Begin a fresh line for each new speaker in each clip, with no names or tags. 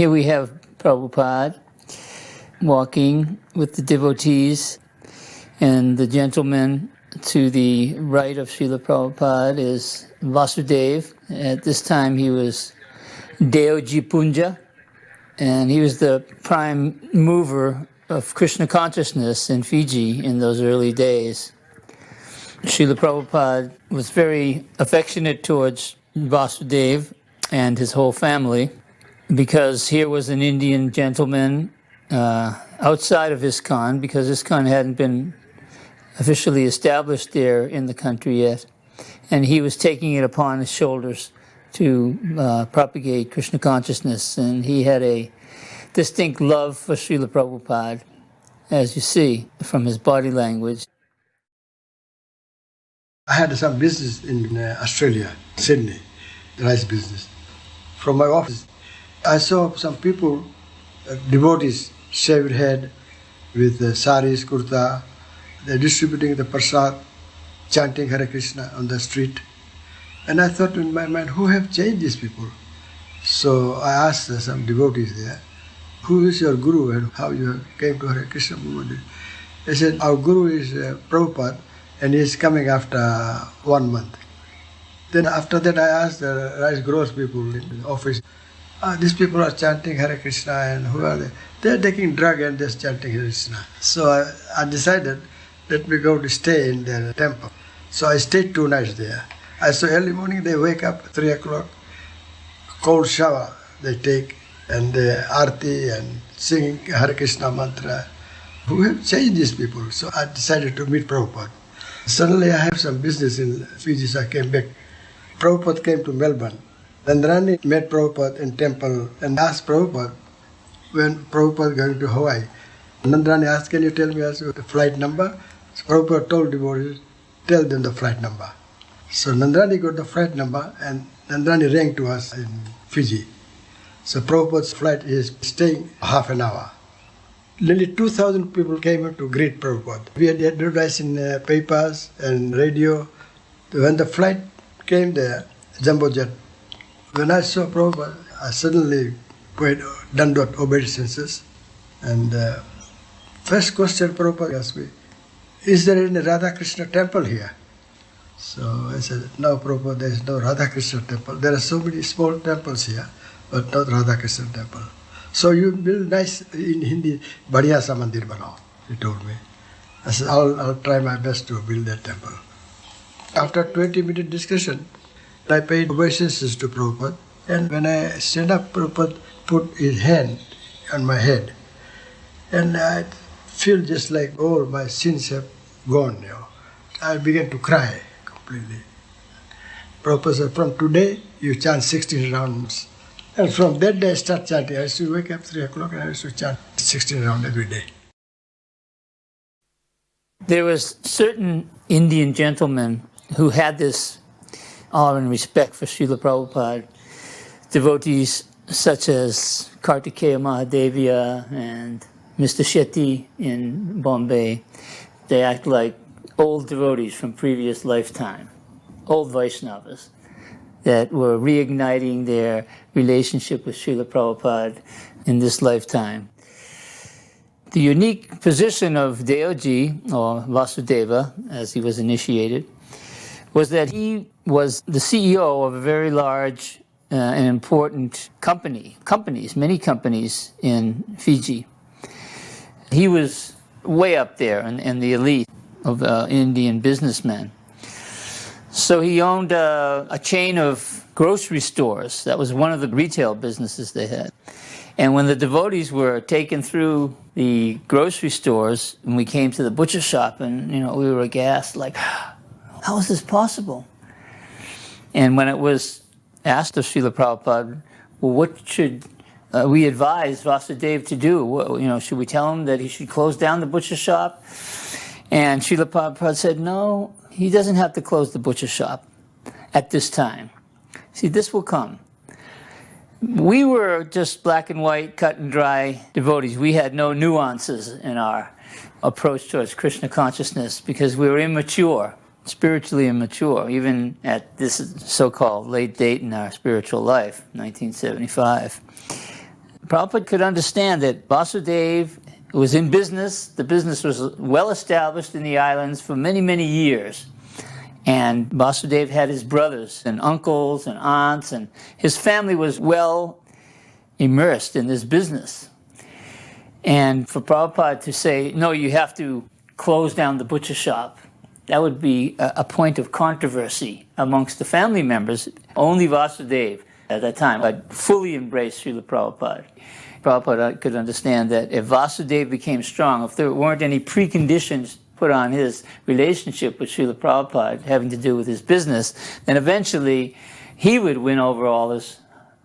Here we have Prabhupada walking with the devotees, and the gentleman to the right of Srila Prabhupada is Vasudeva. At this time he was Deoji Punja, and he was the prime mover of Krishna consciousness in Fiji in those early days. Srila Prabhupada was very affectionate towards Vasudeva and his whole family, because here was an Indian gentleman outside of ISKCON, because ISKCON hadn't been officially established there in the country yet, and he was taking it upon his shoulders to propagate Krishna consciousness, and he had a distinct love for Srila Prabhupada, as you see from his body language.
I had some business in Australia, Sydney, rice business. From my office, I saw some people, devotees, shaved head with saris, kurta. They're distributing the prasad, chanting Hare Krishna on the street. And I thought in my mind, who have changed these people? So I asked some devotees there, who is your guru and how you came to Hare Krishna movement? They said, our guru is Prabhupada, and he is coming after 1 month. Then after that I asked the rice growers people in the office, these people are chanting Hare Krishna, and who are they? They are taking drug and they're chanting Hare Krishna. So I decided, let me go to stay in their temple. So I stayed 2 nights there. I saw early morning they wake up 3 o'clock, cold shower they take, and the arti and singing Hare Krishna mantra. Who have changed these people? So I decided to meet Prabhupada. Suddenly I have some business in Fiji, so I came back. Prabhupada came to Melbourne. Nandrani met Prabhupada in temple and asked Prabhupada when Prabhupada going to Hawaii. Nandrani asked, can you tell me also the flight number? So Prabhupada told devotees, tell them the flight number. So Nandrani got the flight number, and Nandrani rang to us in Fiji. So Prabhupada's flight is staying half an hour. Nearly 2,000 people came to greet Prabhupada. We had advertised in papers and radio. When the flight came there, jumbo jet, when I saw Prabhupada, I suddenly paid Dandot obeisances. And first question Prabhupada asked me, is there any Radha Krishna temple here? So I said, no, Prabhupada, there is no Radha Krishna temple. There are so many small temples here, but not Radha Krishna temple. So you build nice, in Hindi, Badhiya sa mandir banao, he told me. I said, I'll try my best to build that temple. After 20-minute discussion, I paid obeisances to Prabhupada, and when I stand up, Prabhupada put his hand on my head, and I feel just like all my sins have gone. I began to cry completely. Prabhupada said, from today, you chant 16 rounds. And from that day I start chanting. I used to wake up 3 o'clock and I used to chant 16 rounds every day.
There was certain Indian gentlemen who had this awe and respect for Srila Prabhupada. Devotees such as Caitanya-caritamrta and Mr. Shetty in Bombay. They act like old devotees from previous lifetime, old Vaishnavas that were reigniting their relationship with Srila Prabhupada in this lifetime. The unique position of Deoji, or Vasudeva, as he was initiated, was that he was the CEO of a very large and important many companies in Fiji. He was way up there in the elite of Indian businessmen. So he owned a chain of grocery stores. That was one of the retail businesses they had. And when the devotees were taken through the grocery stores, and we came to the butcher shop, and we were aghast, like, how is this possible? And when it was asked of Srila Prabhupada, well, what should we advise Vasudeva to do? Should we tell him that he should close down the butcher shop? And Srila Prabhupada said, no, he doesn't have to close the butcher shop at this time. See, this will come. We were just black and white, cut and dry devotees. We had no nuances in our approach towards Krishna consciousness because we were immature, spiritually immature, even at this so-called late date in our spiritual life, 1975. Prabhupada could understand that Vasudeva was in business. The business was well established in the islands for many, many years. And Vasudeva had his brothers and uncles and aunts, and his family was well immersed in this business. And for Prabhupada to say, no, you have to close down the butcher shop, that would be a point of controversy amongst the family members. Only Vasudeva at that time had fully embraced Srila Prabhupada. Prabhupada could understand that if Vasudeva became strong, if there weren't any preconditions put on his relationship with Srila Prabhupada having to do with his business, then eventually he would win over all his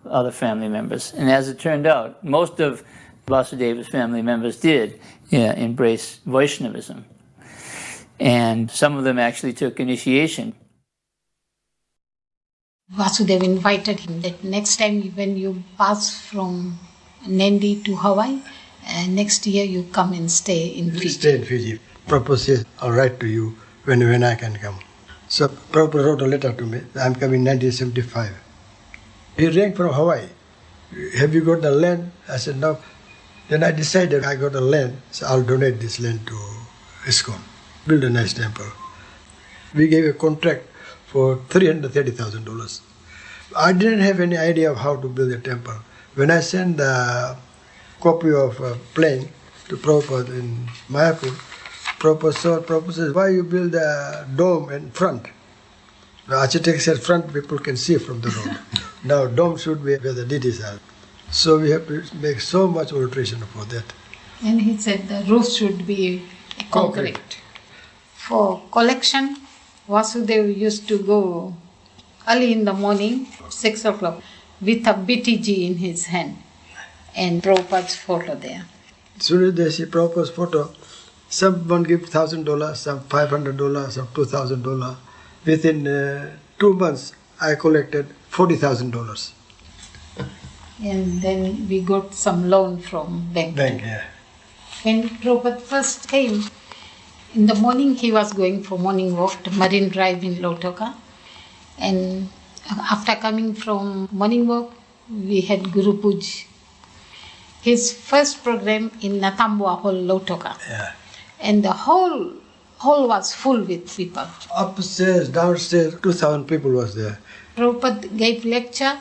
other family members. And as it turned out, most of Vasudeva's family members did embrace Vaishnavism. And some of them actually took initiation.
Vasudeva invited him that next time when you pass from Nandi to Hawaii, next year you come and stay in Fiji.
Stay in Fiji. Prabhupada says, I'll write to you when I can come. So Prabhupada wrote a letter to me. I'm coming in 1975. He rang from Hawaii. Have you got the land? I said, no. Then I decided I got the land, so I'll donate this land to ISKCON. Build a nice temple. We gave a contract for $330,000. I didn't have any idea of how to build a temple. When I sent the copy of a plan to Prabhupada in Mayapur, Prabhupada says, why you build a dome in front? The architect said front people can see from the road. Now dome should be where the deities are. So we have to make so much alteration for that.
And he said the roof should be concrete. For collection, Vasudeva used to go early in the morning, 6 o'clock, with a BTG in his hand and Prabhupada's photo there.
As soon as they see Prabhupada's photo, someone gives $1,000, some $500, some $2,000. Within 2 months, I collected $40,000.
And then we got some loan from bank.
Yeah.
When Prabhupada first came, in the morning he was going for morning walk to Marine Drive in Lautoka. And after coming from morning walk, we had Guru Puj. His first program in Natambua Hall, Lautoka.
Yeah.
And the hall was full with people.
Upstairs, downstairs, 2,000 people was there.
Prabhupada gave lecture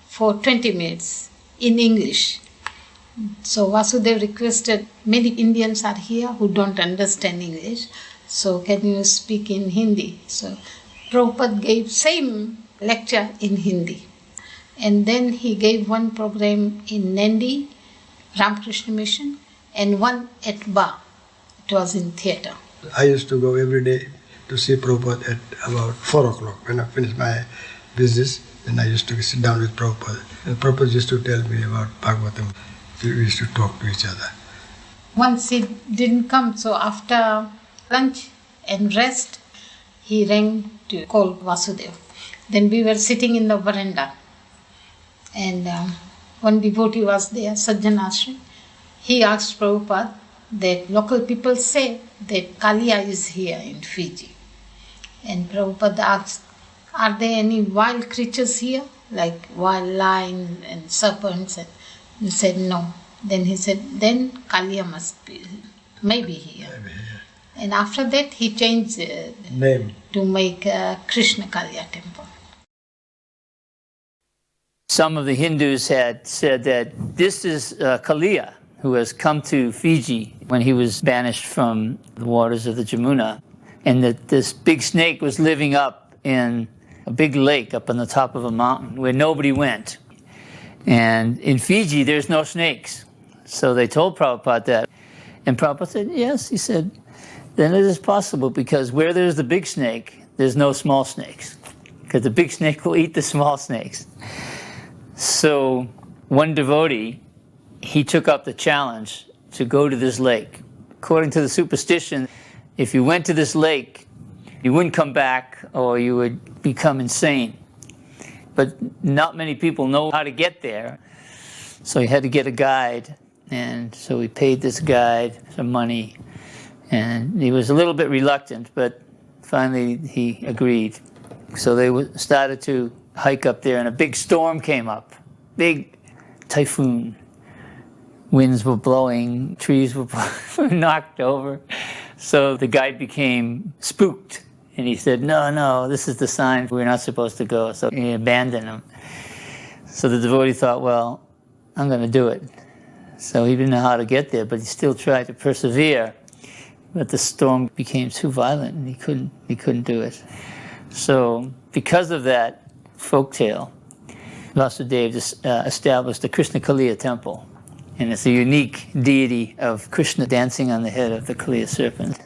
for 20 minutes in English. So Vasudeva requested, many Indians are here who don't understand English, so can you speak in Hindi? So Prabhupada gave same lecture in Hindi. And then he gave one program in Nandi, Ramakrishna Mission, and one at Ba. It was in theatre.
I used to go every day to see Prabhupada at about 4 o'clock. When I finished my business, then I used to sit down with Prabhupada. And Prabhupada used to tell me about Bhagavatam. We used to talk to each other.
Once he didn't come, so after lunch and rest, he rang to call Vasudeva. Then we were sitting in the veranda. And one devotee was there, Sajjanashri. He asked Prabhupada that local people say that Kaliya is here in Fiji. And Prabhupada asked, are there any wild creatures here, like wild lions and serpents? And he said no. Then he said, then Kaliya must be, maybe here. And after that he changed
name
to make Krishna Kaliya temple.
Some of the Hindus had said that this is Kaliya, who has come to Fiji when he was banished from the waters of the Jamuna, and that this big snake was living up in a big lake up on the top of a mountain where nobody went. And in Fiji, there's no snakes. So they told Prabhupada that. And Prabhupada said, yes. He said, then it is possible, because where there's the big snake, there's no small snakes, because the big snake will eat the small snakes. So one devotee, he took up the challenge to go to this lake. According to the superstition, if you went to this lake, you wouldn't come back or you would become insane. But not many people know how to get there. So he had to get a guide. And so we paid this guide some money. And he was a little bit reluctant, but finally he agreed. So they started to hike up there, and a big storm came up, big typhoon. winds were blowing, trees were knocked over. So the guide became spooked, and he said, no, this is the sign we're not supposed to go. So he abandoned him. So the devotee thought, well, I'm going to do it. So he didn't know how to get there, but he still tried to persevere. But the storm became too violent, and he couldn't do it. So because of that folktale, Vasudeva established the Krishna Kaliya temple. And it's a unique deity of Krishna dancing on the head of the Kaliya serpent.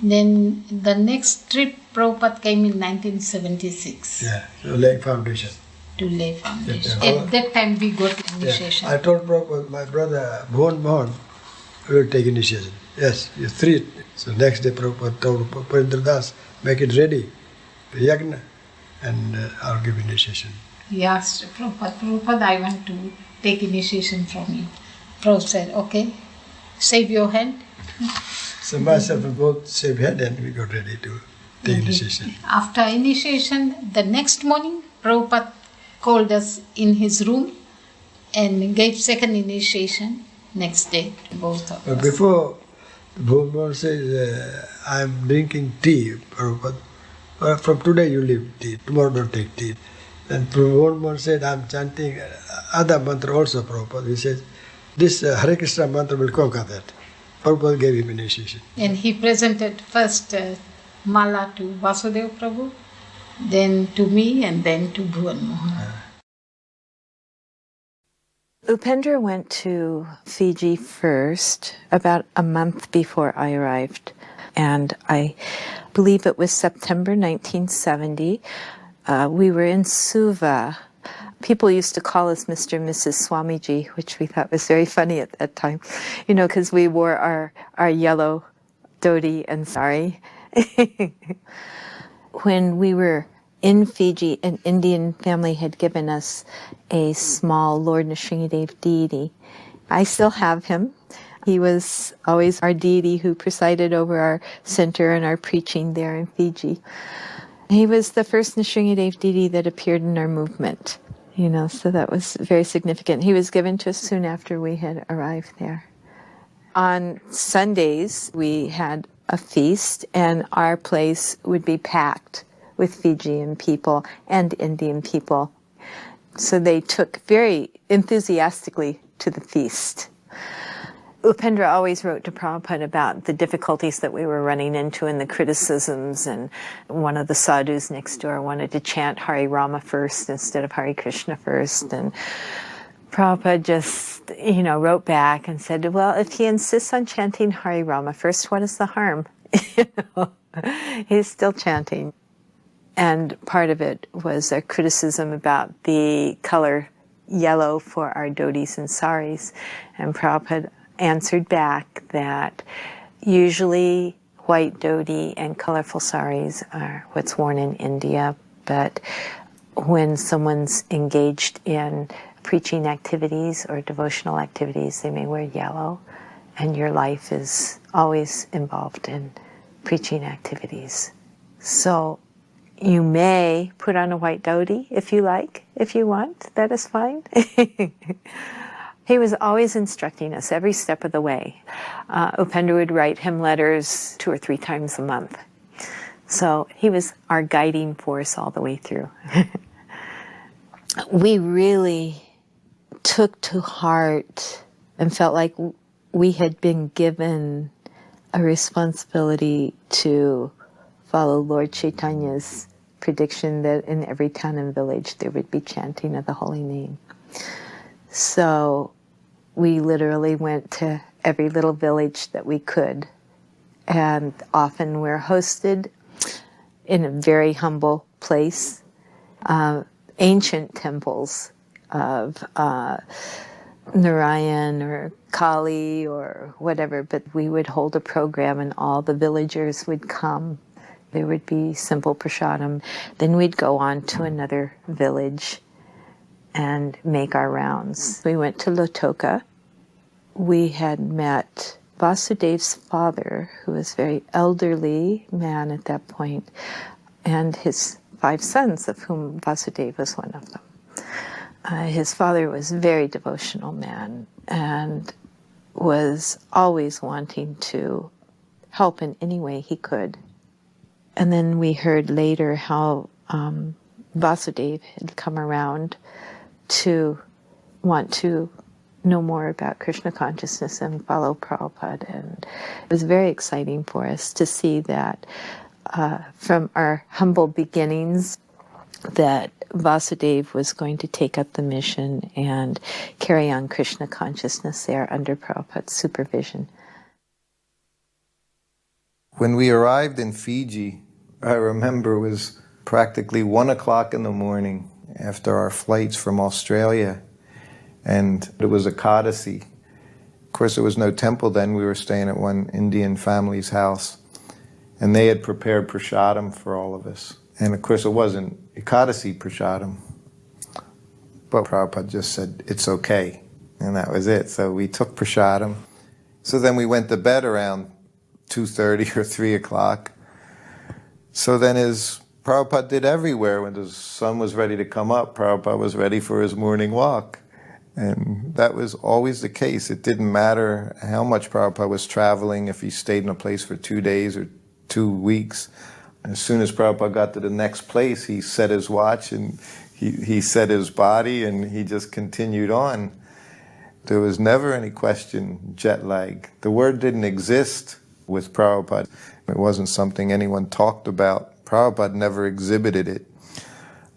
Then the next trip, Prabhupada came in 1976.
Yeah, so laying foundation.
To lay foundation.
Yeah.
At that time we got initiation.
Yeah. I told Prabhupada, my brother Bhuvan Mohan will take initiation. Yes, you three. So next day Prabhupada told Parindra Das, make it ready, the yagna, and I'll give initiation.
He asked Prabhupada, I want to take initiation from you. Prabhupada said, okay, save your hand.
So myself and both save hand and we got ready to take initiation.
After initiation, the next morning, Prabhupada called us in his room and gave second initiation next day to both of us.
Before, Bhuvan says, I'm drinking tea, Prabhupada. From today you leave tea, tomorrow don't take tea. And Bhuvan said, I'm chanting other mantra also, Prabhupada. He says, this Hare Krishna mantra will conquer that. Prabhupada gave him initiation.
And he presented first Mala to Vasudeva Prabhu, then to me, and then to Bhuvan Mohan.
Upendra went to Fiji first, about a month before I arrived. And I believe it was September 1970. We were in Suva. People used to call us Mr. and Mrs. Swamiji, which we thought was very funny at that time, because we wore our yellow dhoti and sari. When we were in Fiji, an Indian family had given us a small Lord Nrsimhadev deity. I still have him. He was always our deity who presided over our center and our preaching there in Fiji. He was the first Nrsimhadev deity that appeared in our movement, so that was very significant. He was given to us soon after we had arrived there. On Sundays, we had a feast, and our place would be packed with Fijian people and Indian people. So they took very enthusiastically to the feast. Upendra always wrote to Prabhupada about the difficulties that we were running into and the criticisms, and one of the sadhus next door wanted to chant Hare Rama first instead of Hare Krishna first, and Prabhupada just, wrote back and said, well, if he insists on chanting Hare Rama first, what is the harm? He's still chanting. And part of it was a criticism about the color yellow for our dhotis and saris, and Prabhupada answered back that usually white dhoti and colorful saris are what's worn in India, but when someone's engaged in preaching activities or devotional activities, they may wear yellow, and your life is always involved in preaching activities. So you may put on a white dhoti if you like, if you want, that is fine. He was always instructing us every step of the way. Upendra would write him letters 2 or 3 times a month. So he was our guiding force all the way through. We really took to heart and felt like we had been given a responsibility to follow Lord Chaitanya's prediction that in every town and village there would be chanting of the holy name. So we literally went to every little village that we could, and often we're hosted in a very humble place, ancient temples of Narayan or Kali or whatever, but we would hold a program and all the villagers would come. There would be simple prasadam. Then we'd go on to another village and make our rounds. We went to Lotoka. We had met Vasudev's father, who was a very elderly man at that point, and his 5 sons, of whom Vasudev was one of them. His father was a very devotional man and was always wanting to help in any way he could. And then we heard later how Vasudeva had come around to want to know more about Krishna consciousness and follow Prabhupada. And it was very exciting for us to see that from our humble beginnings, that Vasudeva was going to take up the mission and carry on Krishna consciousness there under Prabhupada's supervision.
When we arrived in Fiji, I remember it was practically 1 o'clock in the morning after our flights from Australia, and it was Ekadasi. Of course, there was no temple then. We were staying at one Indian family's house, and they had prepared prasadam for all of us. And of course, it wasn't Ekadasi prasadam, but Prabhupada just said, it's okay, and that was it. So we took prasadam. So then we went to bed around 2:30 or 3 o'clock. So then, as Prabhupada did everywhere, when the sun was ready to come up, Prabhupada was ready for his morning walk. And that was always the case. It didn't matter how much Prabhupada was traveling, if he stayed in a place for 2 days or 2 weeks. As soon as Prabhupada got to the next place, he set his watch and he set his body and he just continued on. There was never any question, jet lag. The word didn't exist with Prabhupada. It wasn't something anyone talked about. Prabhupada never exhibited it.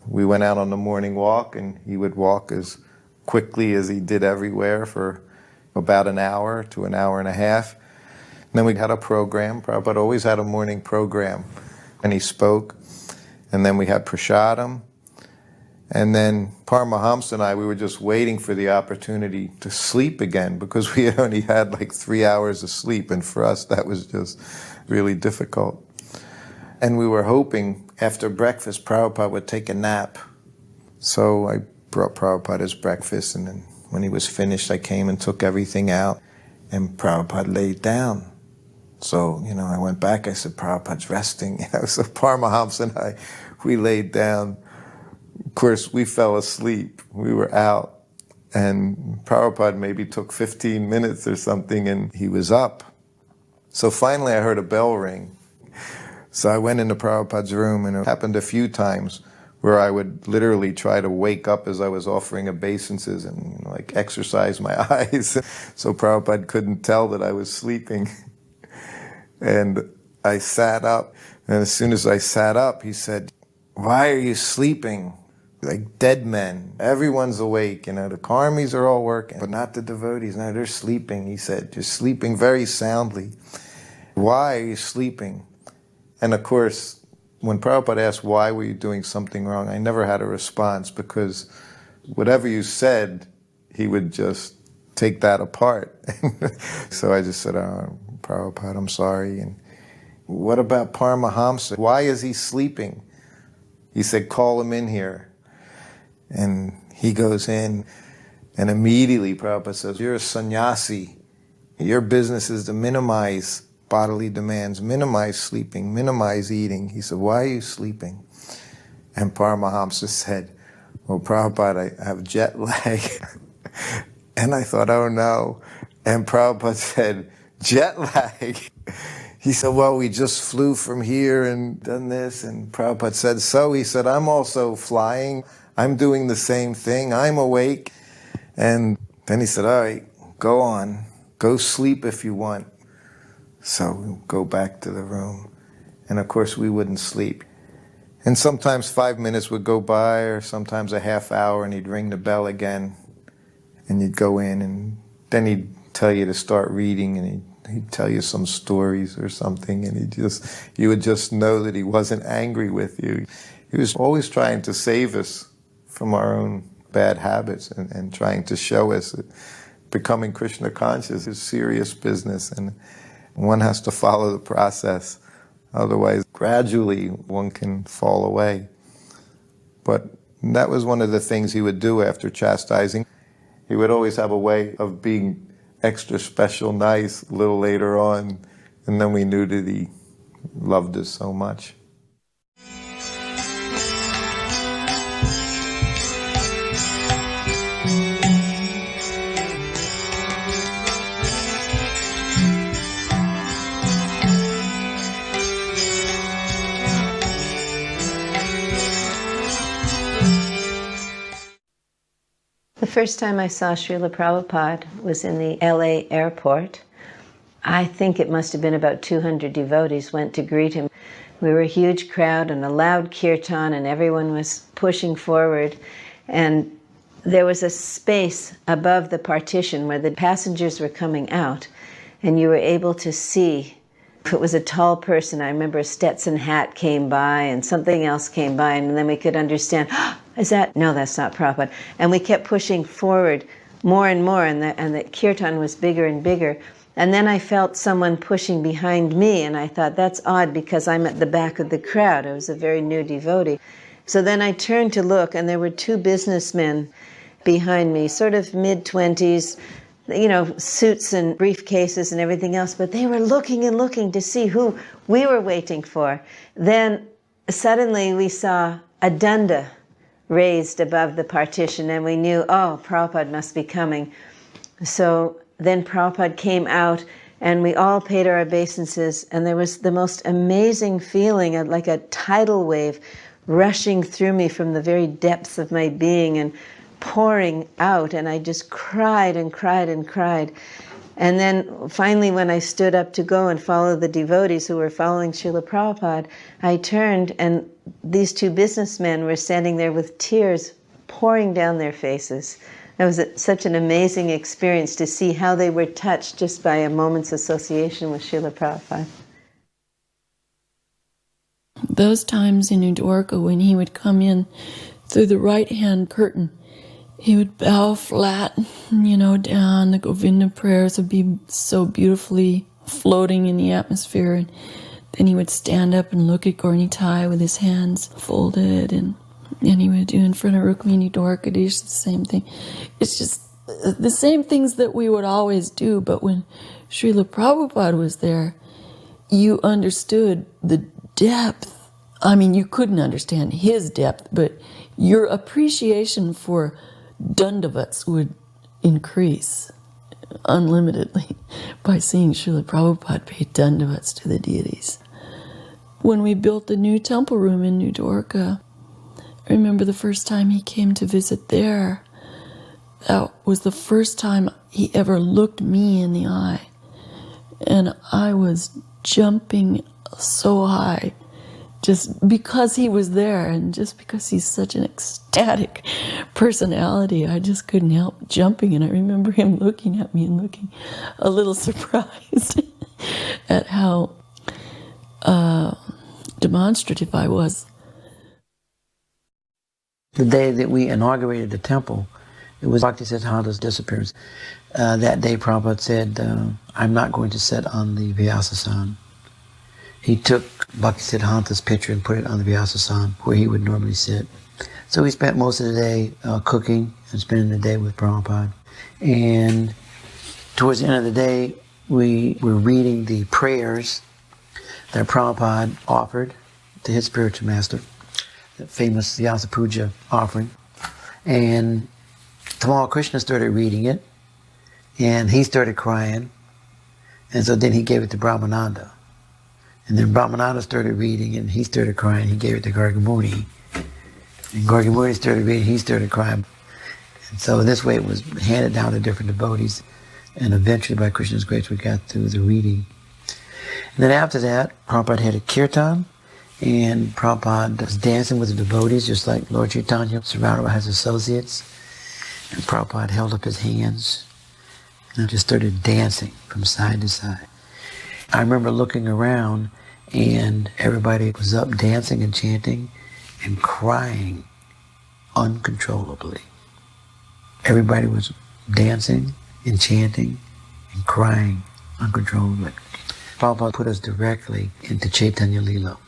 We went out on the morning walk and he would walk as quickly as he did everywhere for about an hour to an hour and a half. And then we had a program. Prabhupada always had a morning program. And he spoke. And then we had prasadam. And then Paramahamsa and I, we were just waiting for the opportunity to sleep again because we had only had like 3 hours of sleep. And for us, that was just really difficult. And we were hoping after breakfast, Prabhupada would take a nap. So I brought Prabhupada his breakfast, and then when he was finished, I came and took everything out, and Prabhupada laid down. So, I went back, I said, Prabhupada's resting. So Paramahamsa and I, we laid down. Of course, we fell asleep. We were out, and Prabhupada maybe took 15 minutes or something, and he was up. So finally I heard a bell ring. So I went into Prabhupada's room, and it happened a few times where I would literally try to wake up as I was offering obeisances and exercise my eyes. So Prabhupada couldn't tell that I was sleeping. And I sat up, and as soon as I sat up, he said, why are you sleeping? Like dead men. Everyone's awake, the karmis are all working, but not the devotees. No, they're sleeping. He said, you're sleeping very soundly. Why are you sleeping? And of course, when Prabhupada asked, why were you doing something wrong? I never had a response because whatever you said, he would just take that apart. So I just said, oh, Prabhupada, I'm sorry. And what about Paramahamsa? Why is he sleeping? He said, call him in here. And he goes in, and immediately Prabhupada says, you're a sannyasi. Your business is to minimize bodily demands, minimize sleeping, minimize eating. He said, why are you sleeping? And Paramahamsa said, well, Prabhupada, I have jet lag. And I thought, oh no. And Prabhupada said, jet lag? He said, well, we just flew from here and done this. And Prabhupada said, so? He said, I'm also flying. I'm doing the same thing. I'm awake. And then he said, all right, go on. Go sleep if you want. So we'll go back to the room. And of course, we wouldn't sleep. And sometimes 5 minutes would go by, or sometimes a half hour, and he'd ring the bell again. And you'd go in, and then he'd tell you to start reading, and he'd tell you some stories or something, and you would just know that he wasn't angry with you. He was always trying to save us from our own bad habits and trying to show us that becoming Krishna conscious is serious business, and one has to follow the process. Otherwise, gradually, one can fall away. But that was one of the things he would do after chastising. He would always have a way of being extra special nice a little later on, and then we knew that he loved us so much.
first time I saw Srila Prabhupada was in the LA airport. I think it must have been about 200 devotees went to greet him. We were a huge crowd and a loud kirtan, and everyone was pushing forward. And there was a space above the partition where the passengers were coming out, and you were able to see. If it was a tall person, I remember a Stetson hat came by and something else came by, and then we could understand, oh, is that? No, that's not Prabhupada. And we kept pushing forward more and more, and the kirtan was bigger and bigger. And then I felt someone pushing behind me, and I thought, that's odd because I'm at the back of the crowd. I was a very new devotee. So then I turned to look, and there were two businessmen behind me, sort of mid-20s, suits and briefcases and everything else, but they were looking and looking to see who we were waiting for. Then suddenly we saw a danda raised above the partition, and we knew, oh, Prabhupada must be coming. So then Prabhupada came out, and we all paid our obeisances, and there was the most amazing feeling, like a tidal wave rushing through me from the very depths of my being and pouring out, and I just cried and cried and cried. And then finally, when I stood up to go and follow the devotees who were following Srila Prabhupada, I turned, and these two businessmen were standing there with tears pouring down their faces. It was such an amazing experience to see how they were touched just by a moment's association with Srila Prabhupada.
Those times in Dwarka when he would come in through the right-hand curtain, he would bow flat, down. The Govinda prayers would be so beautifully floating in the atmosphere. And then he would stand up and look at Gaurnitai with his hands folded, and he would do in front of Rukmini Dwarkadish the same thing. It's just the same things that we would always do, but when Srila Prabhupada was there, you understood the depth. I mean, you couldn't understand his depth, but your appreciation for Dandavats would increase unlimitedly by seeing Srila Prabhupada pay Dandavats to the deities. When we built the new temple room in New Dwarka, I remember the first time he came to visit there. That was the first time he ever looked me in the eye. And I was jumping so high just because he was there, and just because he's such an ecstatic personality, I just couldn't help jumping. And I remember him looking at me and looking a little surprised at how demonstrative I was.
The day that we inaugurated the temple, it was Bhaktisiddhanta's disappearance. That day Prabhupada said, I'm not going to sit on the Vyasasana. He took Bhaktisiddhanta's picture and put it on the Vyasasana where he would normally sit. So we spent most of the day cooking and spending the day with Prabhupada. And towards the end of the day, we were reading the prayers that Prabhupada offered to his spiritual master, the famous Vyasa Puja offering. And Tamal Krishna started reading it, and he started crying. And so then he gave it to Brahmananda. And then Brahmananda started reading, and he started crying. He gave it to Gargamuni. And Gargamuni started reading, he started crying. And so this way it was handed down to different devotees. And eventually, by Krishna's grace, we got through the reading. And then after that, Prabhupada had a kirtan, and Prabhupada was dancing with the devotees, just like Lord Chaitanya, surrounded by his associates. And Prabhupada held up his hands and just started dancing from side to side. I remember looking around, and everybody was up dancing and chanting and crying uncontrollably. Everybody was dancing and chanting and crying uncontrollably. Prabhupada put us directly into Chaitanya Lila.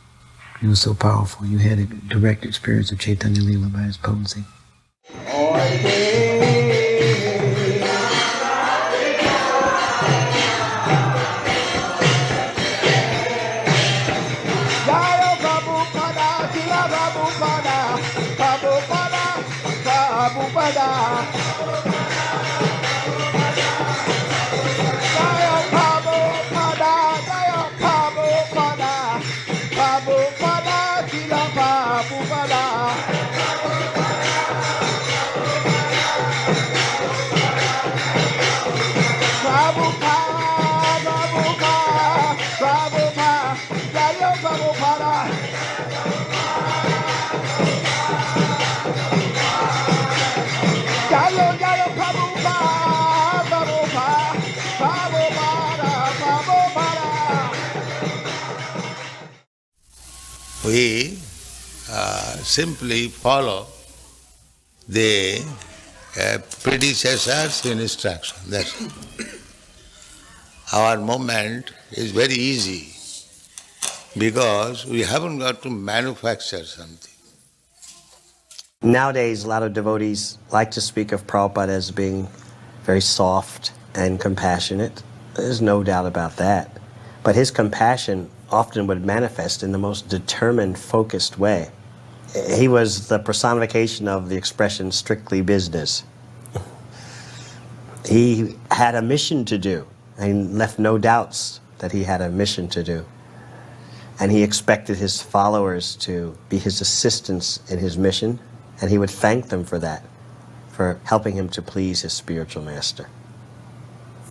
It was so powerful. You had a direct experience of Chaitanya Lila by his potency.
We simply follow the predecessor's instruction. That's it. Our movement is very easy because we haven't got to manufacture something.
Nowadays, a lot of devotees like to speak of Prabhupada as being very soft and compassionate. There's no doubt about that. But his compassion often would manifest in the most determined, focused way. He was the personification of the expression strictly business. He had a mission to do, and left no doubts that he had a mission to do. And he expected his followers to be his assistants in his mission, and he would thank them for that, for helping him to please his spiritual master.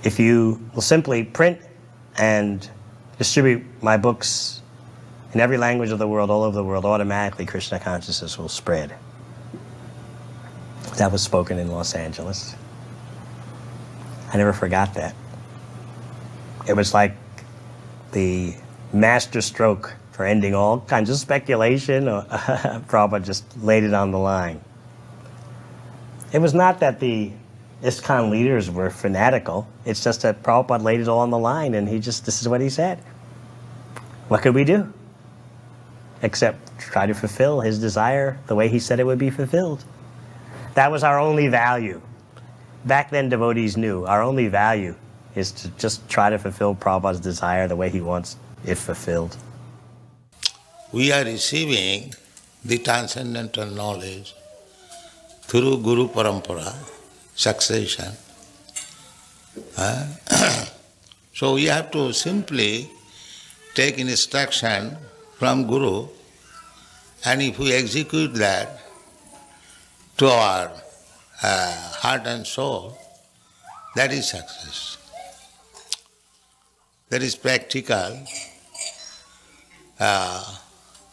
If you will simply print and distribute my books in every language of the world, all over the world, automatically Krishna consciousness will spread. That was spoken in Los Angeles. I never forgot that. It was like the master stroke for ending all kinds of speculation. Prabhupada just laid it on the line. It was not that the ISKCON leaders were fanatical. It's just that Prabhupada laid it all on the line, and this is what he said. What could we do? Except try to fulfill his desire the way he said it would be fulfilled. That was our only value. Back then, devotees knew our only value is to just try to fulfill Prabhupada's desire the way he wants it fulfilled.
We are receiving the transcendental knowledge through Guru Parampara, succession. So we have to simply take instruction from Guru, and if we execute that to our heart and soul, that is success. That is practical. I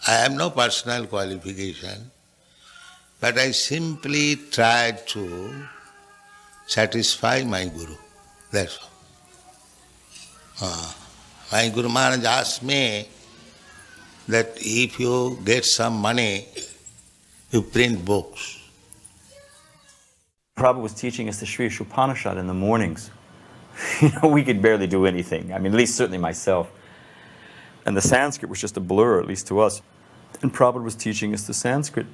have no personal qualification, but I simply try to satisfy my Guru. That's all. My Guru Maharaj asked me that if you get some money, you print books.
Prabhupada was teaching us the Sri Upanishad in the mornings. We could barely do anything. I mean, at least certainly myself. And the Sanskrit was just a blur, at least to us. And Prabhupada was teaching us the Sanskrit.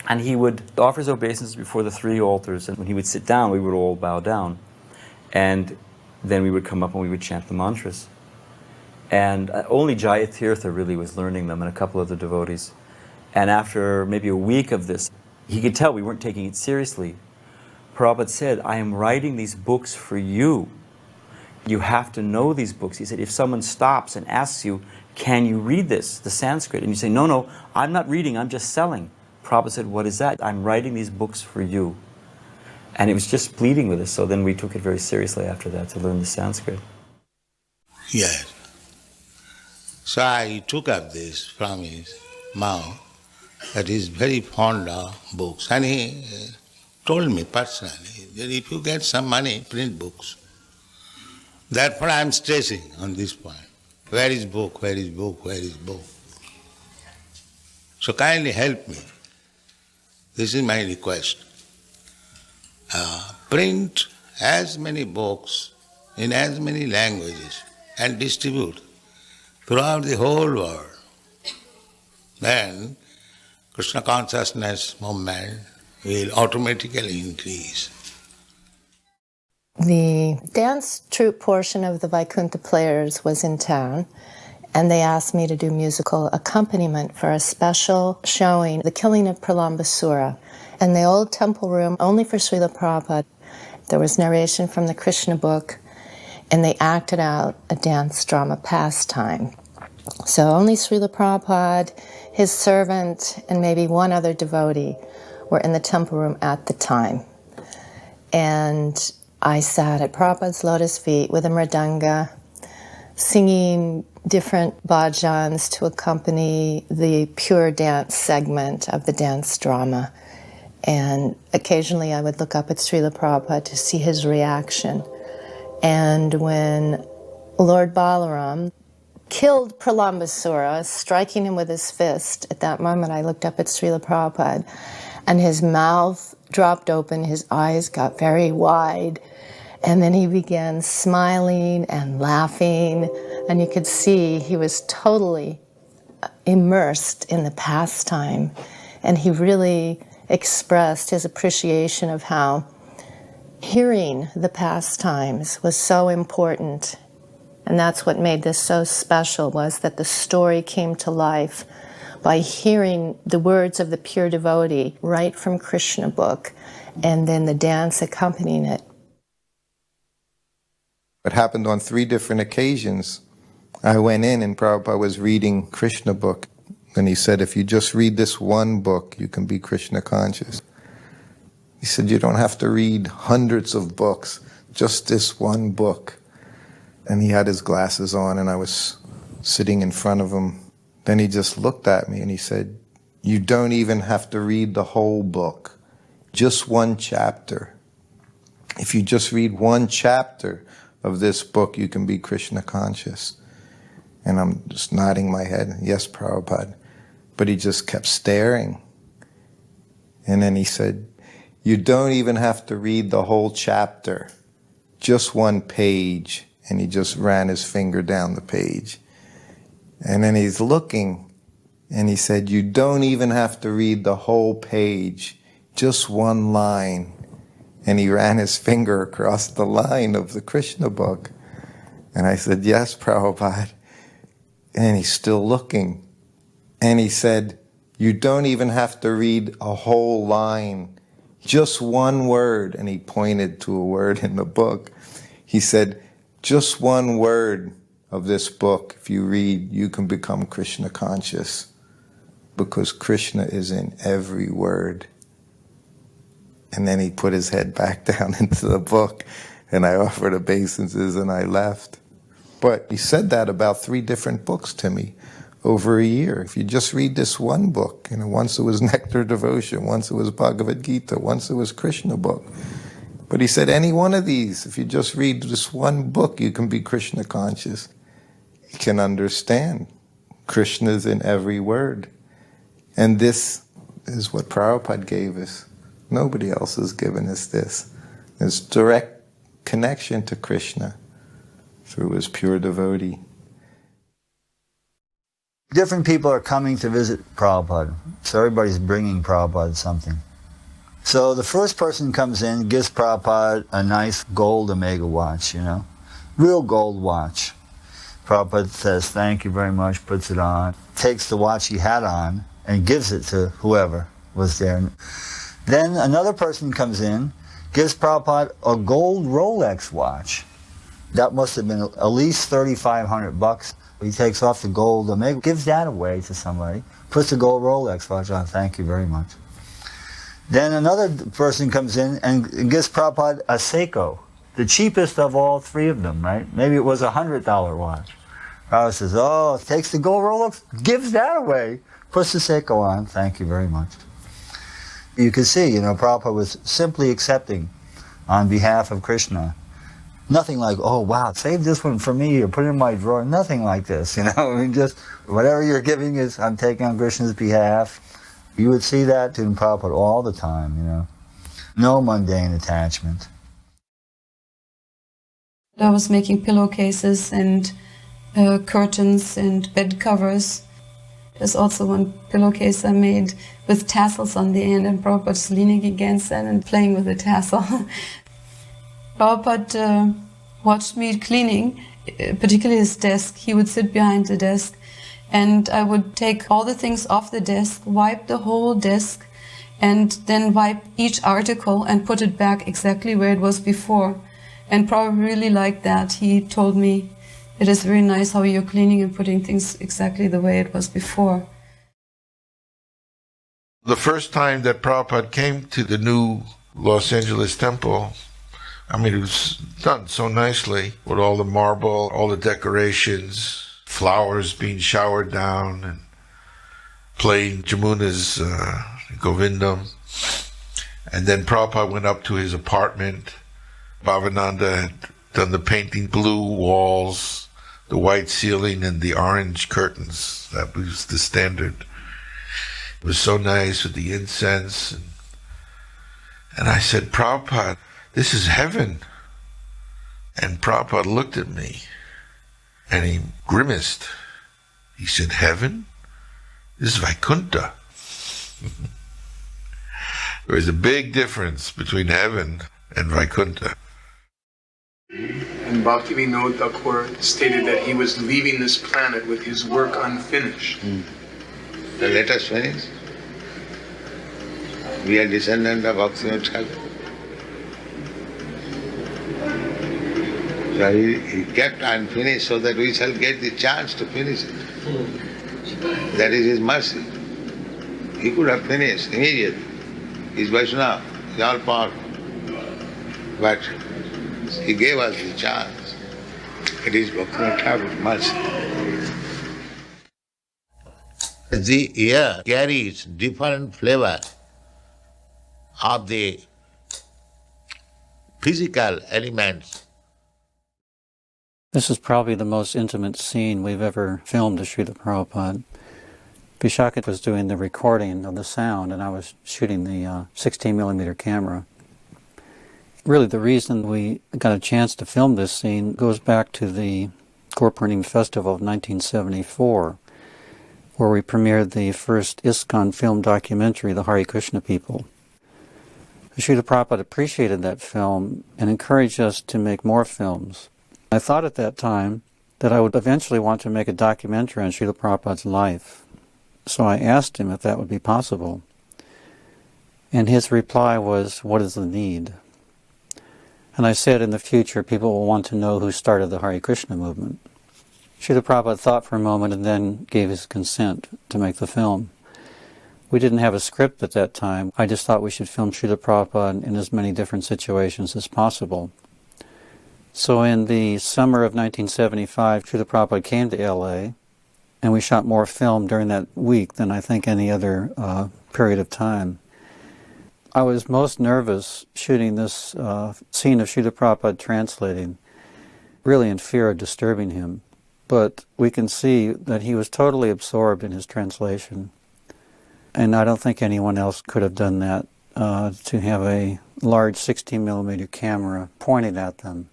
And he would offer his obeisances before the three altars, and when he would sit down, we would all bow down. And then we would come up and we would chant the mantras. And only Caitanya-caritamrta really was learning them, and a couple of the devotees. And after maybe a week of this, he could tell we weren't taking it seriously. Prabhupada said, I am writing these books for you. You have to know these books. He said, if someone stops and asks you, can you read this, the Sanskrit? And you say, no, I'm not reading, I'm just selling. Prabhupada said, what is that? I'm writing these books for you. And it was just pleading with us, so then we took it very seriously after that to learn the Sanskrit.
Yes. So I took up this from his mouth, that he is very fond of books. And he told me personally that if you get some money, print books. Therefore I am stressing on this point. Where is book, where is book, where is book? So kindly help me. This is my request. Print as many books in as many languages and distribute throughout the whole world. Then Krishna consciousness movement will automatically increase.
The dance troupe portion of the Vaikuntha Players was in town, and they asked me to do musical accompaniment for a special showing, The Killing of Pralambasura, in the old temple room, only for Srila Prabhupada. There was narration from the Krishna book, and they acted out a dance drama pastime. So only Srila Prabhupada, his servant, and maybe one other devotee were in the temple room at the time. And I sat at Prabhupada's lotus feet with a mridanga, singing different bhajans to accompany the pure dance segment of the dance drama. And occasionally I would look up at Srila Prabhupada to see his reaction. And when Lord Balaram killed Pralambasura, striking him with his fist. At that moment, I looked up at Srila Prabhupada, and his mouth dropped open, his eyes got very wide, and then he began smiling and laughing, and you could see he was totally immersed in the pastime, and he really expressed his appreciation of how hearing the pastimes was so important. And that's what made this so special, was that the story came to life by hearing the words of the pure devotee right from Krishna book, and then the dance accompanying it.
It happened on 3 different occasions. I went in and Prabhupada was reading Krishna book, and he said, if you just read this one book, you can be Krishna conscious. He said, you don't have to read hundreds of books, just this one book. And he had his glasses on, and I was sitting in front of him. Then he just looked at me and he said, you don't even have to read the whole book, just one chapter. If you just read one chapter of this book, you can be Krishna conscious. And I'm just nodding my head, yes, Prabhupada. But he just kept staring. And then he said, you don't even have to read the whole chapter, just one page. And he just ran his finger down the page. And then he's looking, and he said, you don't even have to read the whole page, just one line. And he ran his finger across the line of the Krishna book. And I said, yes, Prabhupada. And he's still looking. And he said, you don't even have to read a whole line, just one word. And he pointed to a word in the book. He said, just one word of this book, if you read, you can become Krishna conscious, because Krishna is in every word. And then he put his head back down into the book, and I offered obeisances and I left. But he said that about 3 different books to me over a year. If you just read this one book, once it was Nectar Devotion, once it was Bhagavad Gita, once it was Krishna book. But he said, any one of these, if you just read this one book, you can be Krishna conscious. You can understand. Krishna is in every word. And this is what Prabhupada gave us. Nobody else has given us this. This direct connection to Krishna through his pure devotee.
Different people are coming to visit Prabhupada. So everybody's bringing Prabhupada something. So the first person comes in, gives Prabhupada a nice gold Omega watch, real gold watch. Prabhupada says, thank you very much, puts it on, takes the watch he had on, and gives it to whoever was there. Then another person comes in, gives Prabhupada a gold Rolex watch. That must have been at least $3,500. He takes off the gold Omega, gives that away to somebody, puts the gold Rolex watch on, thank you very much. Then another person comes in and gives Prabhupada a Seiko, the cheapest of all 3 of them, right? Maybe it was a $100 watch. Prabhupada says, oh, takes the gold Rolex, gives that away, puts the Seiko on, thank you very much. You can see, Prabhupada was simply accepting on behalf of Krishna. Nothing like, oh, wow, save this one for me or put it in my drawer. Nothing like this, just whatever you're giving is, I'm taking on Krishna's behalf. You would see that in Prabhupada all the time, No mundane attachment.
I was making pillowcases and curtains and bed covers. There's also one pillowcase I made with tassels on the end, and Prabhupada's leaning against that and playing with the tassel. Prabhupada watched me cleaning, particularly his desk. He would sit behind the desk, and I would take all the things off the desk, wipe the whole desk, and then wipe each article and put it back exactly where it was before. And Prabhupada really liked that. He told me, it is very nice how you're cleaning and putting things exactly the way it was before.
The first time that Prabhupada came to the new Los Angeles temple, it was done so nicely with all the marble, all the decorations, flowers being showered down, and playing Jamuna's Govindam. And then Prabhupada went up to his apartment. Bhavananda had done the painting, blue walls, the white ceiling and the orange curtains. That was the standard. It was so nice with the incense. And I said, Prabhupada, this is heaven. And Prabhupada looked at me and he grimaced. He said, heaven? This is Vaikuntha. There was a big difference between heaven and Vaikuntha.
And Bhaktivedanta Thakur stated that he was leaving this planet with his work unfinished.
So let us finish. We are descendants of Bhaktivedanta Thakur. So he kept unfinished so that we shall get the chance to finish it. That is his mercy. He could have finished immediately. He's Vaishnava, he's all powerful. But he gave us the chance. It is Bhaktivedanta Thakur's mercy. The air carries different flavor of the physical elements.
This is probably the most intimate scene we've ever filmed of Srila Prabhupada. Vishaka was doing the recording of the sound and I was shooting the 16mm camera. Really the reason we got a chance to film this scene goes back to the Gurpurnima Festival of 1974, where we premiered the first ISKCON film documentary, The Hare Krishna People. Srila Prabhupada appreciated that film and encouraged us to make more films. I thought at that time that I would eventually want to make a documentary on Srila Prabhupada's life. So I asked him if that would be possible. And his reply was, what is the need? And I said, in the future, people will want to know who started the Hare Krishna movement. Srila Prabhupada thought for a moment and then gave his consent to make the film. We didn't have a script at that time. I just thought we should film Srila Prabhupada in as many different situations as possible. So in the summer of 1975, Srila Prabhupada came to LA, and we shot more film during that week than I think any other period of time. I was most nervous shooting this scene of Srila Prabhupada translating, really in fear of disturbing him. But we can see that he was totally absorbed in his translation. And I don't think anyone else could have done that, to have a large 16mm camera pointed at them,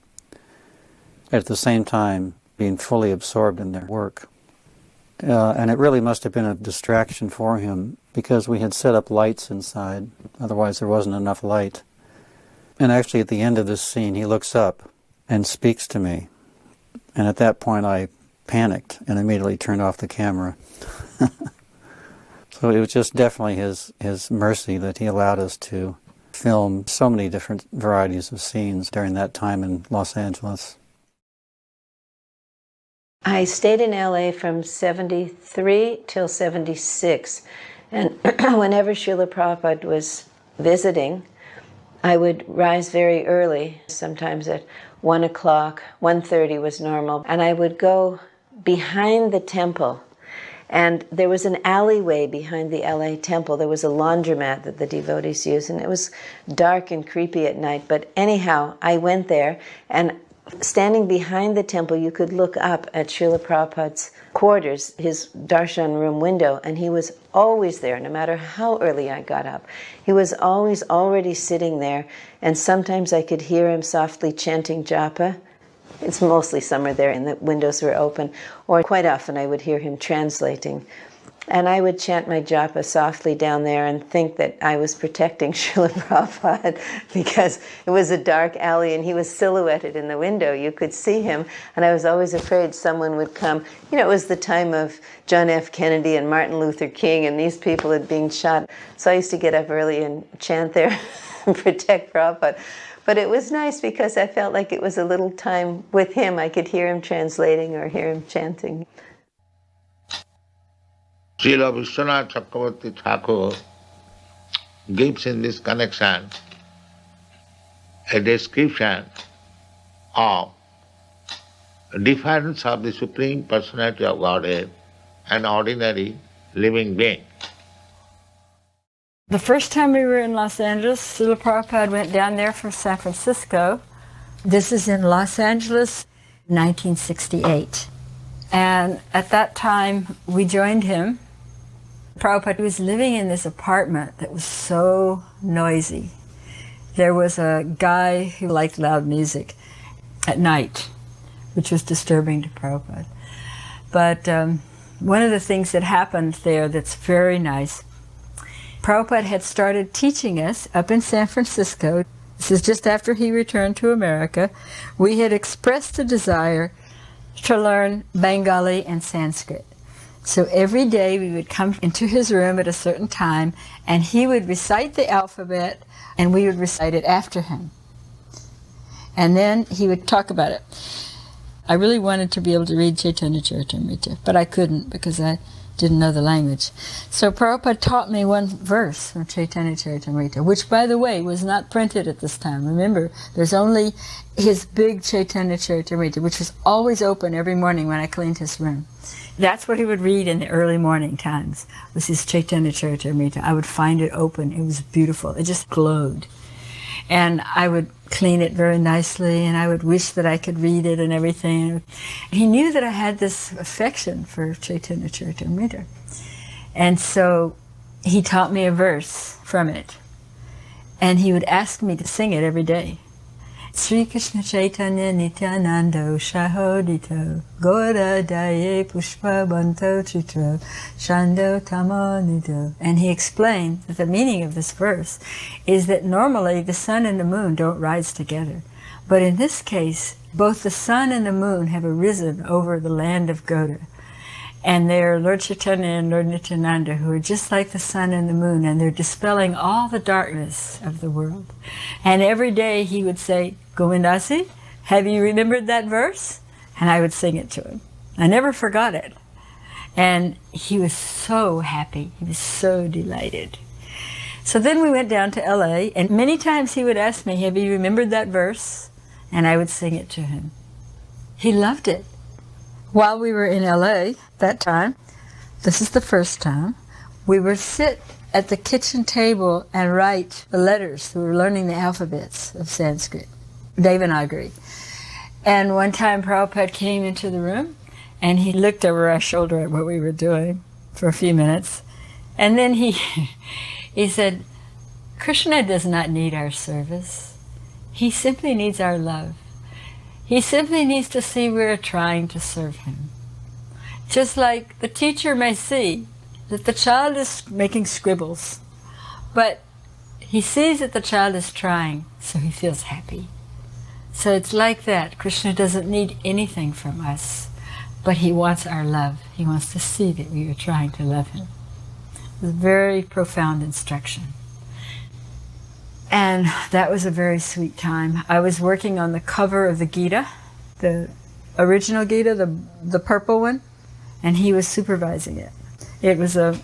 at the same time being fully absorbed in their work. And it really must have been a distraction for him because we had set up lights inside, otherwise there wasn't enough light. And actually at the end of this scene he looks up and speaks to me. And at that point I panicked and immediately turned off the camera. So it was just definitely his mercy that he allowed us to film so many different varieties of scenes during that time in Los Angeles.
I stayed in LA from 73 till 76, and whenever Srila Prabhupada was visiting, I would rise very early, sometimes at 1 o'clock, 1:30 was normal, and I would go behind the temple. And there was an alleyway behind the LA temple. There was a laundromat that the devotees used, and it was dark and creepy at night. But anyhow, I went there, and standing behind the temple, you could look up at Srila Prabhupada's quarters, his darshan room window, and he was always there, no matter how early I got up. He was always already sitting there, and sometimes I could hear him softly chanting japa. It's mostly summer there and the windows were open, or quite often I would hear him translating. And I would chant my japa softly down there and think that I was protecting Srila Prabhupada because it was a dark alley and he was silhouetted in the window. You could see him, and I was always afraid someone would come. You know, it was the time of John F. Kennedy and Martin Luther King, and these people had been shot. So I used to get up early and chant there and protect Prabhupada. But it was nice because I felt like it was a little time with him. I could hear him translating or hear him chanting.
Srila Vishwanath Chakravarti Thakur gives in this connection a description of the difference of the Supreme Personality of Godhead and ordinary living being.
The first time we were in Los Angeles, Srila Prabhupada went down there from San Francisco. This is in Los Angeles, 1968. And at that time, we joined him. Prabhupada was living in this apartment that was so noisy. There was a guy who liked loud music at night, which was disturbing to Prabhupada. But one of the things that happened there that's very nice, Prabhupada had started teaching us up in San Francisco. This is just after he returned to America. We had expressed a desire to learn Bengali and Sanskrit. So every day we would come into his room at a certain time, and he would recite the alphabet, and we would recite it after him. And then he would talk about it. I really wanted to be able to read Caitanya-caritamrta, but I couldn't because I didn't know the language. So Prabhupada taught me one verse from Caitanya-caritamrta, which, by the way, was not printed at this time. Remember, there's only his big Caitanya-caritamrta, which was always open every morning when I cleaned his room. That's what he would read in the early morning times, was his Caitanya-caritamrta. I would find it open. It was beautiful. It just glowed. And I would clean it very nicely, and I would wish that I could read it and everything. He knew that I had this affection for Caitanya-caritamrta. And so he taught me a verse from it. And he would ask me to sing it every day. Sri Krishna Chaitanya Nityanando Shahodito Gora Daye Pushpa Banto Chitra Shando Tamonito. And he explained that the meaning of this verse is that normally the sun and the moon don't rise together. But in this case, both the sun and the moon have arisen over the land of Gauda. And they're Lord Chaitanya and Lord Nityananda, who are just like the sun and the moon, and they're dispelling all the darkness of the world. And every day he would say, Govindasi, have you remembered that verse? And I would sing it to him. I never forgot it. And he was so happy. He was so delighted. So then we went down to LA, and many times he would ask me, have you remembered that verse? And I would sing it to him. He loved it. While we were in LA that time, this is the first time, we would sit at the kitchen table and write the letters. We were learning the alphabets of Sanskrit, Devanagari. And one time Prabhupada came into the room, and he looked over our shoulder at what we were doing for a few minutes. And then he said, Krishna does not need our service. He simply needs our love. He simply needs to see we're trying to serve him. Just like the teacher may see that the child is making scribbles, but he sees that the child is trying, so he feels happy. So it's like that. Krishna doesn't need anything from us, but he wants our love. He wants to see that we are trying to love him. It was a very profound instruction. And that was a very sweet time. I was working on the cover of the Gita, the original Gita, the purple one, and he was supervising it. It was a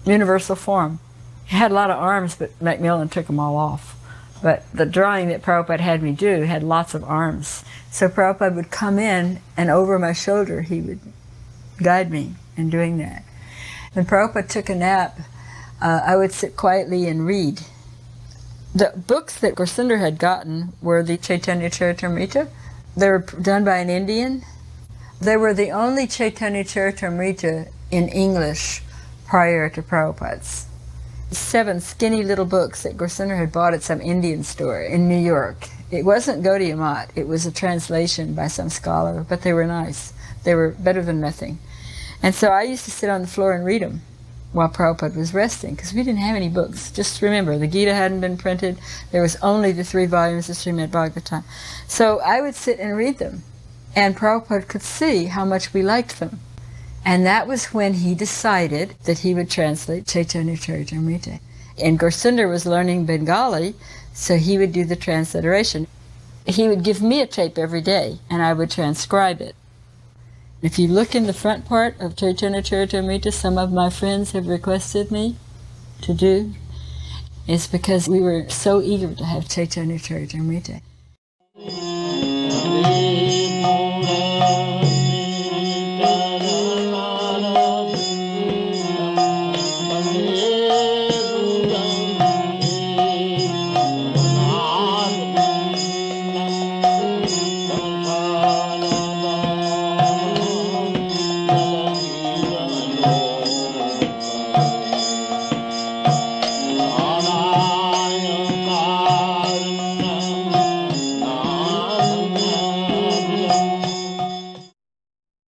universal form. It had a lot of arms, but Macmillan took them all off. But the drawing that Prabhupada had me do had lots of arms. So Prabhupada would come in, and over my shoulder he would guide me in doing that. When Prabhupada took a nap, I would sit quietly and read. The books that Gursinder had gotten were the Caitanya-caritamrta. They were done by an Indian. They were the only Caitanya-caritamrta in English prior to Prabhupada's. 7 skinny little books that Gursinder had bought at some Indian store in New York. It wasn't Gaudiya Mat. It was a translation by some scholar, but they were nice. They were better than nothing. And so I used to sit on the floor and read them while Prabhupada was resting, because we didn't have any books. Just remember, the Gita hadn't been printed. There was only the 3 volumes of Srimad-Bhagavatam. So I would sit and read them, and Prabhupada could see how much we liked them. And that was when he decided that he would translate Caitanya-caritamrta. And Gursinder was learning Bengali, so he would do the transliteration. He would give me a tape every day, and I would transcribe it. If you look in the front part of Caitanya-caritamrta, some of my friends have requested me to do. It's because we were so eager to have Caitanya-caritamrta.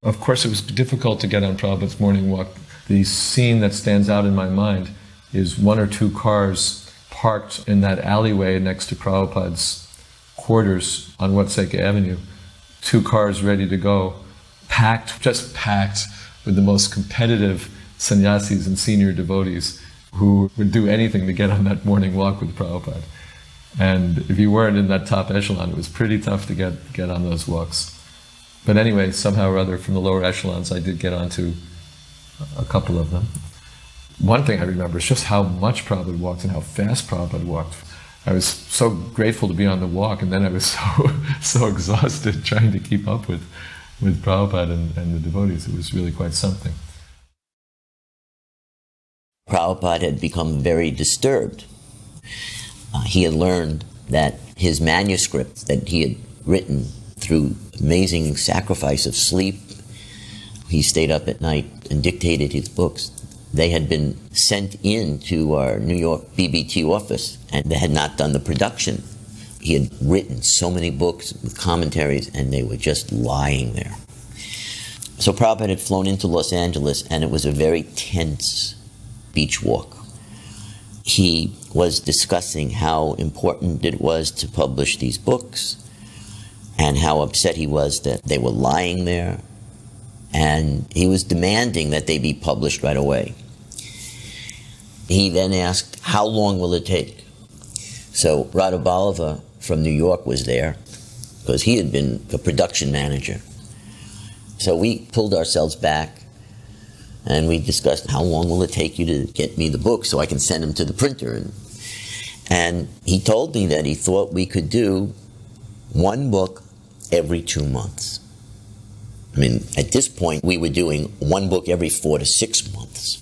Of course, it was difficult to get on Prabhupada's morning walk. The scene that stands out in my mind is one or two cars parked in that alleyway next to Prabhupada's quarters on Watseka Avenue. 2 cars ready to go, packed, just packed with the most competitive sannyasis and senior devotees who would do anything to get on that morning walk with Prabhupada. And if you weren't in that top echelon, it was pretty tough to get on those walks. But anyway, somehow or other, from the lower echelons, I did get onto a couple of them. One thing I remember is just how much Prabhupada walked and how fast Prabhupada walked. I was so grateful to be on the walk, and then I was so exhausted trying to keep up with Prabhupada and the devotees. It was really quite something.
Prabhupada had become very disturbed. He had learned that his manuscripts that he had written through amazing sacrifice of sleep, he stayed up at night and dictated his books. They had been sent in to our New York BBT office, and they had not done the production. He had written so many books with commentaries, and they were just lying there. So Prabhupada had flown into Los Angeles, and it was a very tense beach walk. He was discussing how important it was to publish these books, and how upset he was that they were lying there, and he was demanding that they be published right away. He then asked, how long will it take? So Radha Ballava from New York was there, because he had been a production manager. So we pulled ourselves back, and we discussed, how long will it take you to get me the book so I can send them to the printer? And he told me that he thought we could do 1 book every 2 months. I mean, at this point, we were doing 1 book every 4 to 6 months.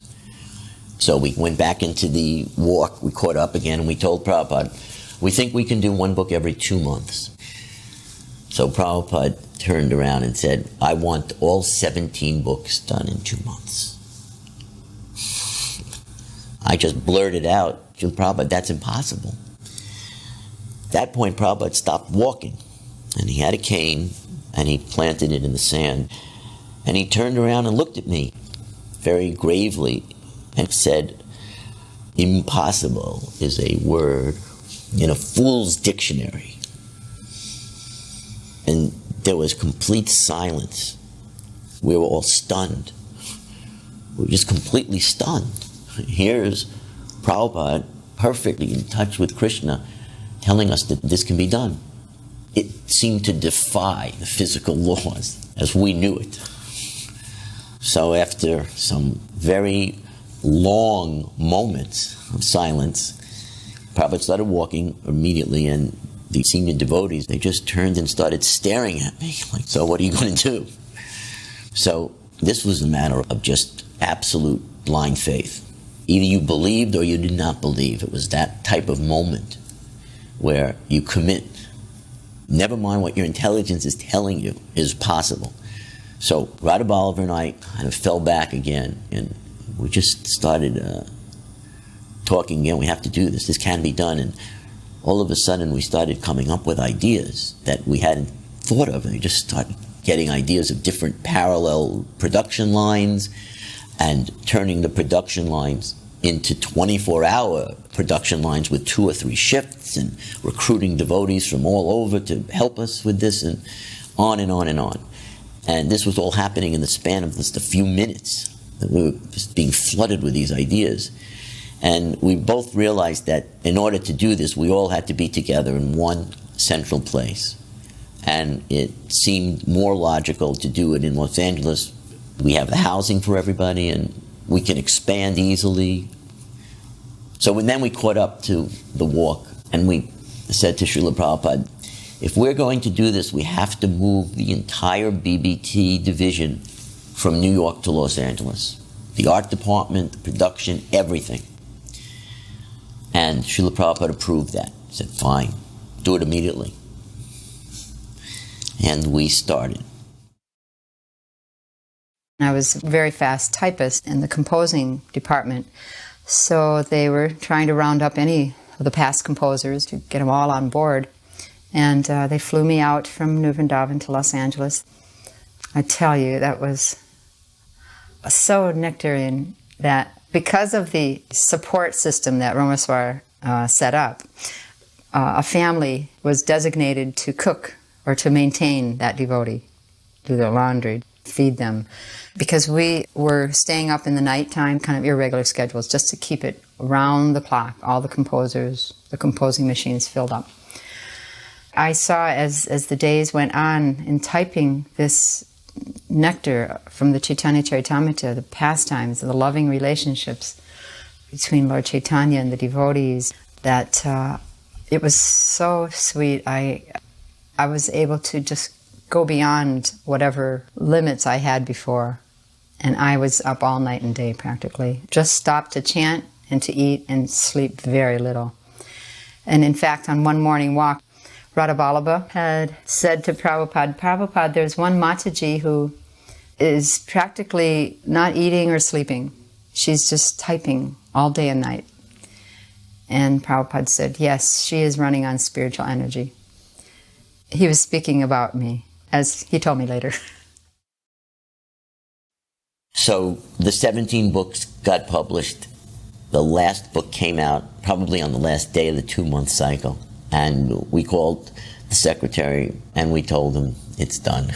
So we went back into the walk, we caught up again, and we told Prabhupada, we think we can do 1 book every 2 months. So Prabhupada turned around and said, I want all 17 books done in 2 months. I just blurted out, Prabhupada, that's impossible. At that point, Prabhupada stopped walking, and he had a cane, and he planted it in the sand. And he turned around and looked at me very gravely and said, impossible is a word in a fool's dictionary. And there was complete silence. We were all stunned. We were just completely stunned. Here's Prabhupada, perfectly in touch with Krishna, telling us that this can be done. It seemed to defy the physical laws as we knew it. So after some very long moments of silence, Prabhupada started walking immediately, and the senior devotees, they just turned and started staring at me, like, so what are you going to do? So this was a matter of just absolute blind faith. Either you believed or you did not believe. It was that type of moment where you commit. Never mind what your intelligence is telling you is possible. So Radha Ballava and I kind of fell back again, and we just started talking again. We have to do this. This can be done. And all of a sudden, we started coming up with ideas that we hadn't thought of. And we just started getting ideas of different parallel production lines and turning the production lines into 24-hour production lines with 2 or 3 shifts, and recruiting devotees from all over to help us with this, and on and on and on. And this was all happening in the span of just a few minutes. We were just being flooded with these ideas. And we both realized that in order to do this, we all had to be together in one central place. And it seemed more logical to do it in Los Angeles. We have the housing for everybody, and we can expand easily. So then we caught up to the walk, and we said to Srila Prabhupada, if we're going to do this, we have to move the entire BBT division from New York to Los Angeles. The art department, the production, everything. And Srila Prabhupada approved that. He said, fine, do it immediately. And we started.
I was a very fast typist in the composing department, so they were trying to round up any of the past composers to get them all on board. And they flew me out from New Vrindavan to Los Angeles. I tell you, that was so nectarian that because of the support system that Ramaswar set up, a family was designated to cook or to maintain that devotee, do their laundry, feed them, because we were staying up in the nighttime, kind of irregular schedules, just to keep it around the clock, all the composers, the composing machines filled up. I saw as the days went on in typing this nectar from the Caitanya-caritamrta, the pastimes, the loving relationships between Lord Chaitanya and the devotees, that it was so sweet. I was able to just go beyond whatever limits I had before. And I was up all night and day practically. Just stopped to chant and to eat and sleep very little. And in fact, on one morning walk, Radha Vallabha had said to Prabhupada, Prabhupada, there's one Mataji who is practically not eating or sleeping. She's just typing all day and night. And Prabhupada said, yes, she is running on spiritual energy. He was speaking about me, as he told me later.
So the 17 books got published. The last book came out probably on the last day of the 2-month cycle. And we called the secretary and we told him, it's done.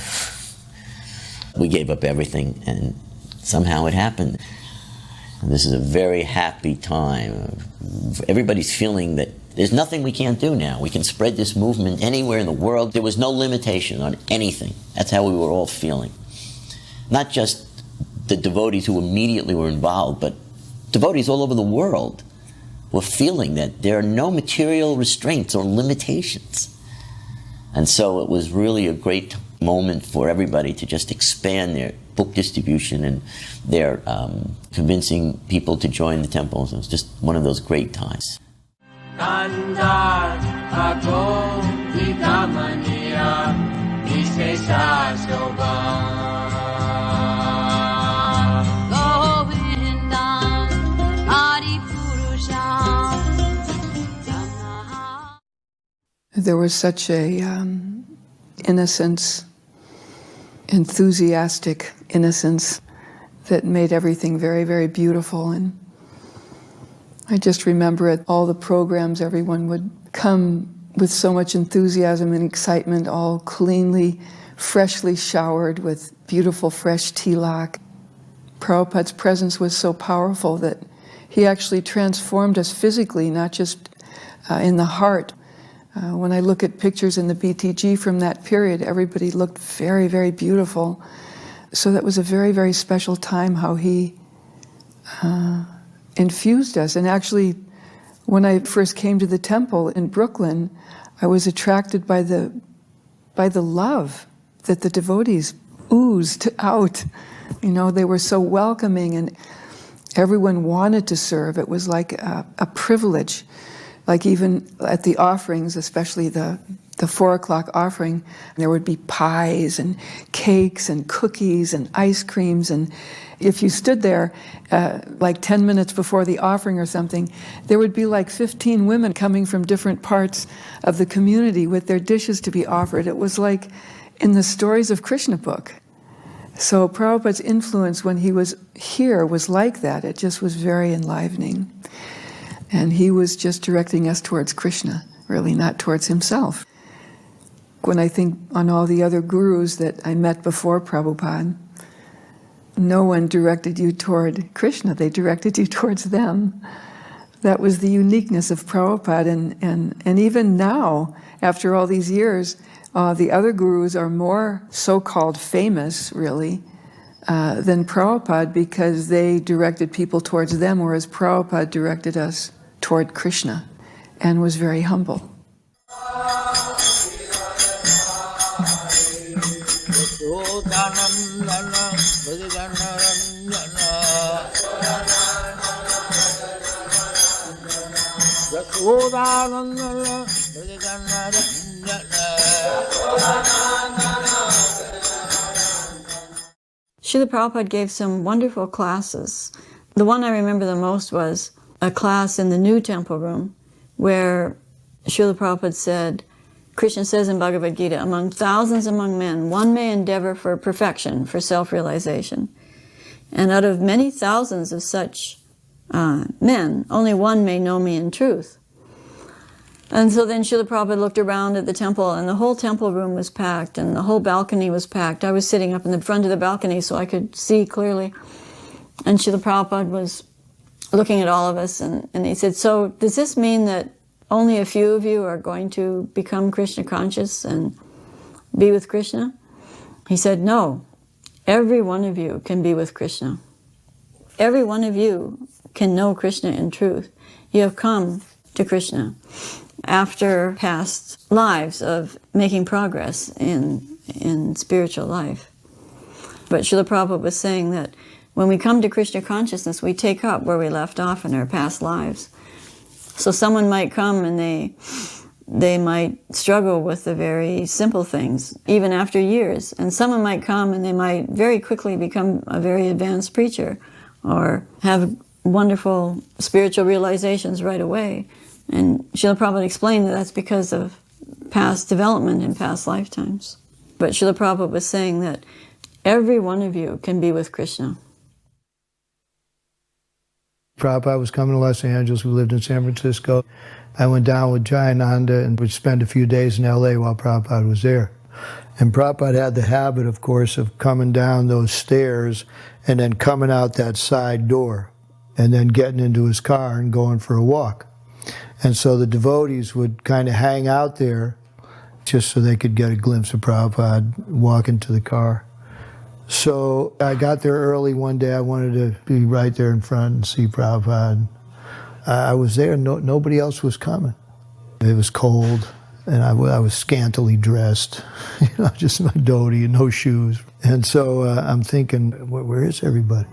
We gave up everything and somehow it happened. And this is a very happy time. Everybody's feeling that there's nothing we can't do now. We can spread this movement anywhere in the world. There was no limitation on anything. That's how we were all feeling. Not just the devotees who immediately were involved, but devotees all over the world were feeling that there are no material restraints or limitations. And so it was really a great moment for everybody to just expand their book distribution and their convincing people to join the temples. It was just one of those great times.
There was such a innocence, enthusiastic innocence that made everything very, very beautiful. And I just remember at all the programs, everyone would come with so much enthusiasm and excitement, all cleanly, freshly showered with beautiful fresh tilak. Prabhupada's presence was so powerful that he actually transformed us physically, not just in the heart. When I look at pictures in the BTG from that period, everybody looked very, very beautiful. So that was a very, very special time how he infused us. And actually, when I first came to the temple in Brooklyn, I was attracted by the love that the devotees oozed out. You know, they were so welcoming and everyone wanted to serve. It was like a privilege. Like even at the offerings, especially the 4 o'clock offering, there would be pies and cakes and cookies and ice creams. And if you stood there like 10 minutes before the offering or something, there would be like 15 women coming from different parts of the community with their dishes to be offered. It was like in the Stories of Krishna book. So Prabhupada's influence when he was here was like that. It just was very enlivening. And he was just directing us towards Krishna, really, not towards himself. When I think on all the other gurus that I met before Prabhupada, no one directed you toward Krishna, they directed you towards them. That was the uniqueness of Prabhupada, and even now, after all these years, the other gurus are more so-called famous, really, than Prabhupada because they directed people towards them, whereas Prabhupada directed us toward Krishna and was very humble.
Srila Prabhupada gave some wonderful classes. The one I remember the most was a class in the new temple room where Srila Prabhupada said, Krishna says in Bhagavad Gita, among thousands among men, one may endeavor for perfection, for self-realization. And out of many thousands of such men, only one may know me in truth. And so then Srila Prabhupada looked around at the temple, and the whole temple room was packed, and the whole balcony was packed. I was sitting up in the front of the balcony so I could see clearly. And Srila Prabhupada was looking at all of us, and he said, so does this mean that only a few of you are going to become Krishna conscious and be with Krishna? He said, no, every one of you can be with Krishna. Every one of you can know Krishna in truth. You have come to Krishna after past lives of making progress in spiritual life. But Srila Prabhupada was saying that when we come to Krishna consciousness, we take up where we left off in our past lives. So someone might come and they might struggle with the very simple things, even after years. And someone might come and they might very quickly become a very advanced preacher or have wonderful spiritual realizations right away. And Srila Prabhupada explained that that's because of past development in past lifetimes. But Srila Prabhupada was saying that every one of you can be with Krishna.
Prabhupada was coming to Los Angeles. We lived in San Francisco. I went down with Jayananda and would spend a few days in LA while Prabhupada was there. And Prabhupada had the habit, of course, of coming down those stairs and then coming out that side door and then getting into his car and going for a walk. And so the devotees would kind of hang out there just so they could get a glimpse of Prabhupada walking to the car. So I got there early one day. I wanted to be right there in front and see Prabhupada. I was there, nobody else was coming. It was cold, and I was scantily dressed, just my dhoti and no shoes. And so I'm thinking, where is everybody?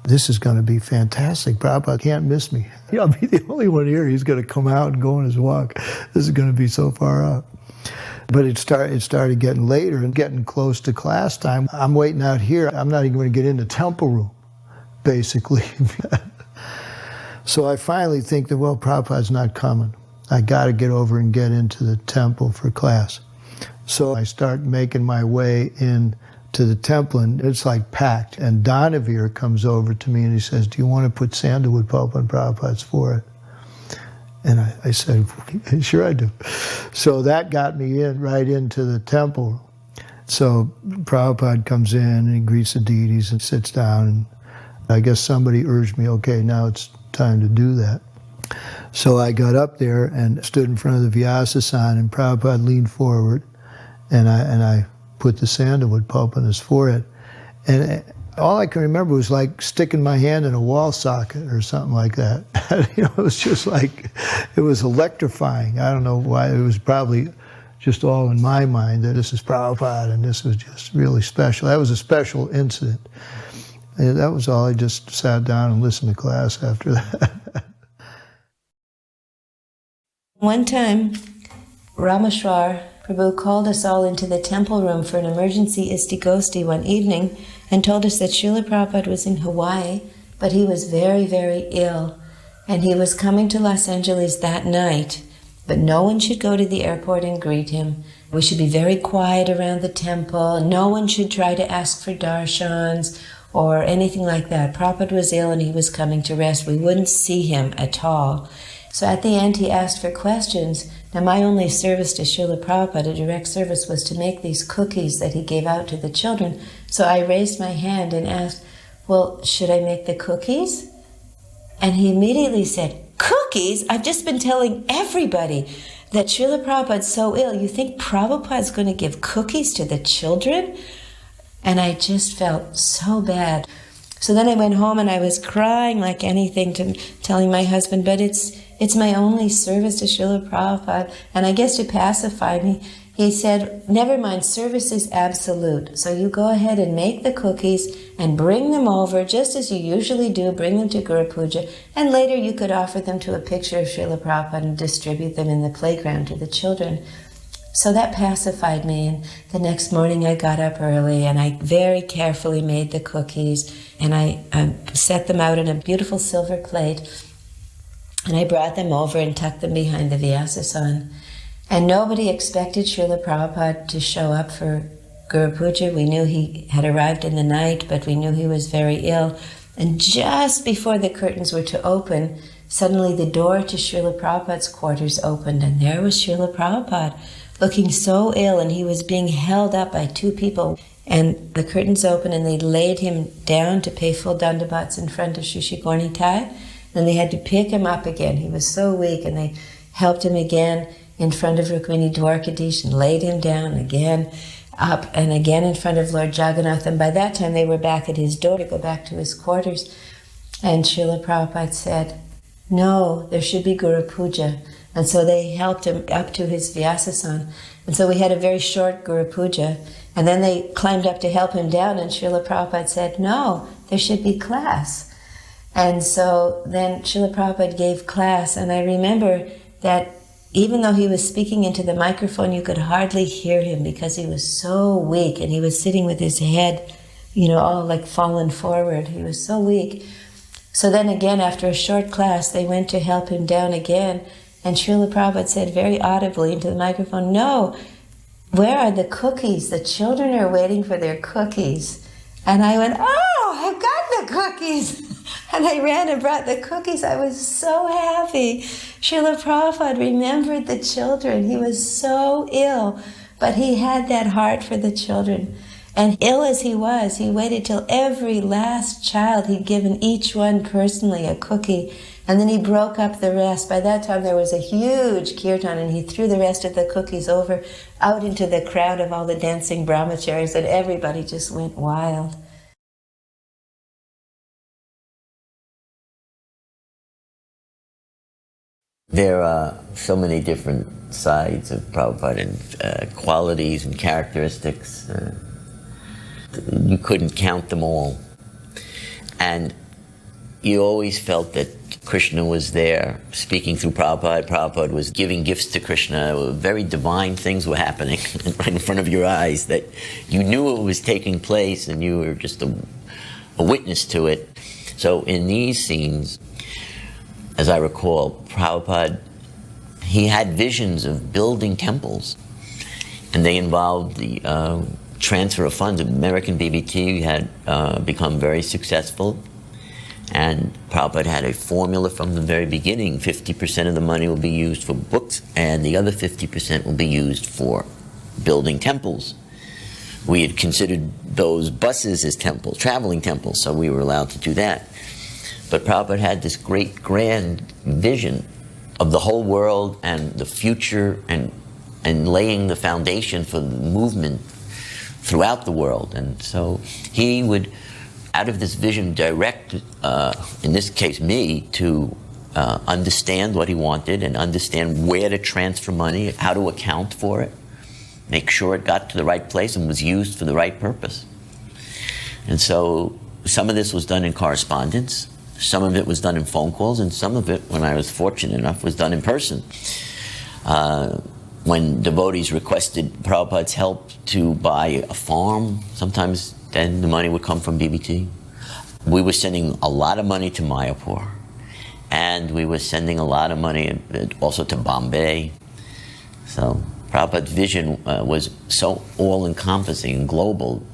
This is going to be fantastic. Prabhupada can't miss me. I'll be the only one here. He's going to come out and go on his walk. This is going to be so far up. But it started getting later and getting close to class time. I'm waiting out here. I'm not even going to get in the temple room, basically. So I finally think that, well, Prabhupada's not coming. I got to get over and get into the temple for class. So I start making my way in to the temple, and it's like packed. And Donavir comes over to me and he says, do you want to put sandalwood pulp on Prabhupada's forehead? And I said, sure I do. So that got me right into the temple. So Prabhupada comes in and he greets the deities and sits down. And I guess somebody urged me, okay, now it's time to do that. So I got up there and stood in front of the Vyasasana, and Prabhupada leaned forward, and I put the sandalwood pulp on his forehead. And all I can remember was like sticking my hand in a wall socket or something like that. It was just like, it was electrifying. I don't know why. It was probably just all in my mind that this is Prabhupada and this was just really special. That was a special incident. And that was all. I just sat down and listened to class after that.
One time, Rameshwar Prabhu called us all into the temple room for an emergency istigosti one evening and told us that Srila Prabhupada was in Hawaii, but he was very, very ill, and he was coming to Los Angeles that night, but no one should go to the airport and greet him. We should be very quiet around the temple. No one should try to ask for darshans or anything like that. Prabhupada was ill and he was coming to rest. We wouldn't see him at all. So at the end he asked for questions. Now my only service to Srila Prabhupada, a direct service, was to make these cookies that he gave out to the children. So I raised my hand and asked, well, should I make the cookies? And he immediately said, cookies? I've just been telling everybody that Srila Prabhupada's so ill. You think Prabhupada's going to give cookies to the children? And I just felt so bad. So then I went home and I was crying like anything, telling my husband, but it's my only service to Srila Prabhupada. And I guess to pacify me, he said, never mind, service is absolute. So you go ahead and make the cookies and bring them over, just as you usually do, bring them to Guru Puja. And later you could offer them to a picture of Srila Prabhupada and distribute them in the playground to the children. So that pacified me, and the next morning I got up early and I very carefully made the cookies, and I set them out in a beautiful silver plate, and I brought them over and tucked them behind the Vyasasana. And nobody expected Srila Prabhupada to show up for Guru Puja. We knew he had arrived in the night, but we knew he was very ill. And just before the curtains were to open, suddenly the door to Srila Prabhupada's quarters opened, and there was Srila Prabhupada, looking so ill, and he was being held up by two people. And the curtains opened, and they laid him down to pay full dandavats in front of Shri Gornitai. Then they had to pick him up again. He was so weak, and they helped him again in front of Rukmini Dwarkadish and laid him down again, up and again in front of Lord Jagannath. And by that time they were back at his door to go back to his quarters. And Srila Prabhupada said, no, there should be Guru Puja. And so they helped him up to his Vyasasan. And so we had a very short Guru Puja. And then they climbed up to help him down, and Srila Prabhupada said, no, there should be class. And so then Srila Prabhupada gave class, and I remember that even though he was speaking into the microphone, you could hardly hear him because he was so weak, and he was sitting with his head, all like fallen forward. He was so weak. So then again, after a short class, they went to help him down again, and Srila Prabhupada said very audibly into the microphone, no, where are the cookies? The children are waiting for their cookies. And I went, oh, I've got the cookies. And I ran and brought the cookies. I was so happy. Srila Prabhupada remembered the children. He was so ill, but he had that heart for the children. And ill as he was, he waited till every last child, he'd given each one personally a cookie, and then he broke up the rest. By that time there was a huge kirtan, and he threw the rest of the cookies out into the crowd of all the dancing brahmacharis, and everybody just went wild.
There are so many different sides of Prabhupada and qualities and characteristics. You couldn't count them all. And you always felt that Krishna was there speaking through Prabhupada. Prabhupada was giving gifts to Krishna. Very divine things were happening right in front of your eyes that you knew it was taking place, and you were just a witness to it. So in these scenes, as I recall, Prabhupada, he had visions of building temples, and they involved the transfer of funds. American BBT had become very successful, and Prabhupada had a formula from the very beginning. 50% of the money will be used for books, and the other 50% will be used for building temples. We had considered those buses as temples, traveling temples, so we were allowed to do that. But Prabhupada had this great grand vision of the whole world and the future, and laying the foundation for the movement throughout the world. And so he would, out of this vision, direct, in this case me, to understand what he wanted and understand where to transfer money, how to account for it, make sure it got to the right place and was used for the right purpose. And so some of this was done in correspondence. Some of it was done in phone calls, and some of it, when I was fortunate enough, was done in person. When devotees requested Prabhupada's help to buy a farm, sometimes then the money would come from BBT. We were sending a lot of money to Mayapur, and we were sending a lot of money also to Bombay. So Prabhupada's vision was so all-encompassing and global.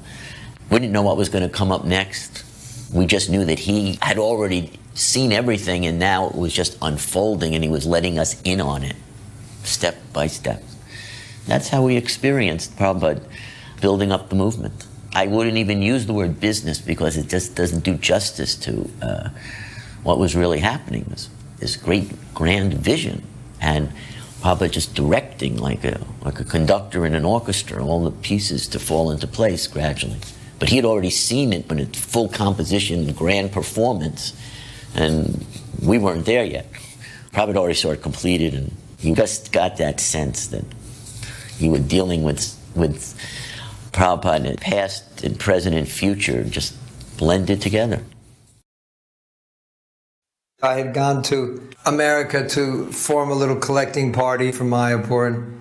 We didn't know what was going to come up next. We just knew that he had already seen everything, and now it was just unfolding, and he was letting us in on it, step by step. That's how we experienced Prabhupada building up the movement. I wouldn't even use the word business because it just doesn't do justice to what was really happening, this great grand vision. And Prabhupada just directing like a conductor in an orchestra, all the pieces to fall into place gradually. But he had already seen it when it's full composition, grand performance, and we weren't there yet. Prabhupada already saw it completed, and he just got that sense that he was dealing with Prabhupada in past and present and future, just blended together.
I had gone to America to form a little collecting party for Mayapur.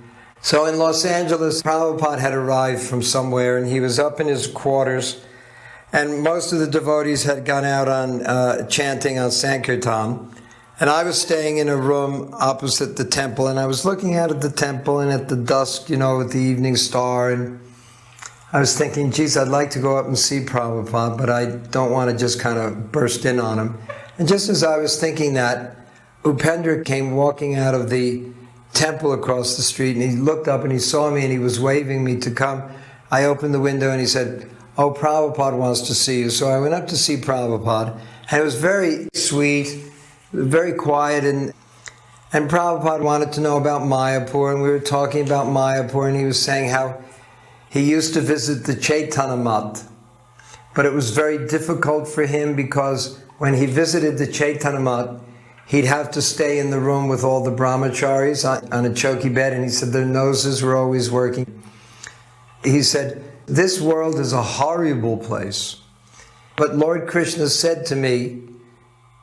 So in Los Angeles, Prabhupada had arrived from somewhere, and he was up in his quarters, and most of the devotees had gone out on chanting on Sankirtan, And I was staying in a room opposite the temple, and I was looking out at the temple and at the dusk, you know, with the evening star, and I was thinking, geez, I'd like to go up and see Prabhupada, but I don't want to just kind of burst in on him. And just as I was thinking that, Upendra came walking out of the temple across the street, and he looked up and he saw me and he was waving me to come. I opened the window and he said, "Oh, Prabhupada wants to see you." So I went up to see Prabhupada, and it was very sweet, very quiet, and Prabhupada wanted to know about Mayapur, and we were talking about Mayapur, and he was saying how he used to visit the Caitanya-caritamrta, but it was very difficult for him because when he visited the Caitanya-caritamrta, he'd have to stay in the room with all the brahmacharis on a choki bed, and he said their noses were always working. He said, "This world is a horrible place, but Lord Krishna said to me,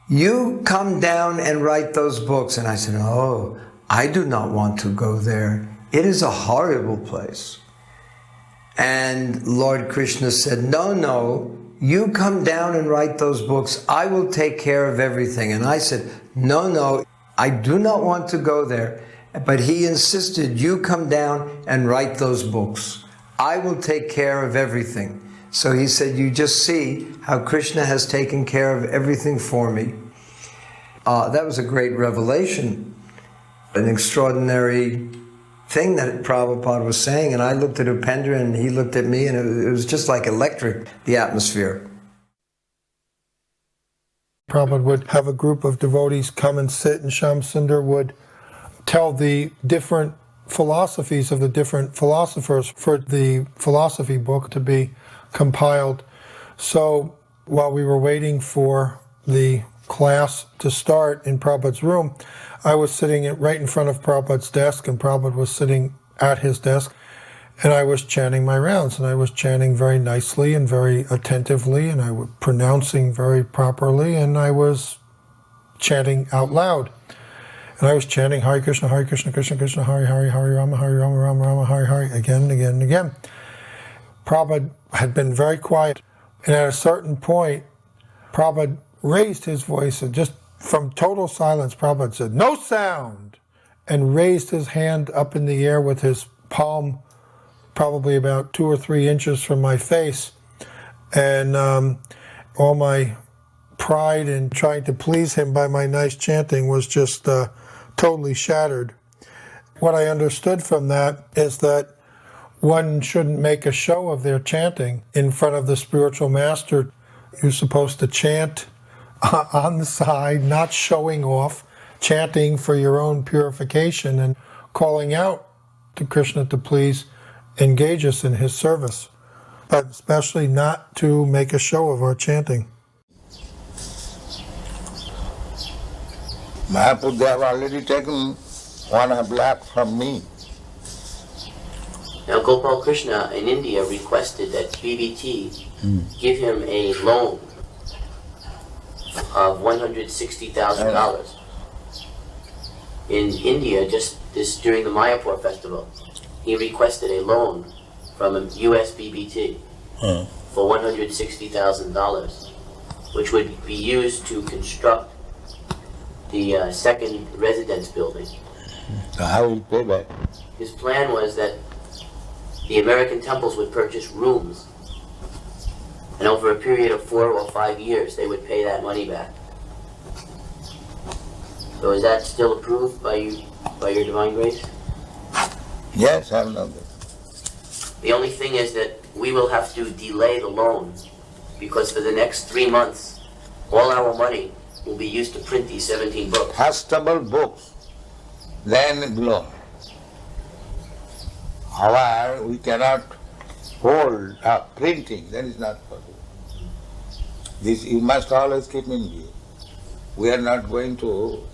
you come down and write those books." And I said, "Oh, I do not want to go there. It is a horrible place." And Lord Krishna said, no, you come down and write those books. I will take care of everything. And I said, no, I do not want to go there. But he insisted, you come down and write those books. I will take care of everything. So he said, you just see how Krishna has taken care of everything for me. That was a great revelation, an extraordinary thing that Prabhupada was saying. And I looked at Upendra and he looked at me, and it was just like electric, the atmosphere.
Prabhupada would have a group of devotees come and sit, and Shamsundar would tell the different philosophies of the different philosophers for the philosophy book to be compiled. So while we were waiting for the class to start in Prabhupada's room, I was sitting right in front of Prabhupada's desk, and Prabhupada was sitting at his desk, and I was chanting my rounds, and I was chanting very nicely and very attentively, and I was pronouncing very properly, and I was chanting out loud. And I was chanting Hare Krishna, Krishna Krishna, Hare Hare, Hare Rama, Rama Rama, Hare Hare, again and again and again. Prabhupada had been very quiet, and at a certain point, Prabhupada raised his voice, and just from total silence, Prabhupada said, "No sound!" and raised his hand up in the air with his palm probably about 2 or 3 inches from my face. And all my pride in trying to please him by my nice chanting was just totally shattered. What I understood from that is that one shouldn't make a show of their chanting in front of the spiritual master. You're supposed to chant on the side, not showing off, chanting for your own purification and calling out to Krishna to please engage us in his service, but especially not to make a show of our chanting.
Mahaprabhu, they have already taken 1.5 lakh from me.
Now Gopal Krishna in India requested that BBT give him a loan of $160,000 in India just during the Mayapur festival. He requested a loan from a US BBT for $160,000, which would be used to construct the second residence building.
So how will you pay back?
His plan was that the American temples would purchase rooms, and over a period of 4 or 5 years, they would pay that money back. So is that still approved by you, by your divine grace?
Yes, I know that.
The only thing is that we will have to delay the loan, because for the next 3 months, all our money will be used to print these 17 books.
Fastable books, then loan. However, we cannot hold up printing, that is not possible. This you must always keep in view. We are not going to,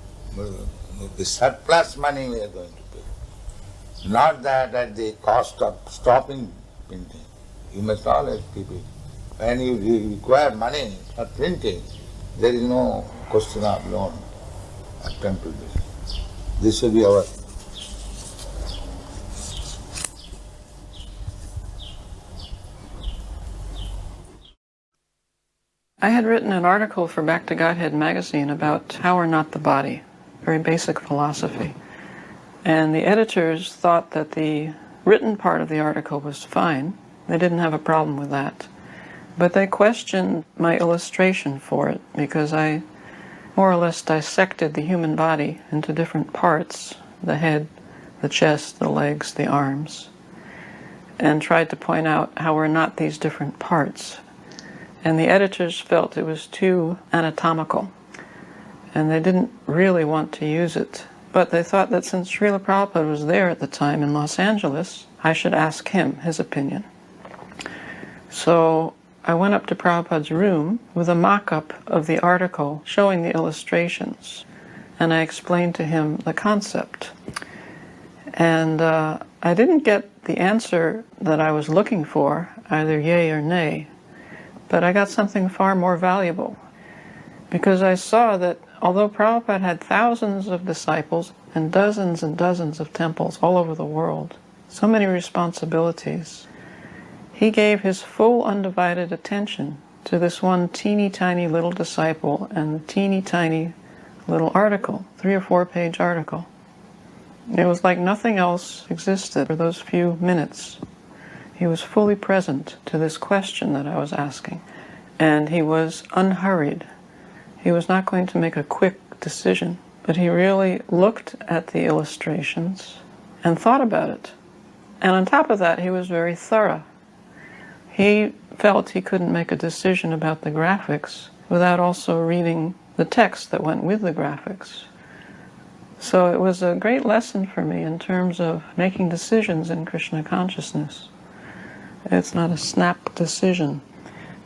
the surplus money we are going to pay. Not that at the cost of stopping printing. You must always keep it. When you require money for printing, there is no question of loan at temple business. This will be our
I had written an article for Back to Godhead magazine about how we're not the body, very basic philosophy. And the editors thought that the written part of the article was fine. They didn't have a problem with that. But they questioned my illustration for it because I more or less dissected the human body into different parts, the head, the chest, the legs, the arms, and tried to point out how we're not these different parts. And the editors felt it was too anatomical, and they didn't really want to use it. But they thought that since Srila Prabhupada was there at the time in Los Angeles, I should ask him his opinion. So I went up to Prabhupada's room with a mock-up of the article showing the illustrations, and I explained to him the concept. And I didn't get the answer that I was looking for, either yay or nay, but I got something far more valuable, because I saw that although Prabhupada had thousands of disciples and dozens of temples all over the world, so many responsibilities, he gave his full undivided attention to this one teeny tiny little disciple and the teeny tiny little article, 3 or 4 page article. It was like nothing else existed for those few minutes. He was fully present to this question that I was asking, and he was unhurried. He was not going to make a quick decision, but he really looked at the illustrations and thought about it. And on top of that, he was very thorough. He felt he couldn't make a decision about the graphics without also reading the text that went with the graphics. So it was a great lesson for me in terms of making decisions in Krishna consciousness. It's not a snap decision,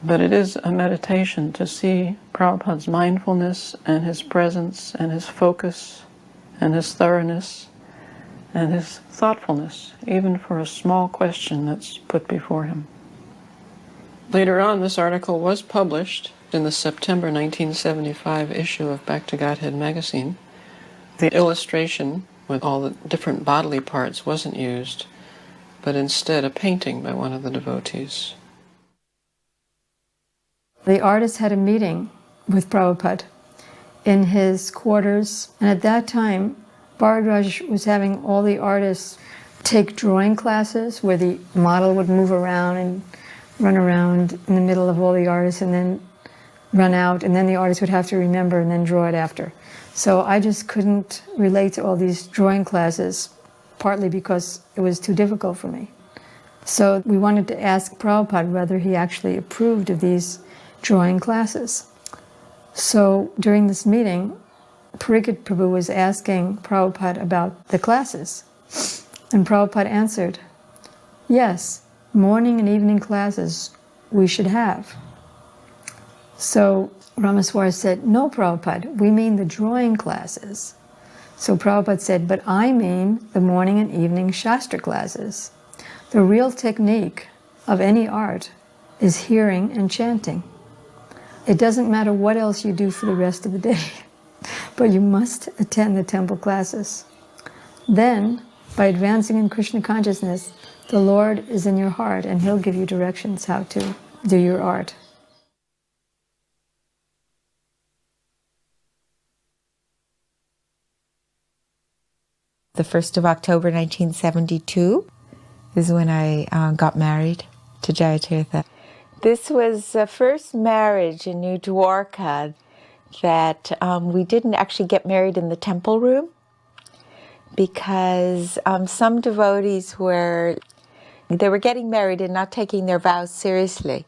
but it is a meditation to see Prabhupada's mindfulness and his presence and his focus and his thoroughness and his thoughtfulness, even for a small question that's put before him. Later on, this article was published in the September 1975 issue of Back to Godhead magazine. The illustration with all the different bodily parts wasn't used, but instead a painting by one of the devotees.
The artist had a meeting with Prabhupada in his quarters, and at that time, Bharadwaj was having all the artists take drawing classes where the model would move around and run around in the middle of all the artists and then run out, and then the artist would have to remember and then draw it after. So I just couldn't relate to all these drawing classes, partly because it was too difficult for me. So we wanted to ask Prabhupada whether he actually approved of these drawing classes. So during this meeting, Parikshit Prabhu was asking Prabhupada about the classes. And Prabhupada answered, yes, morning and evening classes we should have. So Ramaswar said, no, Prabhupada, we mean the drawing classes. So Prabhupada said, but I mean the morning and evening Shastra classes. The real technique of any art is hearing and chanting. It doesn't matter what else you do for the rest of the day, but you must attend the temple classes. Then, by advancing in Krishna consciousness, the Lord is in your heart and He'll give you directions how to do your art.
The 1st of October 1972 is when I got married to Jayatirtha. This was the first marriage in New Dwarka that we didn't actually get married in the temple room because some devotees were getting married and not taking their vows seriously.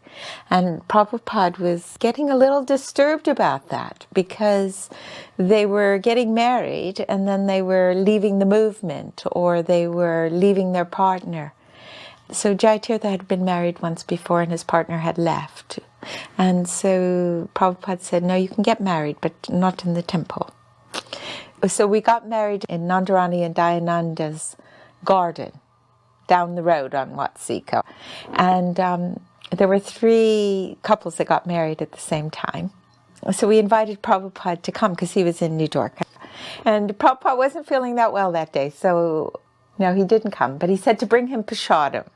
And Prabhupada was getting a little disturbed about that because they were getting married and then they were leaving the movement or they were leaving their partner. So Jayatirtha had been married once before and his partner had left. And so Prabhupada said, no, you can get married, but not in the temple. So we got married in Nandarani and Dayananda's garden down the road on Watsiko. And there were 3 couples that got married at the same time. So we invited Prabhupada to come because he was in New Dwarka. And Prabhupada wasn't feeling that well that day, so no, he didn't come. But he said to bring him prasadam.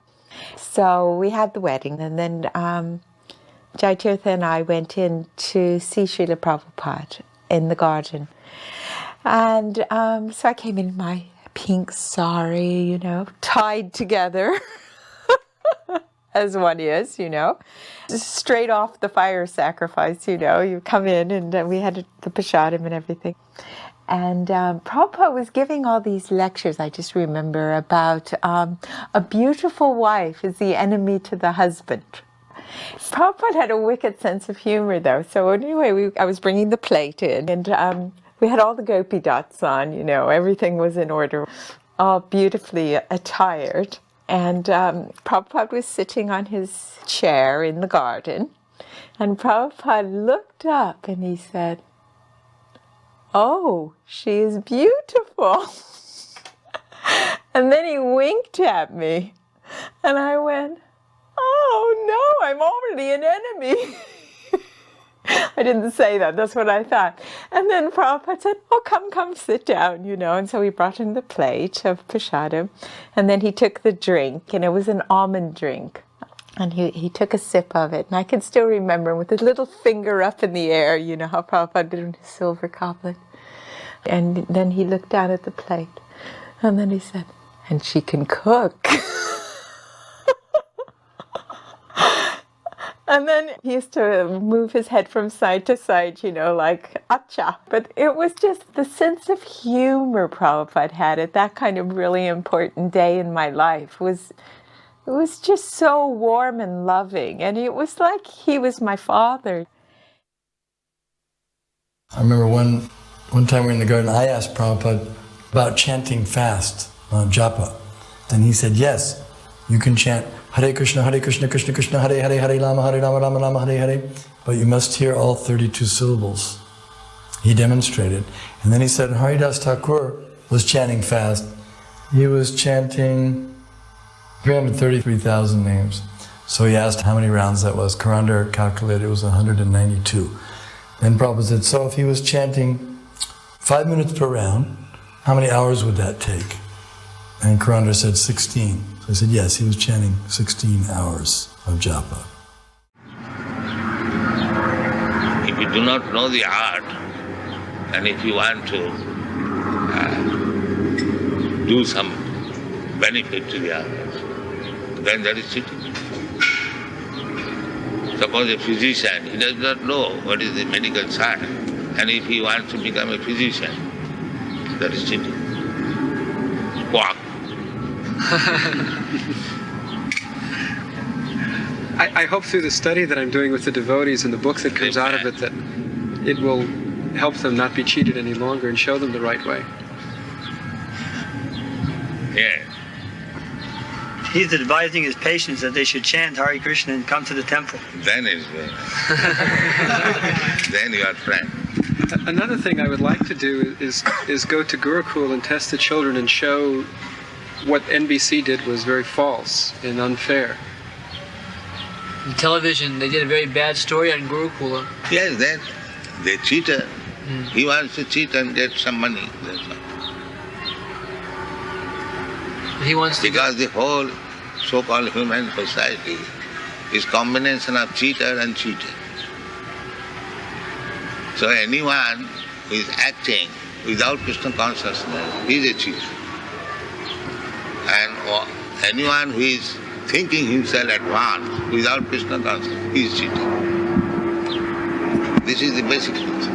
So we had the wedding, and then Jaitirtha and I went in to see Srila Prabhupada in the garden. And so I came in my pink sari, tied together, as one is, straight off the fire sacrifice, you come in and we had the prasadam and everything. And Prabhupada was giving all these lectures, I just remember, about a beautiful wife is the enemy to the husband. Prabhupada had a wicked sense of humor, though. So anyway, I was bringing the plate in, and we had all the gopi dots on, everything was in order, all beautifully attired. And Prabhupada was sitting on his chair in the garden, and Prabhupada looked up and he said, "Oh, she is beautiful." And then he winked at me, and I went, "Oh no, I'm already an enemy." I didn't say that, that's what I thought. And then Prabhupada said, "Oh, come, sit down, And so we brought him the plate of prasadam, and then he took the drink, and it was an almond drink. And he took a sip of it, and I can still remember with his little finger up in the air, how Prabhupada did in his silver goblet. And then he looked down at the plate, and then he said, "And she can cook." And then he used to move his head from side to side, like, acha. But it was just the sense of humor Prabhupada had at that kind of really important day in my life. It was just so warm and loving, and it was like he was my father.
I remember one time we were in the garden, I asked Prabhupada about chanting fast on japa. And he said, yes, you can chant Hare Krishna, Krishna Krishna, Hare Hare, Hare Rama, Rama Rama, Hare Hare, but you must hear all 32 syllables. He demonstrated. And then he said, Haridas Thakur was chanting fast. He was chanting 333,000 names. So he asked how many rounds that was. Karandar calculated it was 192. Then Prabhupada said, so if he was chanting 5 minutes per round, how many hours would that take? And Karandar said 16. So I said, yes, he was chanting 16 hours of japa.
If you do not know the art, and if you want to do some benefit to the others, then that is cheating. Suppose a physician, he does not know what is the medical science, and if he wants to become a physician, that is cheating. Quack.
I hope through the study that I'm doing with the devotees and the book that comes out of it that it will help them not be cheated any longer and show them the right way.
Yes.
He's advising his patients that they should chant Hare Krishna and come to the temple.
Then is then you are friend.
Another thing I would like to do is go to Gurukul and test the children and show what NBC did was very false and unfair.
In television, they did a very bad story on Gurukula.
Yes, they cheated. He wants to cheat and get some money. That's all.
He wants to
because the whole so-called human society is combination of cheater and cheated. So anyone who is acting without Krishna consciousness is a cheater. And anyone who is thinking himself advanced without Krishna consciousness, he is cheating. This is the basic truth.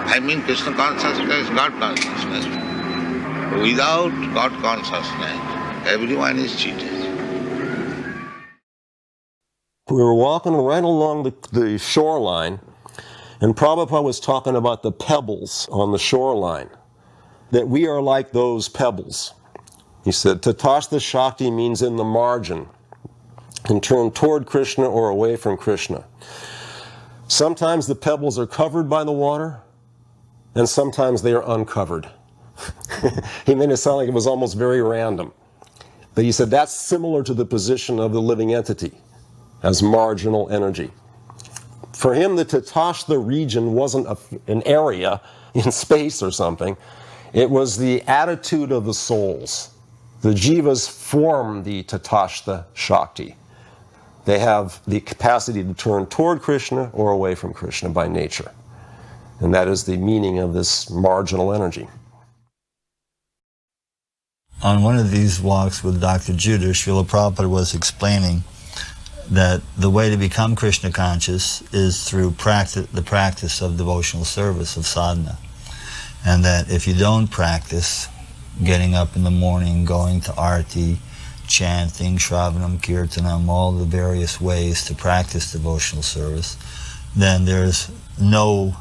I mean Krishna consciousness, God consciousness. Without God consciousness, everyone is cheated.
We were walking right along the shoreline, and Prabhupada was talking about the pebbles on the shoreline, that we are like those pebbles. He said, Tatastha Shakti means in the margin, and turn toward Krishna or away from Krishna. Sometimes the pebbles are covered by the water, and sometimes they are uncovered. He made it sound like it was almost very random. But he said that's similar to the position of the living entity as marginal energy. For him, the Tatastha region wasn't an area in space or something. It was the attitude of the souls. The jivas form the Tatastha Shakti. They have the capacity to turn toward Krishna or away from Krishna by nature. And that is the meaning of this marginal energy.
On one of these walks with Dr. Judah, Srila Prabhupada was explaining that the way to become Krishna conscious is through the practice of devotional service, of sadhana. And that if you don't practice getting up in the morning, going to arti, chanting, shravanam, kirtanam, all the various ways to practice devotional service, then there's no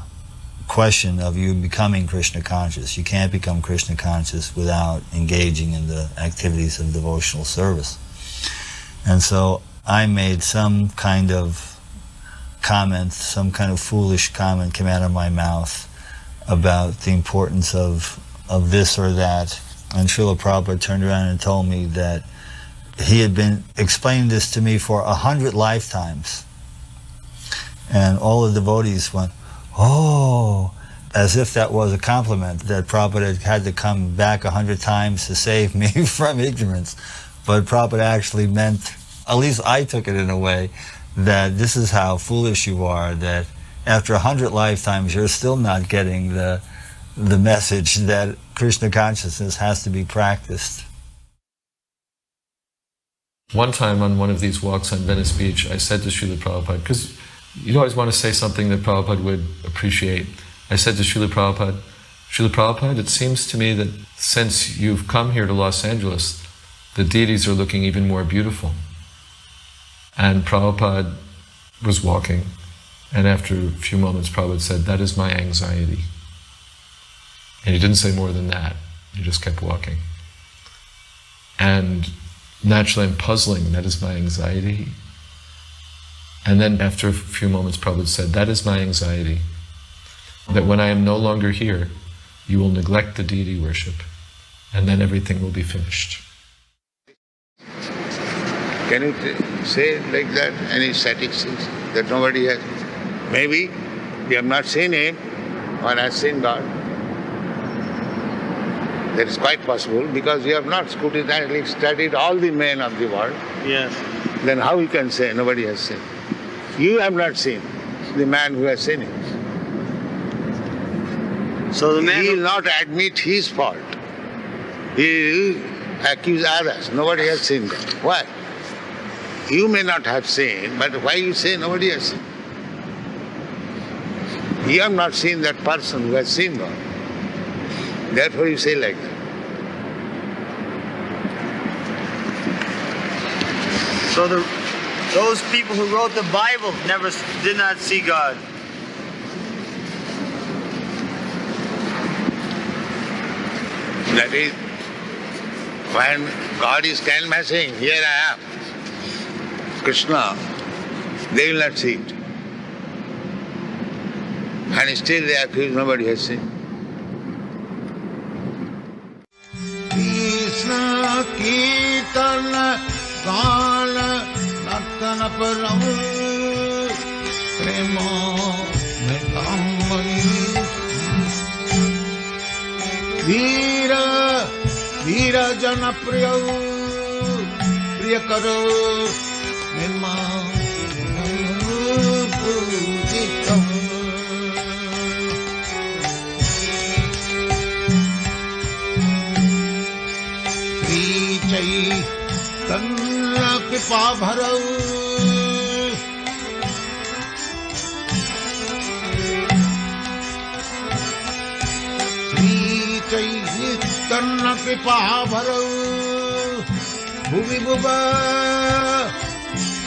question of you becoming Krishna conscious. You can't become Krishna conscious without engaging in the activities of devotional service. And so I made some kind of comment, some kind of foolish comment came out of my mouth about the importance of this or that. And Srila Prabhupada turned around and told me that he had been explaining this to me for 100 lifetimes. And all the devotees went, oh, as if that was a compliment, that Prabhupada had to come back 100 times to save me from ignorance. But Prabhupada actually meant, at least I took it in a way, that this is how foolish you are, that after 100 lifetimes you're still not getting the message that Krishna consciousness has to be practiced.
One time on one of these walks on Venice Beach, I said to Srila Prabhupada, because you always want to say something that Prabhupada would appreciate. I said to Srila Prabhupada, it seems to me that since you've come here to Los Angeles, the deities are looking even more beautiful. And Prabhupada was walking, and after a few moments Prabhupada said, that is my anxiety. And he didn't say more than that, he just kept walking. And naturally I'm puzzling, that is my anxiety. And then after a few moments Prabhupada said, that is my anxiety, that when I am no longer here, you will neglect the deity worship, and then everything will be finished.
Can you say it like that? Any statistics that nobody has? Maybe we have not seen him or has seen God. That is quite possible because we have not scrutinizingly studied all the men of the world.
Yes.
Then how you can say nobody has seen? You have not seen the man who has seen him.
So the man
he will not admit his fault. He will accuse others. Nobody has seen God. Why? You may not have seen, but why you say nobody has seen? You have not seen that person who has seen God. Therefore you say like that.
So those people who wrote the Bible did not see God.
That is, when God is canvassing, here I am, Krishna, they will not see it. And still they accuse nobody has seen.
Krishna Caitanya Caritamrta Prema Metamani Veera Jana Priya Karo Mimma Pujitam Caitanya Kripa Bharau Caitanya Kripa Bharau Bhuvi Bhuva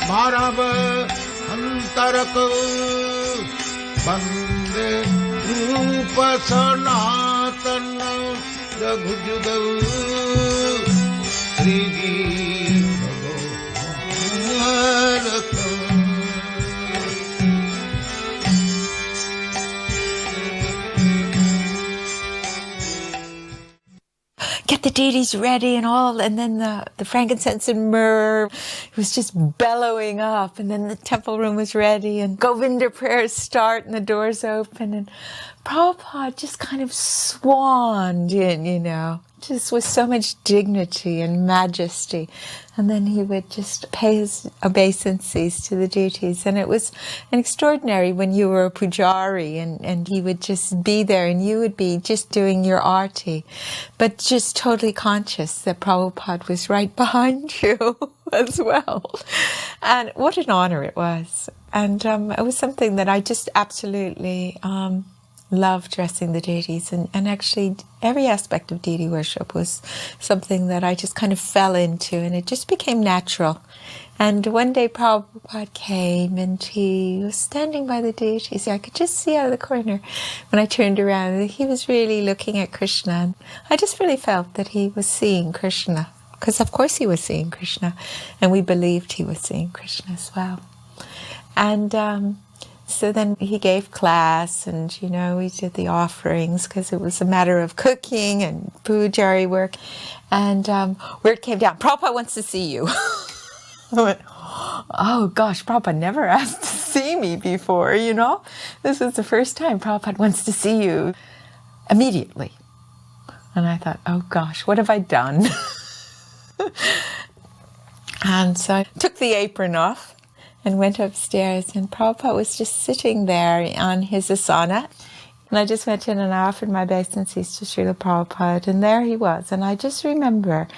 Bharava Antaraka Bande Rupa Sanatana Raghujudau Sriji Bhagavata.
Get the deities ready and all, and then the frankincense and myrrh was just bellowing up, and then the temple room was ready, and Govinda prayers start, and the doors open, and Prabhupada just kind of swanned in, just with so much dignity and majesty. And then he would just pay his obeisances to the deities. And it was an extraordinary when you were a pujari and he would just be there and you would be just doing your arti, but just totally conscious that Prabhupada was right behind you as well. And what an honor it was. And it was something that I just absolutely loved, dressing the deities. And actually every aspect of deity worship was something that I just kind of fell into, and it just became natural. And one day Prabhupada came and he was standing by the deities. I could just see out of the corner when I turned around. He was really looking at Krishna. And I just really felt that he was seeing Krishna, because of course he was seeing Krishna, and we believed he was seeing Krishna as well. And so then he gave class, and we did the offerings because it was a matter of cooking and pujari work. And word came down, Prabhupada wants to see you. I went, oh gosh, Prabhupada never asked to see me before, This was the first time Prabhupada wants to see you immediately. And I thought, oh gosh, what have I done? And so I took the apron off and went upstairs, and Prabhupada was just sitting there on his asana. And I just went in and I offered my obeisances to Srila Prabhupada, and there he was. And I just remember,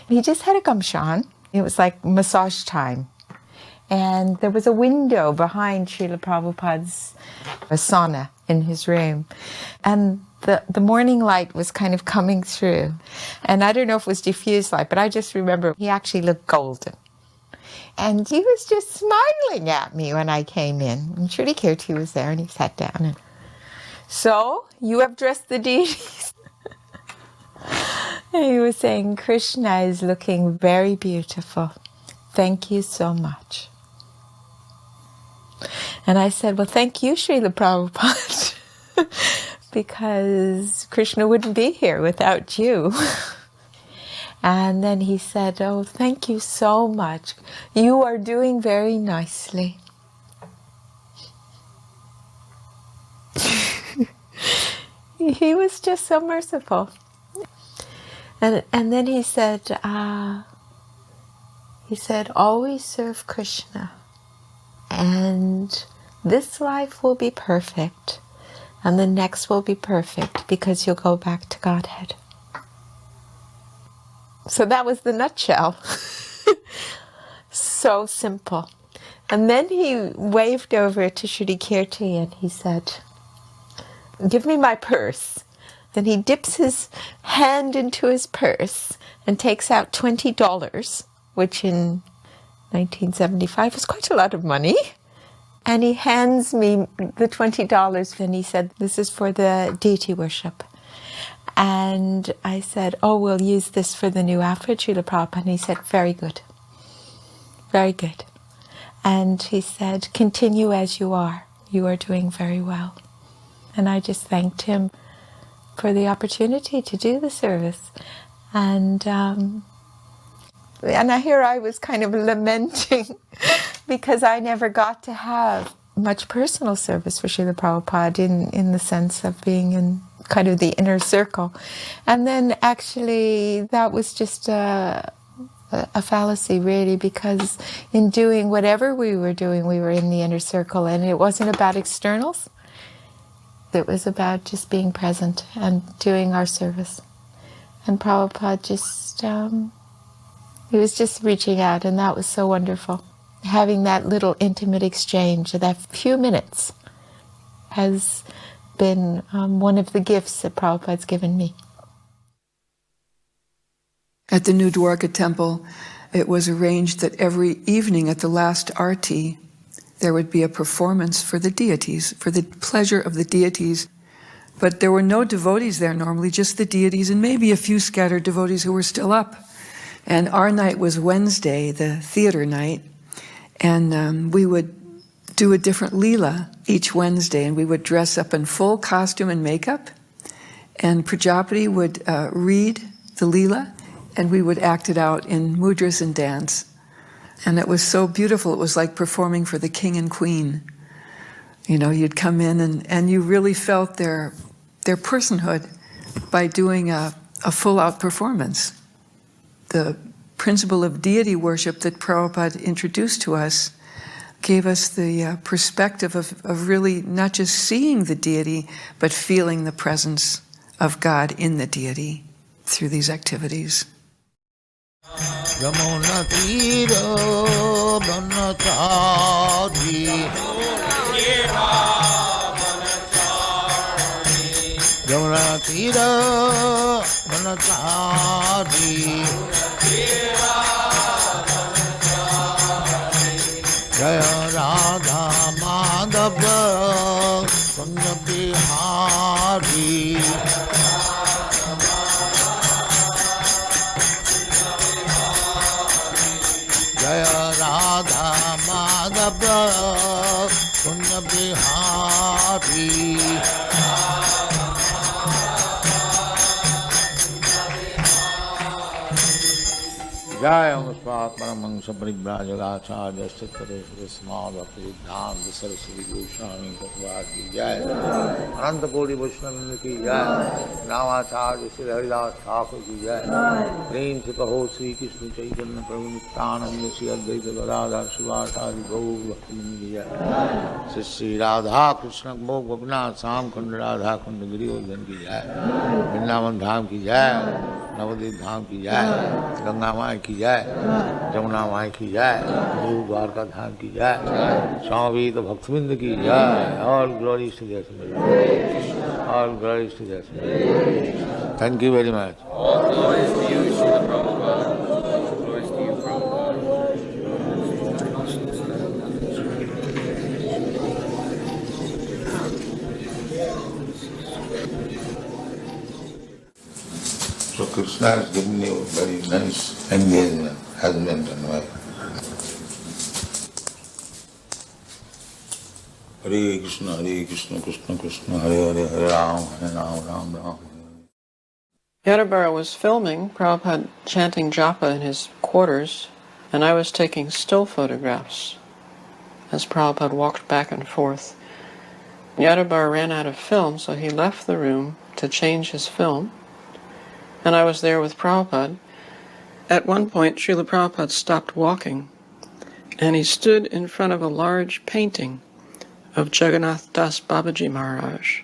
he just had a gamshan. It was like massage time. And there was a window behind Srila Prabhupada's asana in his room. And the morning light was kind of coming through. And I don't know if it was diffused light, but I just remember he actually looked golden. And he was just smiling at me when I came in. And Srila Kirti was there, and he sat down. And so, you have dressed the deities. And he was saying, Krishna is looking very beautiful. Thank you so much. And I said, well, thank you, Srila Prabhupada, because Krishna wouldn't be here without you. And then he said, oh, thank you so much. You are doing very nicely. He was just so merciful. And then he said, always serve Krishna. And this life will be perfect. And the next will be perfect because you'll go back to Godhead. So that was the nutshell. So simple. And then he waved over to Srila Kirti and he said, give me my purse. Then he dips his hand into his purse and takes out $20, which in 1975 was quite a lot of money. And he hands me the $20 and he said, this is for the deity worship. And I said, oh, we'll use this for the new outfit, Srila Prabhupada. And he said, very good. Very good. And he said, continue as you are. You are doing very well. And I just thanked him for the opportunity to do the service. And here I was kind of lamenting because I never got to have much personal service for Srila Prabhupada in the sense of being in kind of the inner circle. And then actually that was just a fallacy really, because in doing whatever we were doing, we were in the inner circle, and it wasn't about externals. It was about just being present and doing our service. And Prabhupada just, he was just reaching out, and that was so wonderful. Having that little intimate exchange, that few minutes, has been one of the gifts that Prabhupada's given me.
At the new Dwarka temple, it was arranged that every evening at the last arti, there would be a performance for the deities, for the pleasure of the deities. But there were no devotees there normally, just the deities and maybe a few scattered devotees who were still up. And our night was Wednesday, the theater night, and we would do a different leela each Wednesday, and we would dress up in full costume and makeup, and Prajapati would read the leela, and we would act it out in mudras and dance. And it was so beautiful. It was like performing for the king and queen. You know, you'd come in and you really felt their personhood by doing a a full-out performance. The principle of deity worship that Prabhupada introduced to us gave us the perspective of really not just seeing the deity, but feeling the presence of God in the deity through these activities.
Yamuna Tira Banatari Yamuna Tira Banatari Jaya Radha Madhava Sanya Bihari Jaya Radha Madhava Punya Bihari Jaya Muspat Paramangsa Paribrajagacharya Siddharesvara Smadha Pariddhanta Saraswati Goswami Prabhupada ki Jai Ananta Koti Vaishnava ki Jai Ramacharya Sri Haridas Thakur ki Jai Prem se kaho Sri Krishna Chaitanya Prabhu Nityananda Sri Advaita Gadadhar Shivasari Gaur Bhaktivinoda ki Jai Sri Radha Krishna Mokh Gopinath Sam Khand Radha Khand Giridhar ki Jai Vrindavan Dham ki Jai Navadvip Dham ki Jai Ganga Mai ki Jai Jamuna Mai ki Jai Dwarka Dham ki Jai Swami Bhaktivedanta ki Jai. All glories to the Supreme. All glories to the Supreme. Thank you very much.
All glories to you, Srila Prabhupada. All glories to you, Prabhupada.
So Krishna has given you a very nice engagement, husband and wife. Hare Krishna, Krishna Krishna, Hare Hare, Hare Ram, Ram Ram.
Yadabara was filming Prabhupada chanting japa in his quarters, and I was taking still photographs as Prabhupada walked back and forth. Yadabara ran out of film, so he left the room to change his film, and I was there with Prabhupada. At one point, Srila Prabhupada stopped walking, and he stood in front of a large painting of Jagannath Das Babaji Maharaj.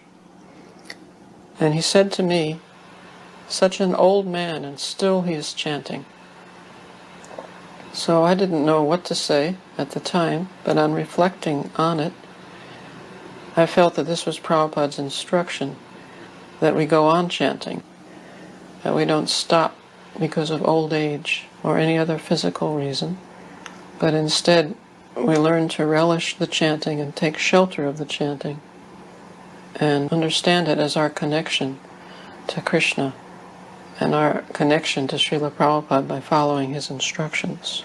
And he said to me, "Such an old man, and still he is chanting." So I didn't know what to say at the time, but on reflecting on it, I felt that this was Prabhupada's instruction, that we go on chanting, that we don't stop because of old age or any other physical reason, but instead we learn to relish the chanting and take shelter of the chanting and understand it as our connection to Krishna and our connection to Srila Prabhupada by following his instructions.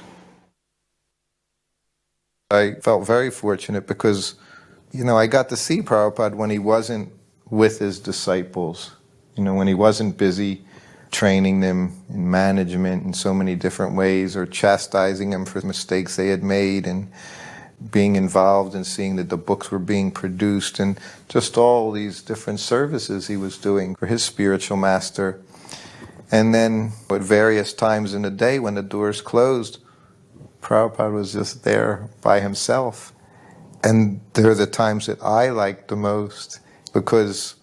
I felt very fortunate because, I got to see Prabhupada when he wasn't with his disciples, when he wasn't busy training them in management in so many different ways or chastising them for mistakes they had made and being involved in seeing that the books were being produced and just all these different services he was doing for his spiritual master. And then at various times in the day when the doors closed, Prabhupada was just there by himself. And they're the times that I liked the most because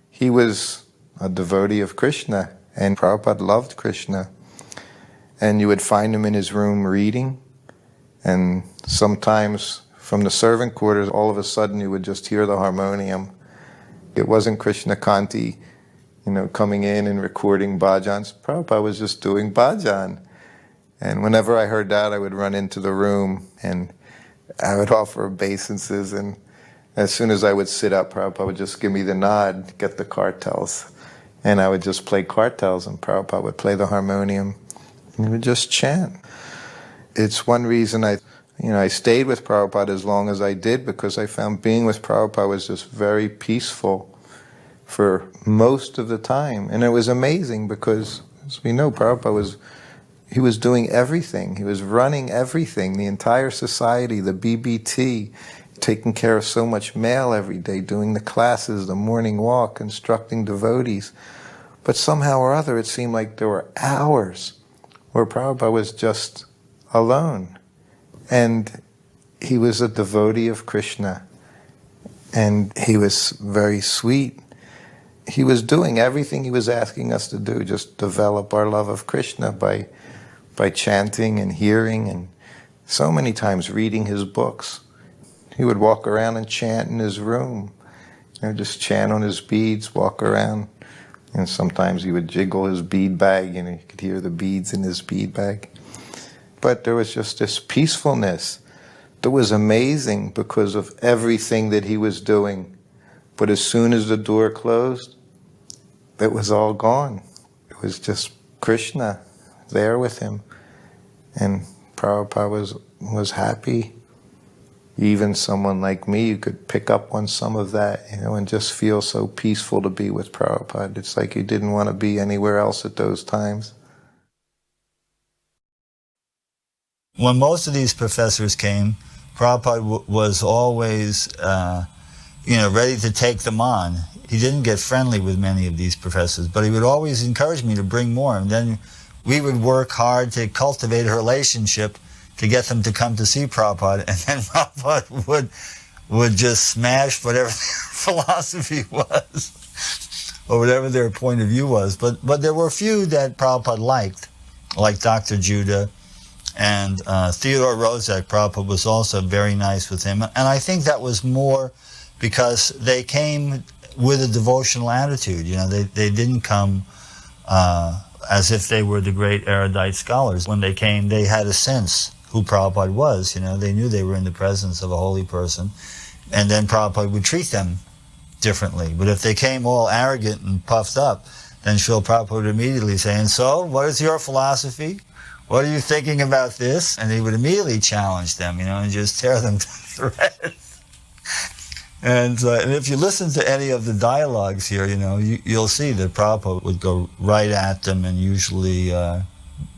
he was a devotee of Krishna and Prabhupada loved Krishna. And you would find him in his room reading, and sometimes from the servant quarters, all of a sudden you would just hear the harmonium. It wasn't Krishna Kanti, coming in and recording bhajans. Prabhupada was just doing bhajan. And whenever I heard that, I would run into the room and I would offer obeisances, and as soon as I would sit up, Prabhupada would just give me the nod, get the kartals. And I would just play kartals, and Prabhupada would play the harmonium, and we would just chant. It's one reason I stayed with Prabhupada as long as I did, because I found being with Prabhupada was just very peaceful for most of the time. And it was amazing because, as we know, Prabhupada was doing everything. He was running everything, the entire society, the BBT, taking care of so much mail every day, doing the classes, the morning walk, instructing devotees. But somehow or other, it seemed like there were hours where Prabhupada was just alone. And he was a devotee of Krishna. And he was very sweet. He was doing everything he was asking us to do, just develop our love of Krishna by chanting and hearing, and so many times reading his books. He would walk around and chant in his room, just chant on his beads, walk around. And sometimes he would jiggle his bead bag, you could hear the beads in his bead bag. But there was just this peacefulness that was amazing because of everything that he was doing. But as soon as the door closed, it was all gone. It was just Krishna there with him. And Prabhupada was happy. Even someone like me, you could pick up on some of that, and just feel so peaceful to be with Prabhupada. It's like you didn't want to be anywhere else at those times.
When most of these professors came, Prabhupada was always, ready to take them on. He didn't get friendly with many of these professors, but he would always encourage me to bring more. And then we would work hard to cultivate a relationship to get them to come to see Prabhupada, and then Prabhupada would just smash whatever their philosophy was, or whatever their point of view was. But there were a few that Prabhupada liked, like Dr. Judah and Theodore Rozek. Prabhupada was also very nice with him. And I think that was more because they came with a devotional attitude. They didn't come as if they were the great erudite scholars. When they came, they had a sense who Prabhupada was. They knew they were in the presence of a holy person, and then Prabhupada would treat them differently. But if they came all arrogant and puffed up, then Srila Prabhupada would immediately say, "And so, what is your philosophy? What are you thinking about this?" And he would immediately challenge them, and just tear them to shreds. And if you listen to any of the dialogues here, you'll see that Prabhupada would go right at them and usually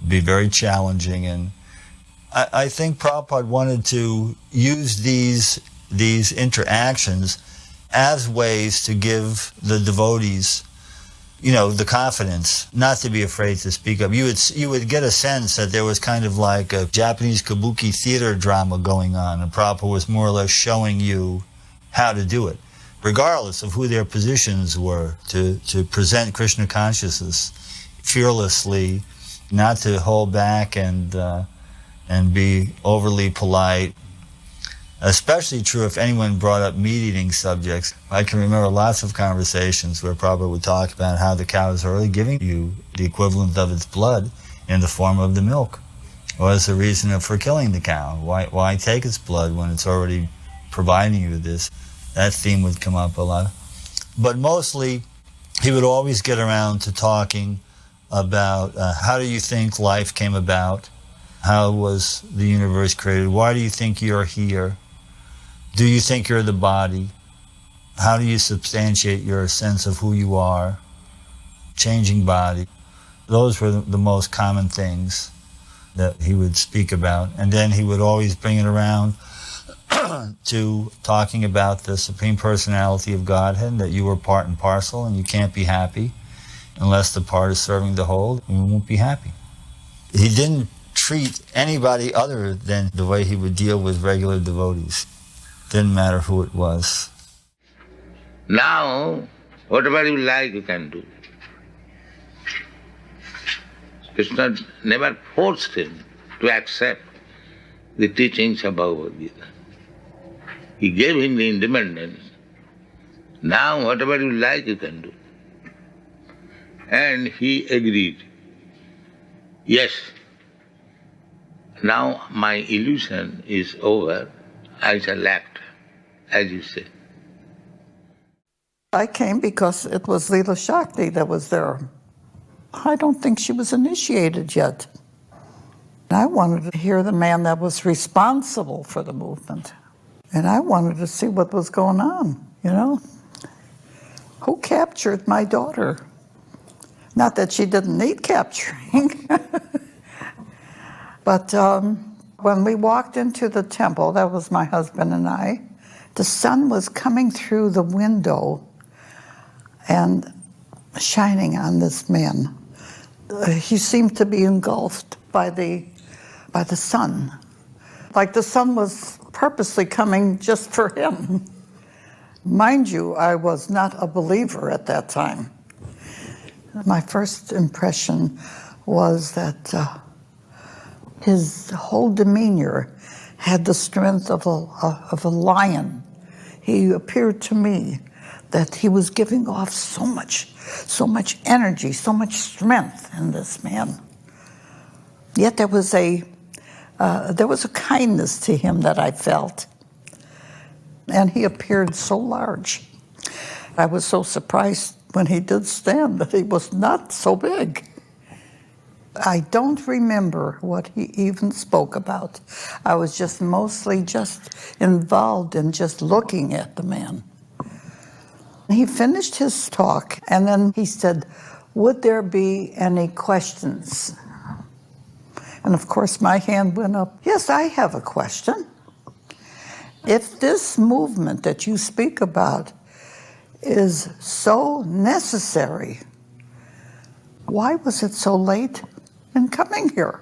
be very challenging. And I think Prabhupada wanted to use these interactions as ways to give the devotees, the confidence not to be afraid to speak up. You would get a sense that there was kind of like a Japanese kabuki theater drama going on, and Prabhupada was more or less showing you how to do it, regardless of who their positions were, to present Krishna consciousness fearlessly, not to hold back and be overly polite. Especially true if anyone brought up meat-eating subjects. I can remember lots of conversations where Prabhupada would talk about how the cow is already giving you the equivalent of its blood in the form of the milk. What is the reason for killing the cow? Why take its blood when it's already providing you this? That theme would come up a lot. But mostly, he would always get around to talking about how do you think life came about? How was the universe created? Why do you think you're here? Do you think you're the body? How do you substantiate your sense of who you are? Changing body. Those were the most common things that he would speak about. And then he would always bring it around to talking about the Supreme Personality of Godhead, that you were part and parcel, and you can't be happy unless the part is serving the whole, and you won't be happy. He didn't treat anybody other than the way he would deal with regular devotees. Didn't matter who it was.
Now, whatever you like, you can do. Krishna never forced him to accept the teachings of Bhagavad Gita. He gave him the independence. Now, whatever you like, you can do. And he agreed. Yes, now my illusion is over. I shall act, as you say.
I came because it was Leela Shakti that was there. I don't think she was initiated yet. I wanted to hear the man that was responsible for the movement. And I wanted to see what was going on, Who captured my daughter? Not that she didn't need capturing. But when we walked into the temple, that was my husband and I, the sun was coming through the window, and shining on this man. He seemed to be engulfed by the sun, like the sun was purposely coming just for him. Mind you, I was not a believer at that time. My first impression was that his whole demeanor had the strength of a lion. He appeared to me that he was giving off so much energy, so much strength in this man. Yet there was a kindness to him that I felt. And he appeared so large. I was so surprised when he did stand that he was not so big. I don't remember what he even spoke about. I was just mostly just involved in just looking at the man. He finished his talk, and then he said, "Would there be any questions?" And of course my hand went up. Yes, I have a question. If this movement that you speak about is so necessary, why was it so late in coming here?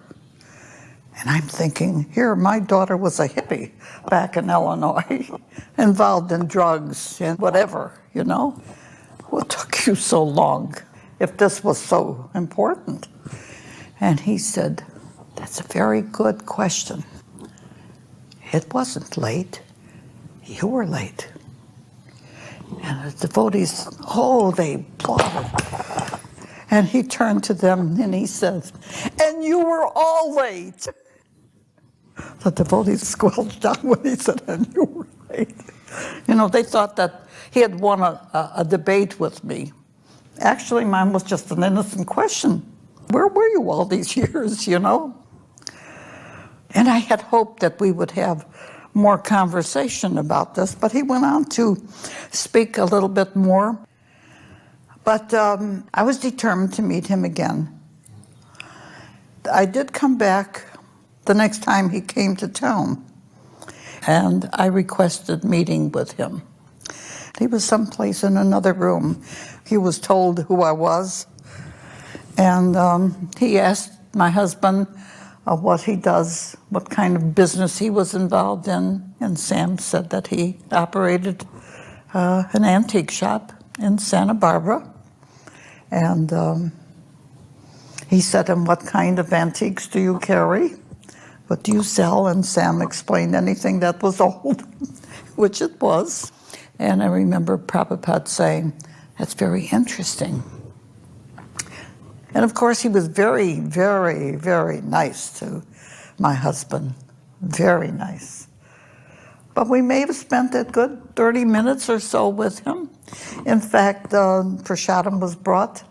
And I'm thinking, here, my daughter was a hippie back in Illinois, involved in drugs and whatever, you know. What took you so long if this was so important? And he said, that's a very good question. It wasn't late. You were late. And the devotees, they applauded. And he turned to them and he said, and you were all late. The devotees squelched down when he said, and you were late. You know, they thought that he had won a debate with me. Actually, mine was just an innocent question. Where were you all these years, you know? And I had hoped that we would have more conversation about this, but he went on to speak a little bit more. But I was determined to meet him again. I did come back the next time he came to town, and I requested meeting with him. He was someplace in another room. He was told who I was, and he asked my husband what he does, what kind of business he was involved in, and Sam said that he operated an antique shop in Santa Barbara. And he said, and what kind of antiques do you carry? What do you sell? And Sam explained anything that was old, which it was. And I remember Prabhupada saying, that's very interesting. And of course, he was very, very, very nice to my husband. Very nice. But we may have spent a good 30 minutes or so with him. In fact, prasadam was brought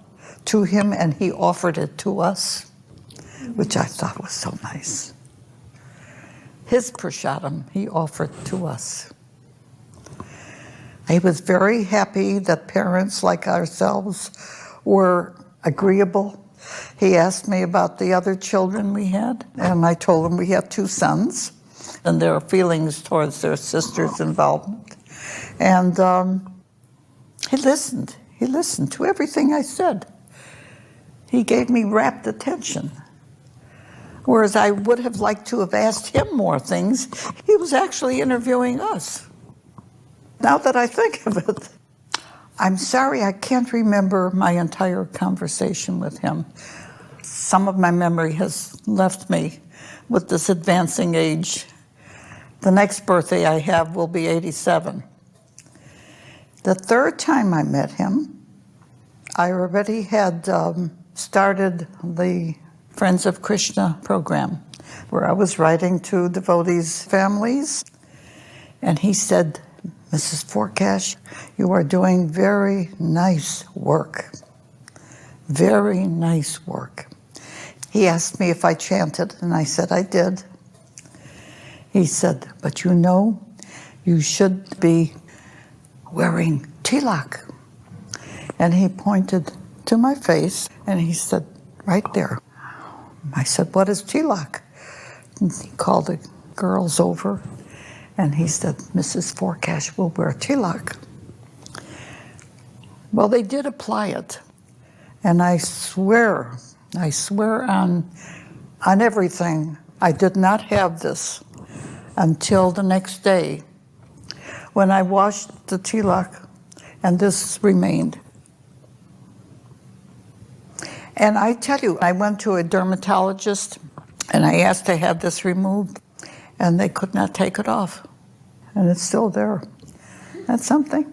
to him and he offered it to us, which I thought was so nice. His prasadam he offered to us. He was very happy that parents like ourselves were agreeable. He asked me about the other children we had, and I told him we had 2 sons and their feelings towards their sister's involvement. And he listened. He listened to everything I said. He gave me rapt attention. Whereas I would have liked to have asked him more things, he was actually interviewing us. Now that I think of it, I'm sorry I can't remember my entire conversation with him. Some of my memory has left me with this advancing age. The next birthday I have will be 87. The third time I met him, I already had started the Friends of Krishna program, where I was writing to devotees' families. And he said, Mrs. Forkash, you are doing very nice work. Very nice work. He asked me if I chanted, and I said I did. He said, but you know, you should be wearing tilak. And he pointed to my face, and he said, right there. I said, what is tilak? And he called the girls over, and he said, Mrs. Forkash will wear tilak. Well, they did apply it. And I swear on everything, I did not have this until the next day when I washed the tilak and this remained. And I tell you, I went to a dermatologist and I asked to have this removed and they could not take it off. And it's still there. That's something.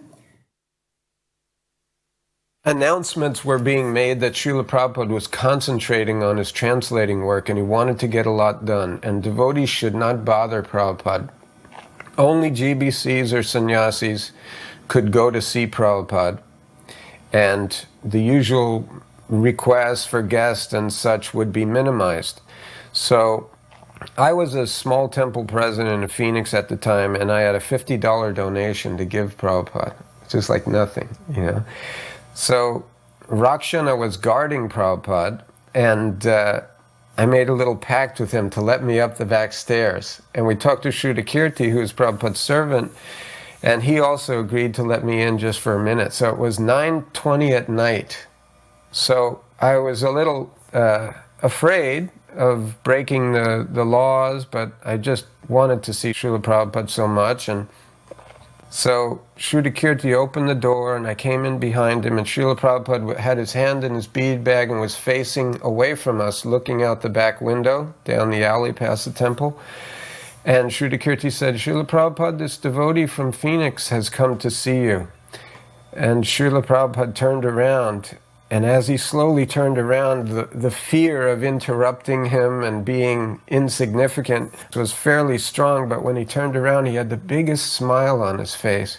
Announcements were being made that Srila Prabhupada was concentrating on his translating work and he wanted to get a lot done, and devotees should not bother Prabhupada. Only GBCs or sannyasis could go to see Prabhupada, and the usual requests for guests and such would be minimized. So I was a small temple president in Phoenix at the time, and I had a $50 donation to give Prabhupada. It's just like nothing, you know. So Rakshana was guarding Prabhupada, and I made a little pact with him to let me up the back stairs. And we talked to Srudakirti, who was Prabhupada's servant, and he also agreed to let me in just for a minute. So it was 9:20 at night. So I was a little afraid of breaking the laws, but I just wanted to see Srila Prabhupada so much. And so Srudakirti opened the door and I came in behind him, and Srila Prabhupada had his hand in his bead bag and was facing away from us, looking out the back window down the alley past the temple. And Srudakirti said, "Srila Prabhupada, this devotee from Phoenix has come to see you." And Srila Prabhupada turned around, and as he slowly turned around, the fear of interrupting him and being insignificant was fairly strong, but when he turned around, he had the biggest smile on his face.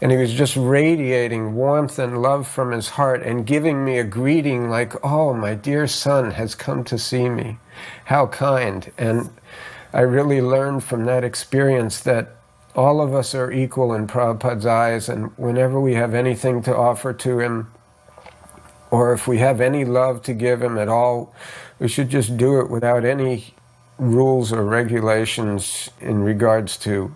And he was just radiating warmth and love from his heart and giving me a greeting like, "Oh, my dear son has come to see me. How kind." And I really learned from that experience that all of us are equal in Prabhupada's eyes, and whenever we have anything to offer to him, or if we have any love to give him at all, we should just do it without any rules or regulations in regards to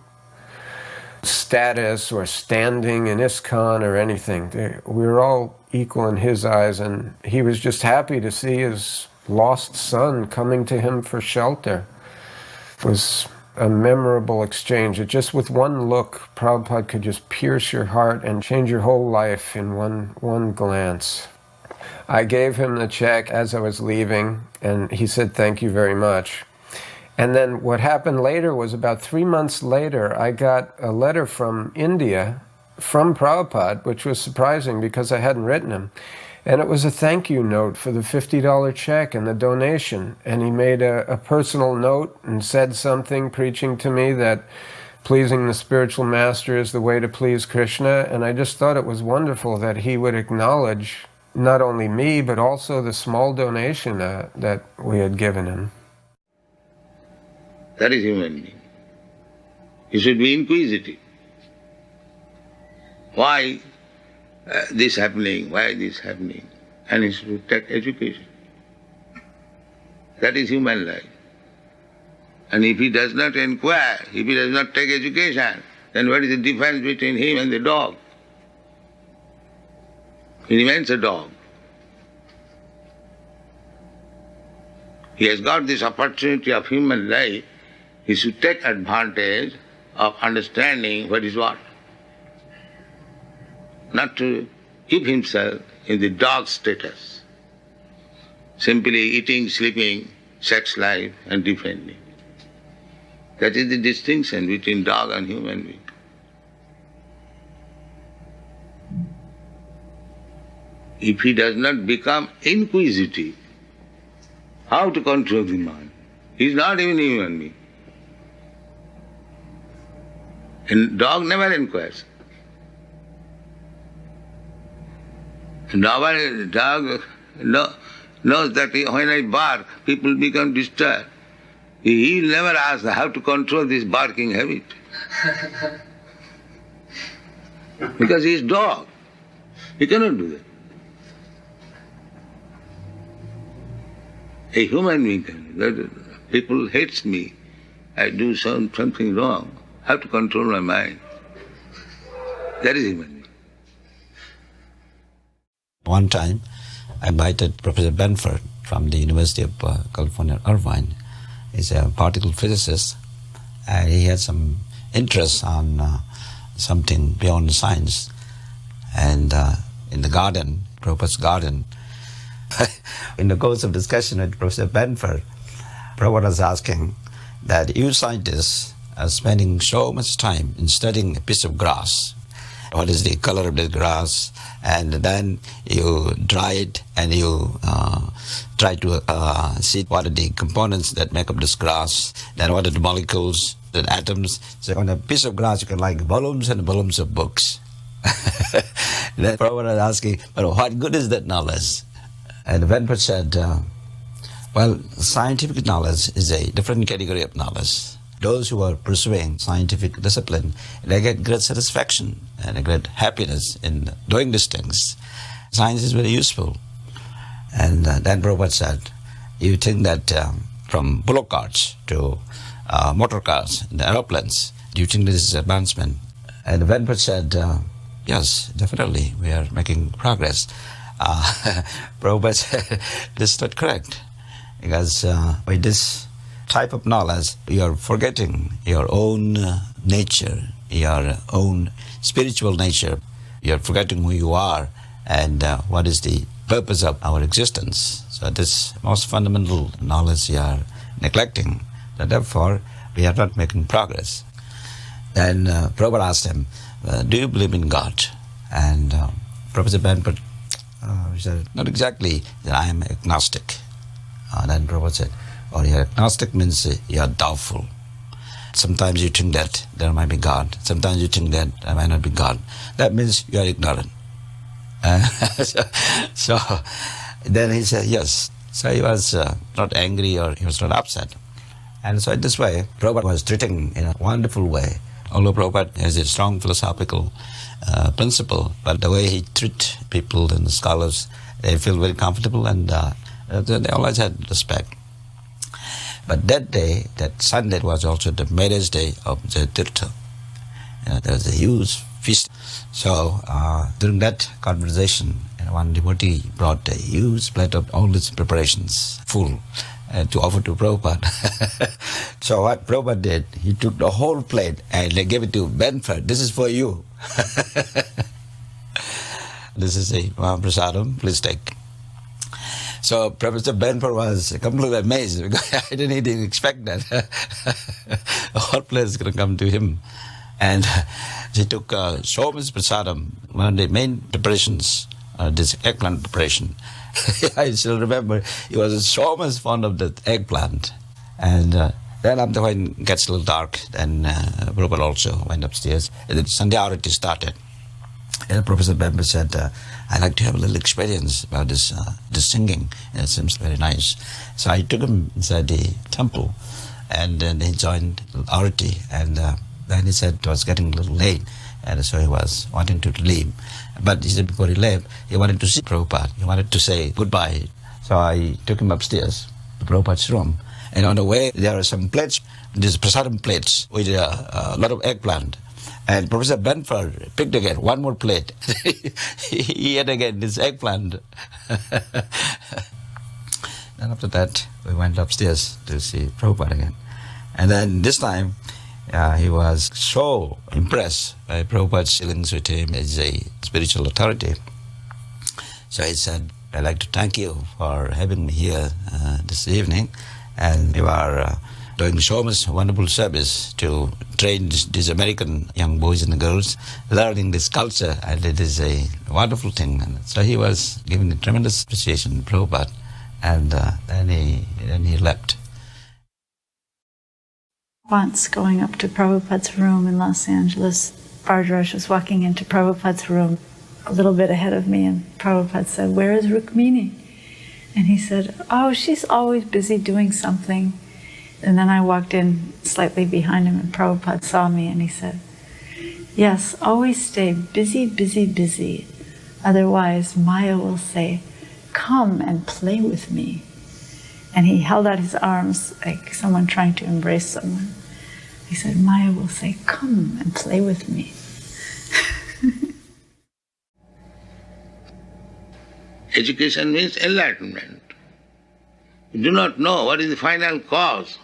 status or standing in ISKCON or anything. We're all equal in his eyes, and he was just happy to see his lost son coming to him for shelter. It was a memorable exchange. It just with one look, Prabhupada could just pierce your heart and change your whole life in one glance. I gave him the check as I was leaving, and he said, "Thank you very much." And then what happened later was about 3 months later, I got a letter from India, from Prabhupada, which was surprising because I hadn't written him. And it was a thank you note for the $50 check and the donation. And he made a personal note and said something, preaching to me that pleasing the spiritual master is the way to please Krishna. And I just thought it was wonderful that he would acknowledge not only me, but also the small donation that we had given him.
That is human being. You should be inquisitive. Why this happening? Why this happening? And he should take education. That is human life. And if he does not inquire, if he does not take education, then what is the difference between him and the dog? He remains a dog. He has got this opportunity of human life. He should take advantage of understanding what is what. Not to keep himself in the dog status, simply eating, sleeping, sex life and defending. That is the distinction between dog and human being. If he does not become inquisitive, how to control the mind? He is not even a human being. And dog never inquires. Dog knows that when I bark, people become disturbed. He never asks how to control this barking habit. Because he is dog. He cannot do that. A human being can do that. People hate me. I do something wrong. How to control my mind? That is human being.
One time,
I invited Professor Benford from the University of California, Irvine. He's a particle physicist, and he had some interest on something beyond science. And in the garden, Prabhupada's garden, in the course of discussion with Professor Benford, Prabhupada was asking that you scientists are spending so much time in studying a piece of grass. What is the color of the grass? And then you dry it and you try to see what are the components that make up this grass, then what are the molecules, the atoms. So on a piece of grass you can like volumes and volumes of books. Then Prabhupada was asking, but what good is that knowledge? And Benford said, well, scientific knowledge is a different category of knowledge. Those who are pursuing scientific discipline, they get great satisfaction and a great happiness in doing these things. Science is very useful. And then Prabhupada said, you think that from bullock carts to motor cars and aeroplanes, do you think this is advancement? And Benford said, yes, definitely, we are making progress. Prabhupada said, this is not correct, because by this type of knowledge, you are forgetting your own nature, your own spiritual nature. You are forgetting who you are and what is the purpose of our existence. So this most fundamental knowledge you are neglecting. So therefore, we are not making progress. Then Prabhupada asked him, do you believe in God? And Professor Benford said, not exactly. He said, I am agnostic. Then Prabhupada said, or you're agnostic means you're doubtful. Sometimes you think that there might be God. Sometimes you think that there might not be God. That means you are ignorant. So then he said, yes. So he was not angry or he was not upset. And so in this way, Prabhupada was treating in a wonderful way. Although Prabhupada has a strong philosophical principle, but the way he treats people and the scholars, they feel very comfortable and they always had respect. But that day, that Sunday, was also the marriage day of Tirtha. There was a huge feast. So during that conversation, one devotee brought a huge plate of all these preparations, full, to offer to Prabhupada. So what Prabhupada did, he took the whole plate and they gave it to Benford. This is for you. This is a Mahaprasadam, please take. So Professor Benford was completely amazed because I didn't even expect that. The whole place is going to come to him. And he took so much prasadam, one of the main preparations, this eggplant preparation. I still remember he was so much fond of the eggplant. And then after when it gets a little dark, then Prabhupada also went upstairs. And the Sandhya Arati started. And Professor Benford said, I'd like to have a little experience about this singing. It seems very nice. So I took him inside the temple, and then he joined Arati. And then he said it was getting a little late, and so he was wanting to leave. But he said before he left, he wanted to see Prabhupada. He wanted to say goodbye. So I took him upstairs to Prabhupada's room. And on the way, there are some plates, these prasadam plates with a lot of eggplant. And Professor Benford picked again one more plate. He ate again this eggplant. Then after that, we went upstairs to see Prabhupada again. And then this time, he was so impressed by Prabhupada's dealings with him as a spiritual authority. So he said, I'd like to thank you for having me here this evening. And you are doing so much wonderful service to train these American young boys and girls learning this culture, and it is a wonderful thing. And so he was giving a tremendous appreciation to Prabhupada, and then he left.
Once going up to Prabhupada's room in Los Angeles, Bhardraj was walking into Prabhupada's room a little bit ahead of me, and Prabhupada said, "Where is Rukmini?" And he said, "Oh, she's always busy doing something." And then I walked in slightly behind him, and Prabhupada saw me, and he said, "Yes, always stay busy, busy, busy. Otherwise, Maya will say, 'Come and play with me.'" And he held out his arms like someone trying to embrace someone. He said, "Maya will say, 'Come and play with me.'"
Education means enlightenment. You do not know what is the final cause.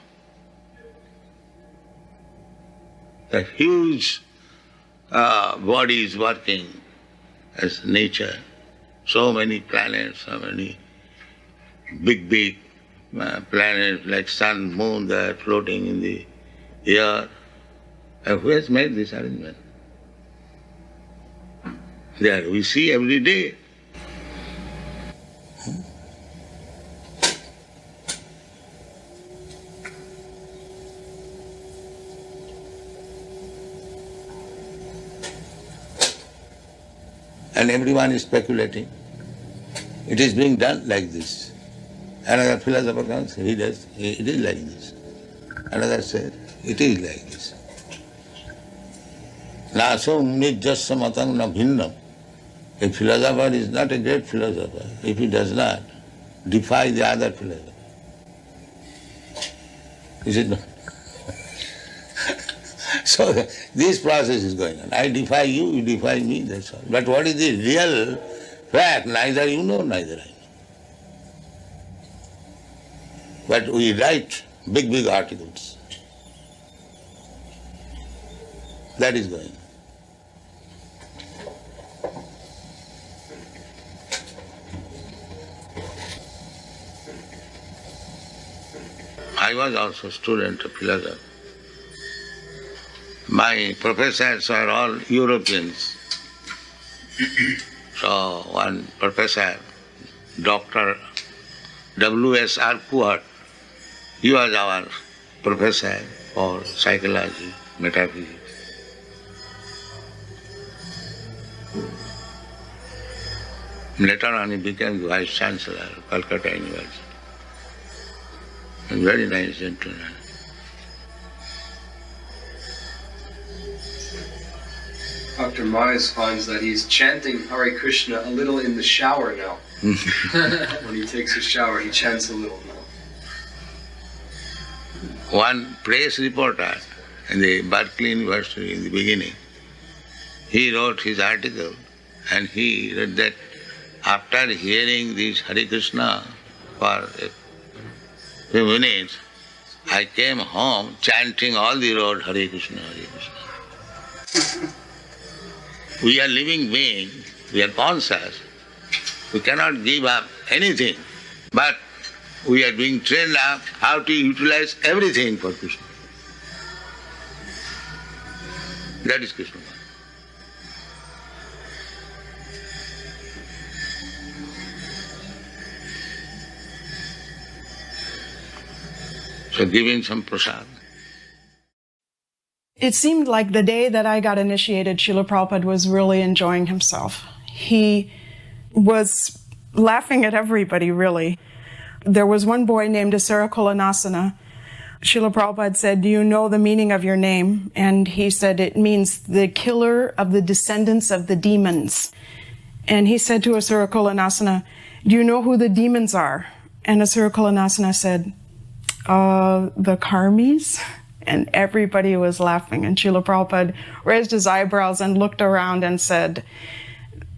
The huge body is working as nature. So many planets, so many big planets like sun, moon, they are floating in the air. And who has made this arrangement? There we see every day. And everyone is speculating. It is being done like this. Another philosopher comes, he does, it is like this. Another says, it is like this. Naso nijjasya matam na bhinnam. A philosopher is not a great philosopher if he does not defy the other philosopher. Is it not? So this process is going on. I defy you, you defy me, that's all. But what is the real fact? Neither you know, neither I know. But we write big articles. That is going on. I was also a student of philosophy. My professors are all Europeans. So one professor, Dr. W.S. Arkuat, he was our professor for psychology, metaphysics. Later on he became the Vice Chancellor of Calcutta University. A very nice gentleman.
Dr. Mize finds that he's chanting Hare Krishna a little in the shower now. When he takes a shower, he chants a little now.
One press reporter in the Berkeley University in the beginning, he wrote his article and he read that after hearing this Hare Krishna for a few minutes, I came home chanting all the road Hare Krishna, Hare Krishna. We are living beings, we are conscious, we cannot give up anything, but we are being trained up how to utilize everything for Krishna. That is Krishna. So giving some prasad.
It seemed like the day that I got initiated, Srila Prabhupada was really enjoying himself. He was laughing at everybody, really. There was one boy named Asura Kulanasana. Srila Prabhupada said, "Do you know the meaning of your name?" And he said, "It means the killer of the descendants of the demons." And he said to Asura Kulanasana, "Do you know who the demons are?" And Asura Kulanasana said, "The karmis." And everybody was laughing. And Srila Prabhupada raised his eyebrows and looked around and said,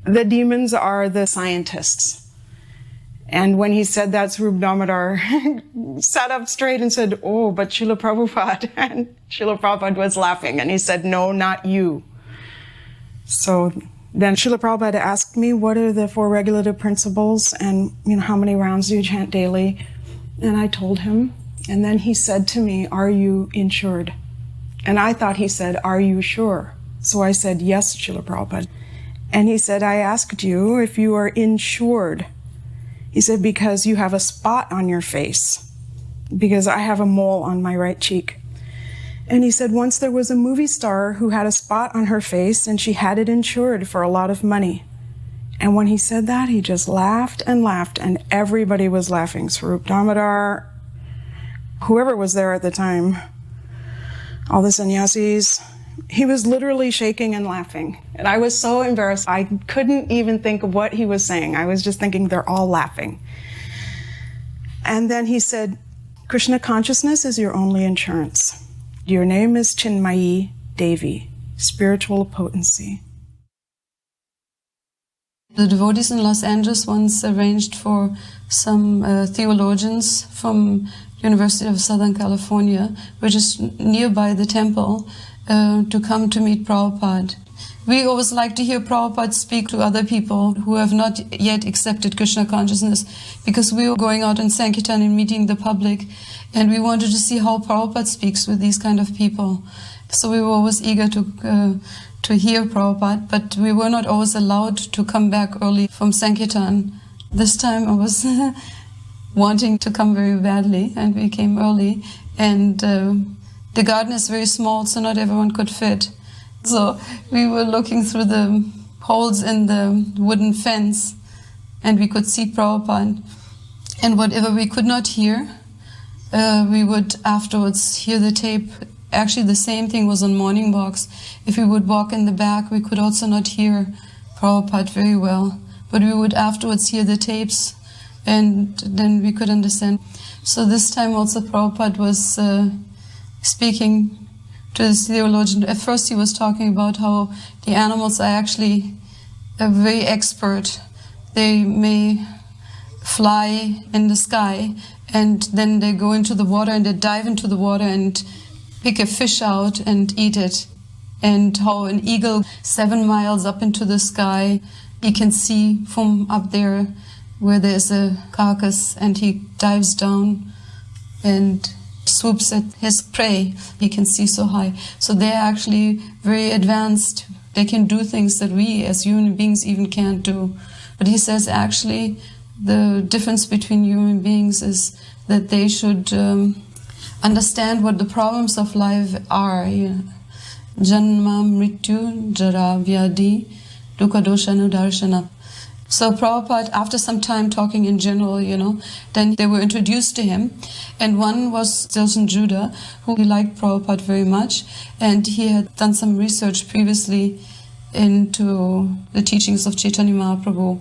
"The demons are the scientists." And when he said that, Swarup Damodar sat up straight and said, "Oh, but Srila Prabhupada." And Srila Prabhupada was laughing. And he said, "No, not you." So then Srila Prabhupada asked me, "What are the 4 regulative principles? And how many rounds do you chant daily?" And I told him. And then he said to me, "Are you insured?" And I thought he said, "Are you sure?" So I said, "Yes, Srila Prabhupada." And he said, "I asked you if you are insured." He said, "Because you have a spot on your face, because I have a mole on my right cheek." And he said, once there was a movie star who had a spot on her face and she had it insured for a lot of money. And when he said that, he just laughed, and everybody was laughing. Swarup Damodar, whoever was there at the time, all the sannyasis, he was literally shaking and laughing. And I was so embarrassed, I couldn't even think of what he was saying. I was just thinking, they're all laughing. And then he said, "Krishna consciousness is your only insurance. Your name is Chinmayi Devi, spiritual potency."
The devotees in Los Angeles once arranged for some theologians from University of Southern California, which is nearby the temple, to come to meet Prabhupada. We always like to hear Prabhupada speak to other people who have not yet accepted Krishna consciousness, because we were going out in Sankirtan and meeting the public, and we wanted to see how Prabhupada speaks with these kind of people. So we were always eager to hear Prabhupada, but we were not always allowed to come back early from Sankirtan. This time I was wanting to come very badly, and we came early, and the garden is very small, so not everyone could fit. So we were looking through the holes in the wooden fence, and we could see Prabhupada. And whatever we could not hear, we would afterwards hear the tape. Actually, the same thing was on morning walks. If we would walk in the back, we could also not hear Prabhupada very well. But we would afterwards hear the tapes, and then we could understand. So this time also Prabhupada was speaking to this theologian. At first he was talking about how the animals are actually very expert. They may fly in the sky, and then they go into the water and they dive into the water and pick a fish out and eat it. And how an eagle 7 miles up into the sky, he can see from up there where there's a carcass, and he dives down and swoops at his prey. He can see so high. So they're actually very advanced. They can do things that we as human beings even can't do. But he says actually the difference between human beings is that they should understand what the problems of life are. Janma, mrityu, jara, vyadi, dukkha, dosha, nudarshana. So Prabhupada, after some time talking in general, then they were introduced to him. And one was Zilson Judah, who liked Prabhupada very much. And he had done some research previously into the teachings of Chaitanya Mahaprabhu.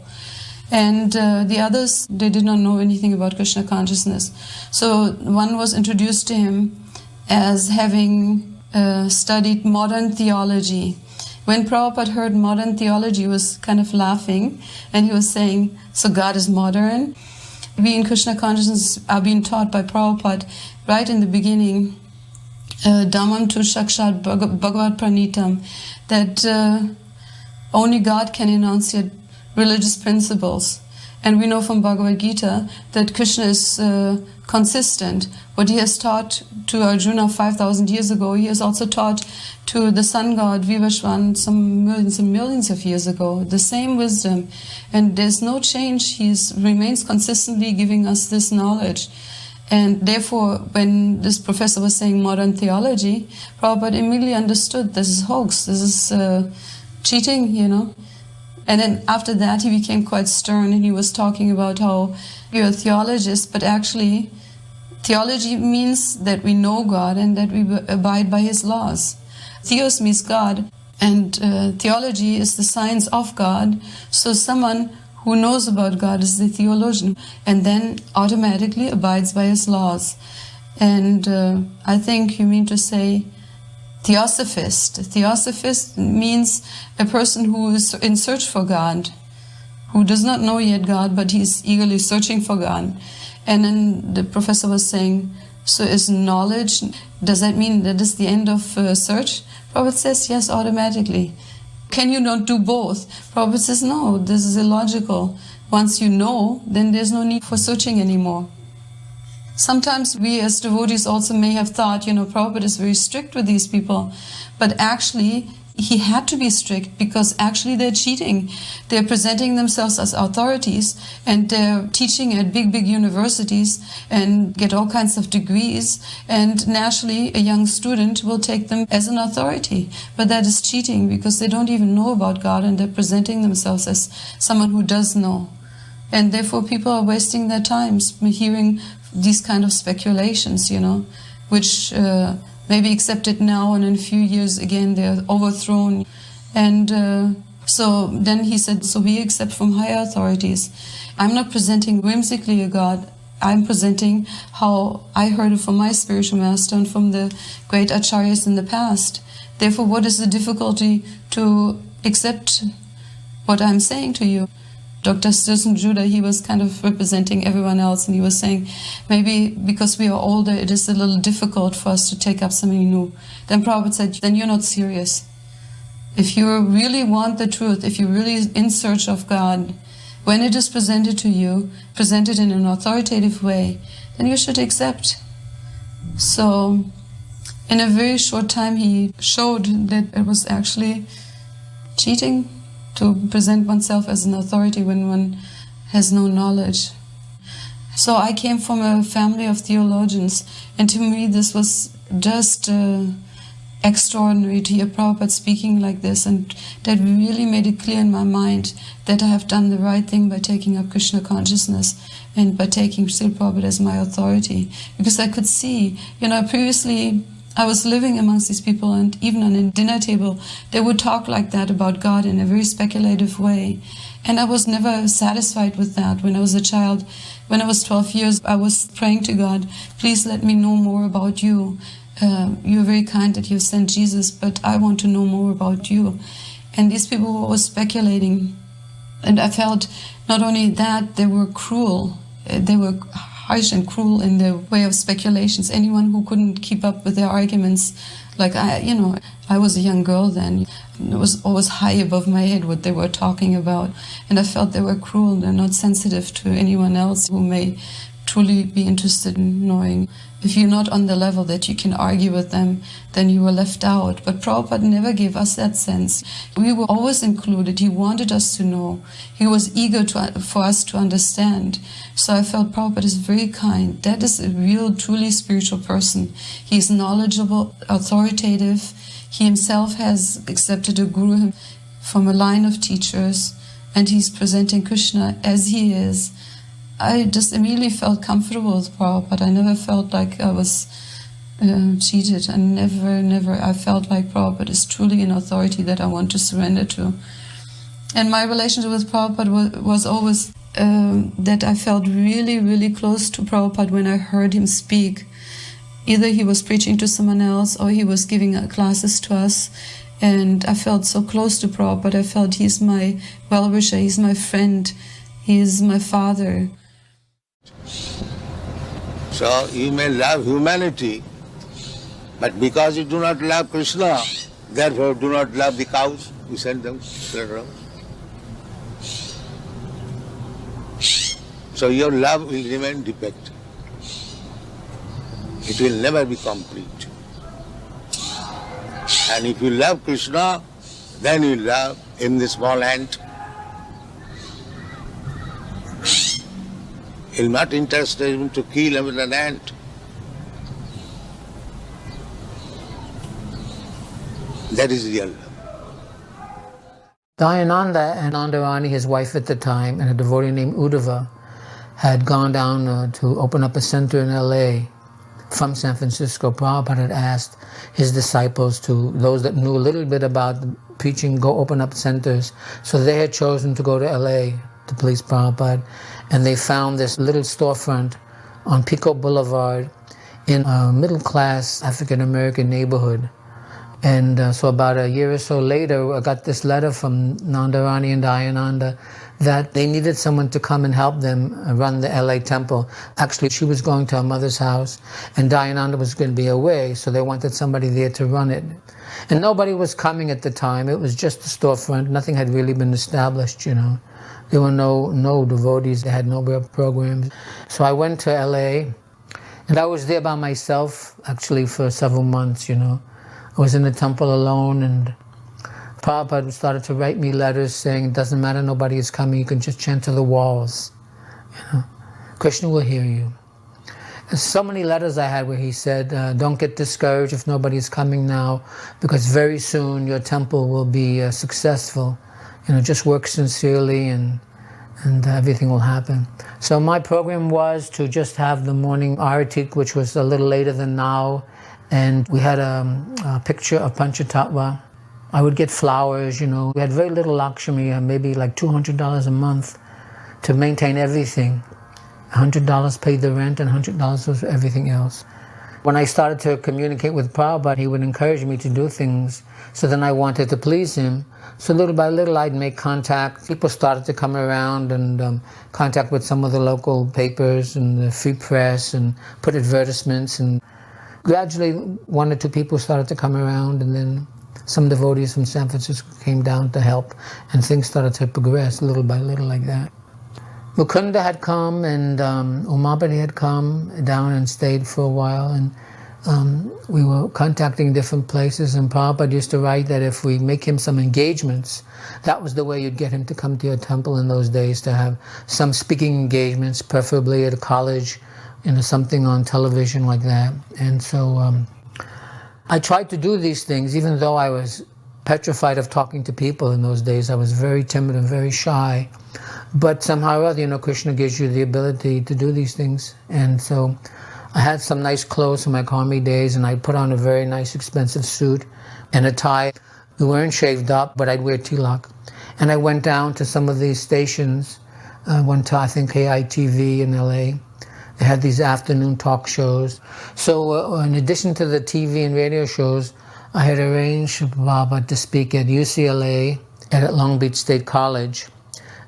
And the others, they did not know anything about Krishna consciousness. So one was introduced to him as having studied modern theology. When Prabhupada heard modern theology, he was kind of laughing, and he was saying, so God is modern? We in Krishna consciousness are being taught by Prabhupada right in the beginning, Dhammam tu Shakshat Bhagavad Pranitam, that only God can enunciate religious principles. And we know from Bhagavad Gita that Krishna is consistent. What he has taught to Arjuna 5,000 years ago, he has also taught to the sun god Vivashwan some millions and millions of years ago. The same wisdom. And there's no change. He remains consistently giving us this knowledge. And therefore, when this professor was saying modern theology, Prabhupada immediately understood this is hoax, this is cheating, And then after that, he became quite stern, and he was talking about how you're a theologist, but actually theology means that we know God and that we abide by his laws. Theos means God, and theology is the science of God. So someone who knows about God is the theologian, and then automatically abides by his laws. And I think you mean to say Theosophist. Theosophist means a person who is in search for God, who does not know yet God, but he's eagerly searching for God. And then the professor was saying, so is knowledge, does that mean that is the end of search? Prabhupada says, yes, automatically. Can you not do both? Prabhupada says, no, this is illogical. Once you know, then there's no need for searching anymore. Sometimes we as devotees also may have thought, Prabhupada is very strict with these people. But actually, he had to be strict because actually they're cheating. They're presenting themselves as authorities, and they're teaching at big, big universities and get all kinds of degrees. And naturally, a young student will take them as an authority. But that is cheating because they don't even know about God, and they're presenting themselves as someone who does know. And therefore, people are wasting their time hearing these kind of speculations, which may be accepted now, and in a few years again they're overthrown. And so then he said, so we accept from higher authorities. I'm not presenting whimsically a God. I'm presenting how I heard it from my spiritual master and from the great acharyas in the past. Therefore, what is the difficulty to accept what I'm saying to you. Dr. Sturgeon Judah, he was kind of representing everyone else, and he was saying, maybe because we are older, it is a little difficult for us to take up something new. Then Prabhupada said, then you're not serious. If you really want the truth, if you're really in search of God, when it is presented to you, presented in an authoritative way, then you should accept. So, in a very short time, he showed that it was actually cheating to present oneself as an authority when one has no knowledge. So I came from a family of theologians, and to me this was just extraordinary to hear Prabhupada speaking like this, and that really made it clear in my mind that I have done the right thing by taking up Krishna consciousness and by taking Srila Prabhupada as my authority. Because I could see, previously I was living amongst these people, and even on a dinner table, they would talk like that about God in a very speculative way. And I was never satisfied with that. When I was a child, when I was 12 years, I was praying to God, please let me know more about you. You're very kind that you've sent Jesus, but I want to know more about you. And these people were always speculating. And I felt not only that, they were cruel. They were harsh and cruel in their way of speculations. Anyone who couldn't keep up with their arguments, like I was a young girl then, it was always high above my head what they were talking about. And I felt they were cruel. They're not sensitive to anyone else who may truly be interested in knowing. If you're not on the level that you can argue with them, then you were left out. But Prabhupada never gave us that sense. We were always included. He wanted us to know. He was eager for us to understand. So I felt Prabhupada is very kind. That is a real, truly spiritual person. He's knowledgeable, authoritative. He himself has accepted a guru from a line of teachers, and he's presenting Krishna as he is. I just immediately felt comfortable with Prabhupada. I never felt like I was cheated. And never, I felt like Prabhupada is truly an authority that I want to surrender to. And my relationship with Prabhupada was always that I felt really, really close to Prabhupada when I heard him speak. Either he was preaching to someone else or he was giving classes to us. And I felt so close to Prabhupada. I felt he's my well-wisher, he's my friend, he's my father.
So you may love humanity, but because you do not love Krishna, therefore do not love the cows, you send them around. So your love will remain defective. It will never be complete. And if you love Krishna, then you love in the small ant. He is not interested in to kill even an ant. That is real love.
Dayananda and Nandarani, his wife at the time, and a devotee named Uddhava, had gone down to open up a center in LA from San Francisco. Prabhupada had asked his disciples, to those that knew a little bit about preaching, go open up centers. So they had chosen to go to LA to please Prabhupada. And they found this little storefront on Pico Boulevard in a middle-class African-American neighborhood. And so about a year or so later, I got this letter from Nandarani and Dayananda that they needed someone to come and help them run the LA temple. Actually, she was going to her mother's house, and Dayananda was going to be away, so they wanted somebody there to run it. And nobody was coming at the time. It was just a storefront. Nothing had really been established, There were no devotees. They had no real programs. So I went to LA, and I was there by myself, actually, for several months, I was in the temple alone, and Prabhupada started to write me letters saying, it doesn't matter, nobody is coming, you can just chant to the walls. Krishna will hear you. There's so many letters I had where he said, don't get discouraged if nobody is coming now, because very soon your temple will be successful. Just work sincerely and everything will happen. So my program was to just have the morning arati, which was a little later than now, and we had a picture of Panchatattva. I would get flowers, We had very little Lakshmi, maybe like $200 a month to maintain everything. $100 paid the rent and $100 was everything else. When I started to communicate with Prabhupada, he would encourage me to do things. So then I wanted to please him. So little by little, I'd make contact. People started to come around and contact with some of the local papers and the free press and put advertisements. And gradually, 1 or 2 people started to come around, and then some devotees from San Francisco came down to help, and things started to progress little by little like that. Mukunda had come, and Umapati had come down and stayed for a while, and we were contacting different places, and Prabhupada used to write that if we make him some engagements, that was the way you'd get him to come to your temple in those days, to have some speaking engagements, preferably at a college, something on television like that. And so I tried to do these things, even though I was petrified of talking to people in those days. I was very timid and very shy. But somehow or other, Krishna gives you the ability to do these things. And so I had some nice clothes from my karmi days, and I put on a very nice expensive suit and a tie. We weren't shaved up, but I'd wear tilak. And I went down to some of these stations. Went to, I think, KITV in LA. They had these afternoon talk shows. So in addition to the TV and radio shows, I had arranged for Baba to speak at UCLA and at Long Beach State College.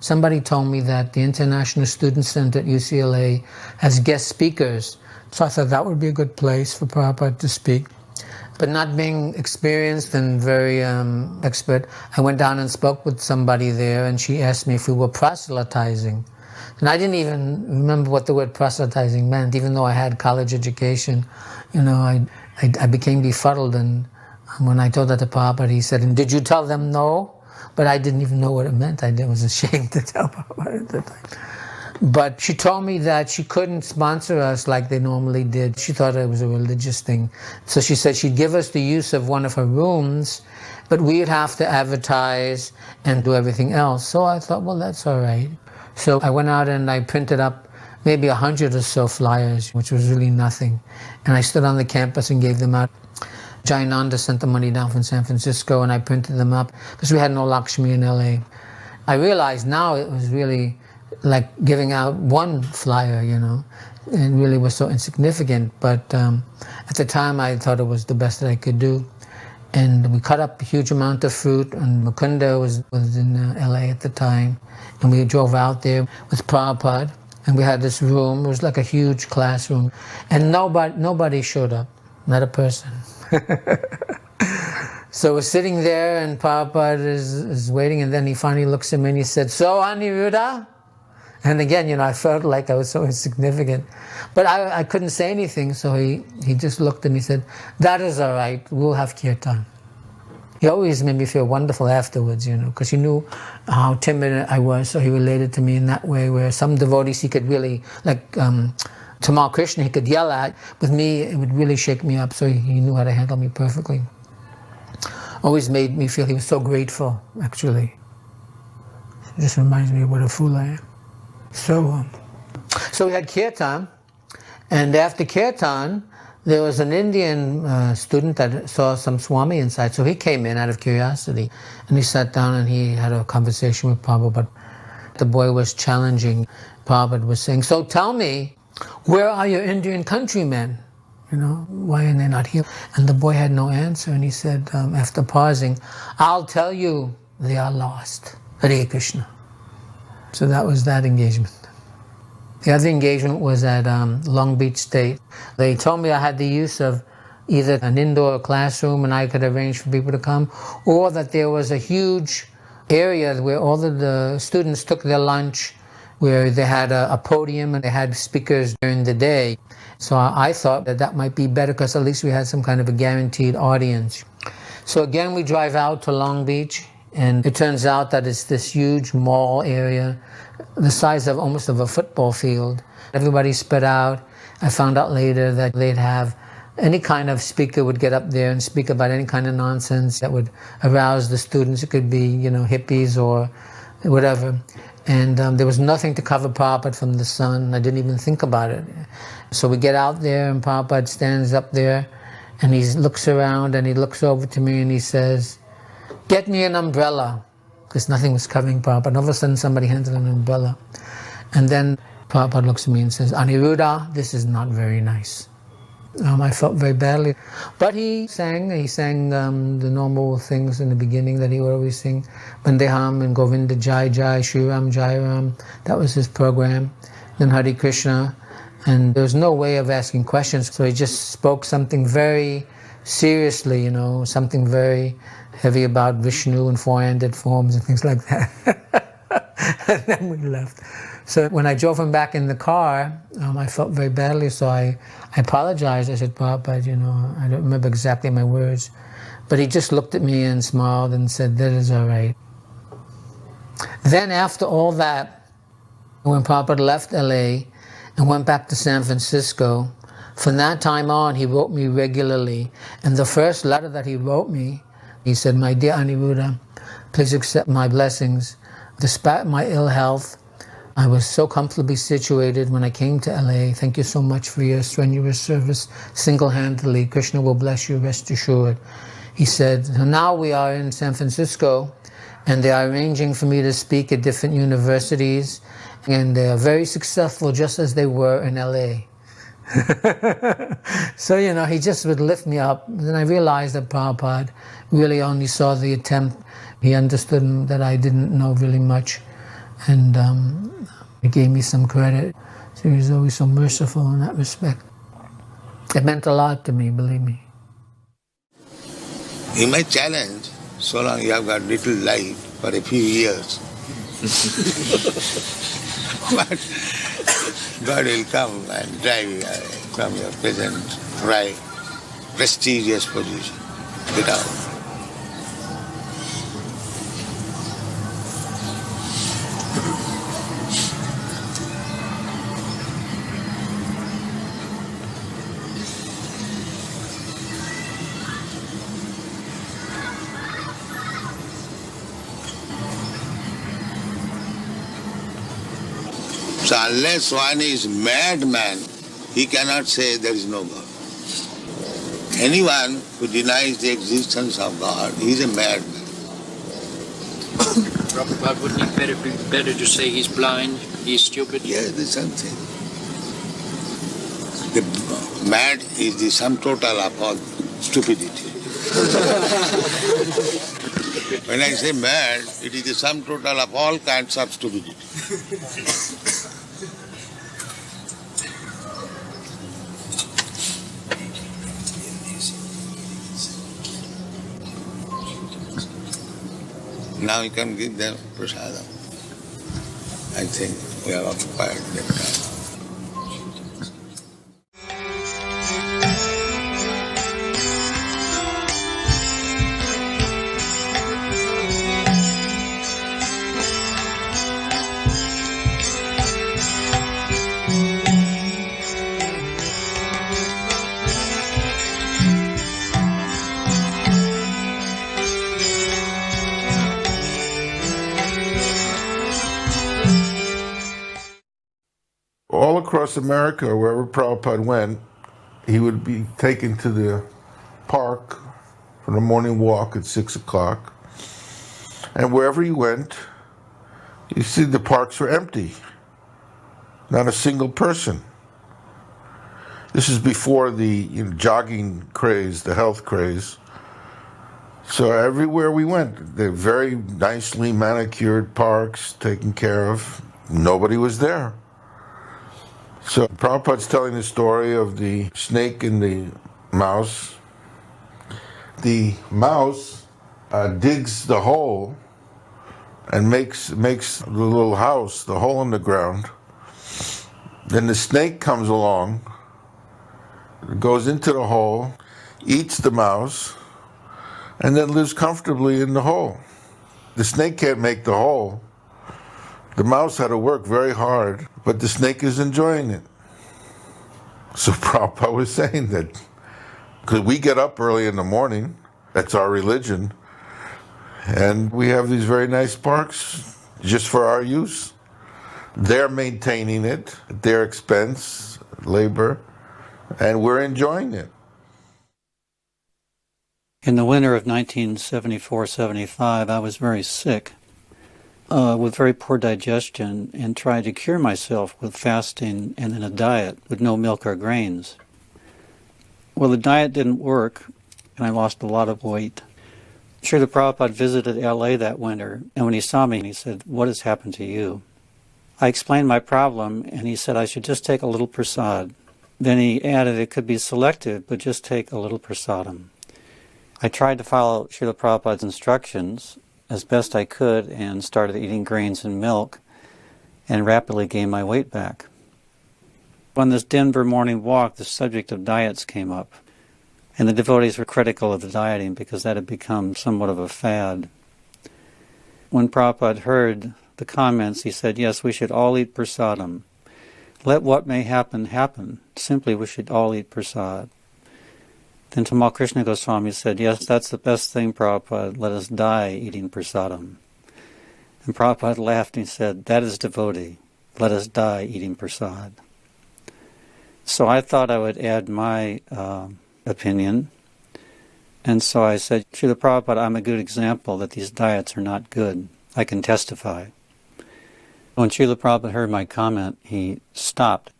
Somebody told me that the International Student Center at UCLA has guest speakers. So I thought that would be a good place for Prabhupada to speak. But not being experienced and very expert, I went down and spoke with somebody there, and she asked me if we were proselytizing. And I didn't even remember what the word proselytizing meant, even though I had college education. I became befuddled, and when I told that to Prabhupada, he said, "And did you tell them no?" But I didn't even know what it meant. I was ashamed to tell Prabhupada at the time. But she told me that she couldn't sponsor us like they normally did. She thought it was a religious thing. So she said she'd give us the use of one of her rooms, but we'd have to advertise and do everything else. So I thought, well, that's all right. So I went out and I printed up maybe 100 or so flyers, which was really nothing. And I stood on the campus and gave them out. Jayananda sent the money down from San Francisco, and I printed them up because we had no Lakshmi in LA. I realized now it was really like giving out one flyer, It really was so insignificant. But at the time, I thought it was the best that I could do. And we cut up a huge amount of fruit, and Mukunda was in LA at the time. And we drove out there with Prabhupada, and we had this room. It was like a huge classroom. And nobody showed up, not a person. So we're sitting there, and Prabhupada is waiting, and then he finally looks at me and he said, "So, Aniruddha?" And again, I felt like I was so insignificant. But I couldn't say anything, so he just looked and he said, "That is all right, we'll have kirtan." He always made me feel wonderful afterwards, because he knew how timid I was, so he related to me in that way, where some devotees he could really, like Tamal Krishna, he could yell at. With me, it would really shake me up, so he knew how to handle me perfectly. Always made me feel he was so grateful, actually. It just reminds me of what a fool I am. So we had kirtan, and after kirtan, there was an Indian student that saw some Swami inside, so he came in out of curiosity, and he sat down and he had a conversation with Prabhupada. The boy was challenging. Prabhupada was saying, "So tell me, where are your Indian countrymen? Why are they not here?" And the boy had no answer, and he said, after pausing, "I'll tell you, they are lost. Hare Krishna." So that was that engagement. The other engagement was at Long Beach State. They told me I had the use of either an indoor classroom and I could arrange for people to come, or that there was a huge area where all of the students took their lunch, where they had a podium and they had speakers during the day. So I thought that might be better because at least we had some kind of a guaranteed audience. So again, we drive out to Long Beach, and it turns out that it's this huge mall area, the size of almost of a football field. Everybody spread out. I found out later that they'd have any kind of speaker would get up there and speak about any kind of nonsense that would arouse the students. It could be, hippies or whatever. And there was nothing to cover Prabhupada from the sun. I didn't even think about it. So we get out there, and Prabhupada stands up there, and he looks around, and he looks over to me, and he says, "Get me an umbrella," because nothing was covering Prabhupada. And all of a sudden, somebody handed an umbrella. And then Prabhupada looks at me and says, "Aniruddha, this is not very nice." I felt very badly. But he sang the normal things in the beginning that he would always sing. Bandeham and Govinda Jai Jai, Shri Ram Jai Ram. That was his program. Then Hare Krishna. And there was no way of asking questions, so he just spoke something very seriously, something very heavy about Vishnu and four-handed forms and things like that. And then we left. So when I drove him back in the car, I felt very badly, so I apologized. I said, Prabhupada, I don't remember exactly my words. But he just looked at me and smiled and said, that is all right. Then after all that, when Prabhupada left LA and went back to San Francisco, from that time on, he wrote me regularly. And the first letter that he wrote me, he said, my dear Aniruddha, please accept my blessings. Despite my ill health, I was so comfortably situated when I came to LA. Thank you so much for your strenuous service. Single-handedly, Krishna will bless you, rest assured. He said, now we are in San Francisco, and they are arranging for me to speak at different universities, and they are very successful, just as they were in LA. So, he just would lift me up. And then I realized that Prabhupada really only saw the attempt. He understood that I didn't know really much. And he gave me some credit. So he was always so merciful in that respect. It meant a lot to me, believe me.
He may challenge, so long you have got little life for a few years. But God will come and drive you away from your present right, prestigious position. Get out. So unless one is madman, he cannot say there is no God. Anyone who denies the existence of God is a madman.
Prabhupada, wouldn't it be better to say he's blind, he's stupid?
Yes, the same thing. The mad is the sum total of all stupidity. When I say mad, it is the sum total of all kinds of stupidity. Now you can give them prasadam. I think we have occupied that time.
All across America, wherever Prabhupada went, he would be taken to the park for the morning walk at 6 o'clock. And wherever he went, you see the parks were empty. Not a single person. This is before the jogging craze, the health craze. So everywhere we went, they're very nicely manicured parks, taken care of. Nobody was there. So Prabhupada's telling the story of the snake and the mouse. The mouse digs the hole and makes the little house, the hole in the ground. Then the snake comes along, goes into the hole, eats the mouse, and then lives comfortably in the hole. The snake can't make the hole. The mouse had to work very hard, but the snake is enjoying it. So Prabhupada was saying that, because we get up early in the morning, that's our religion, and we have these very nice parks just for our use. They're maintaining it at their expense, labor, and we're enjoying it.
In the winter of 1974-75, I was very sick. With very poor digestion, and tried to cure myself with fasting and then a diet with no milk or grains. Well, the diet didn't work, and I lost a lot of weight. Srila Prabhupada visited LA that winter, and when he saw me, he said, "What has happened to you?" I explained my problem, and he said I should just take a little prasad. Then he added it could be selective, but just take a little prasadam. I tried to follow Srila Prabhupada's instructions as best I could and started eating grains and milk and rapidly gained my weight back. On this Denver morning walk, the subject of diets came up, and the devotees were critical of the dieting because that had become somewhat of a fad. When Prabhupada heard the comments, he said, "Yes, we should all eat prasadam. Let what may happen, happen. Simply, we should all eat prasad." Then Tamal Krishna Goswami said, "Yes, that's the best thing, Prabhupada. Let us die eating prasadam." And Prabhupada laughed and he said, "That is devotee. Let us die eating prasad." So I thought I would add my opinion. And so I said, "Srila Prabhupada, I'm a good example that these diets are not good. I can testify." When Srila Prabhupada heard my comment, he stopped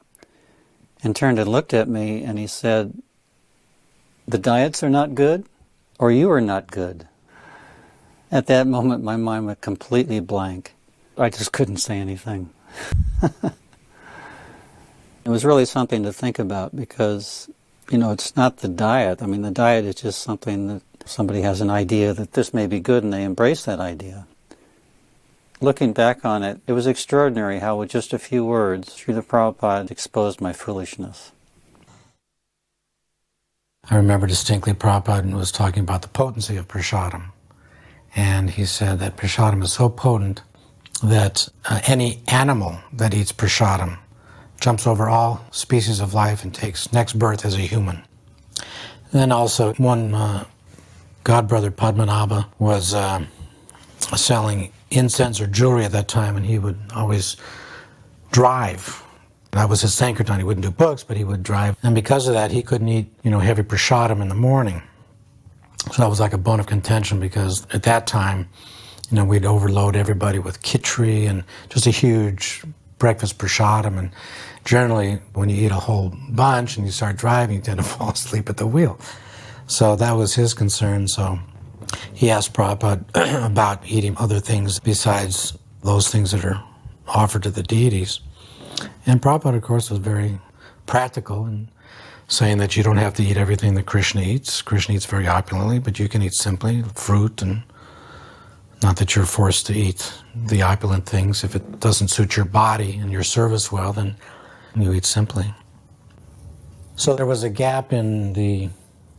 and turned and looked at me and he said, "The diets are not good, or you are not good?" At that moment, my mind went completely blank. I just couldn't say anything. It was really something to think about because, it's not the diet. I mean, the diet is just something that somebody has an idea that this may be good and they embrace that idea. Looking back on it, it was extraordinary how with just a few words, Srila Prabhupada exposed my foolishness.
I remember distinctly Prabhupada was talking about the potency of prasadam. And he said that prasadam is so potent that any animal that eats prasadam jumps over all species of life and takes next birth as a human. And then also one godbrother, Padmanabha, was selling incense or jewelry at that time, and he would always drive. That was his sankirtan. He wouldn't do books, but he would drive. And because of that, he couldn't eat, heavy prasadam in the morning. So that was like a bone of contention because at that time, we'd overload everybody with khichdi and just a huge breakfast prasadam. And generally, when you eat a whole bunch and you start driving, you tend to fall asleep at the wheel. So that was his concern. So he asked Prabhupada about eating other things besides those things that are offered to the deities. And Prabhupada, of course, was very practical in saying that you don't have to eat everything that Krishna eats. Krishna eats very opulently, but you can eat simply fruit, and not that you're forced to eat the opulent things. If it doesn't suit your body and your service well, then you eat simply. So there was a gap in the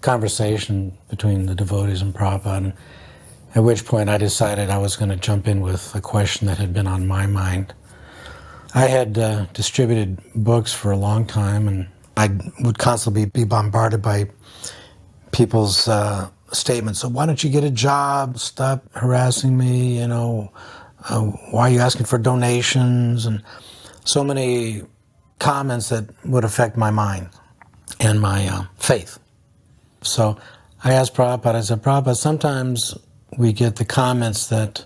conversation between the devotees and Prabhupada, at which point I decided I was going to jump in with a question that had been on my mind. I had distributed books for a long time, and I would constantly be bombarded by people's statements. So why don't you get a job? Stop harassing me, why are you asking for donations? And so many comments that would affect my mind and my faith. So I asked Prabhupada, I said, "Prabhupada, sometimes we get the comments that,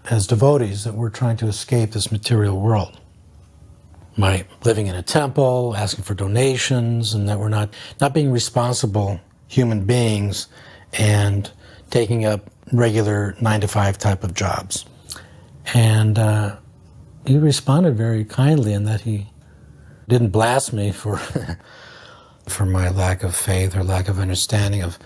as devotees, that we're trying to escape this material world by living in a temple, asking for donations, and that we're not being responsible human beings and taking up regular 9-to-5 type of jobs." And he responded very kindly in that he didn't blast me for for my lack of faith or lack of understanding of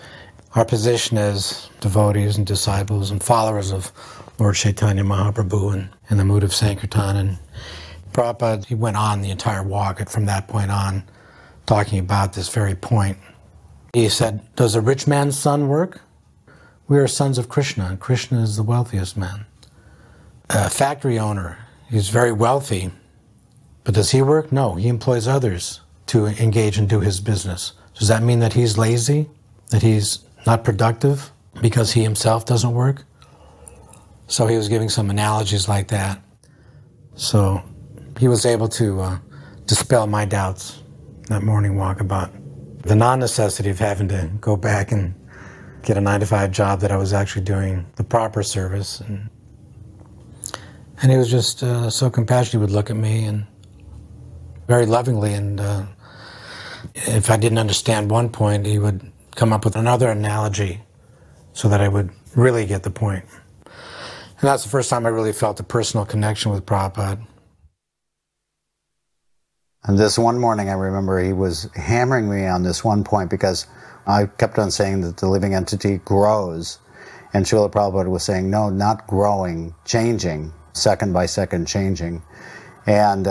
our position as devotees and disciples and followers of Lord Chaitanya Mahaprabhu and in the mood of Sankirtan. And Prabhupada, he went on the entire walk from that point on, talking about this very point. He said, "Does a rich man's son work? We are sons of Krishna, and Krishna is the wealthiest man. A factory owner, he's very wealthy, but does he work? No, he employs others to engage and do his business. Does that mean that he's lazy, that he's not productive because he himself doesn't work?" So he was giving some analogies like that. So he was able to dispel my doubts that morning walk about the non-necessity of having to go back and get a 9-to-5 job, that I was actually doing the proper service. And he was just so compassionate. He would look at me and very lovingly, and if I didn't understand one point, he would come up with another analogy so that I would really get the point. And that's the first time I really felt a personal connection with Prabhupada.
And this one morning, I remember he was hammering me on this one point because I kept on saying that the living entity grows. And Srila Prabhupada was saying, no, not growing, changing, second by second changing. And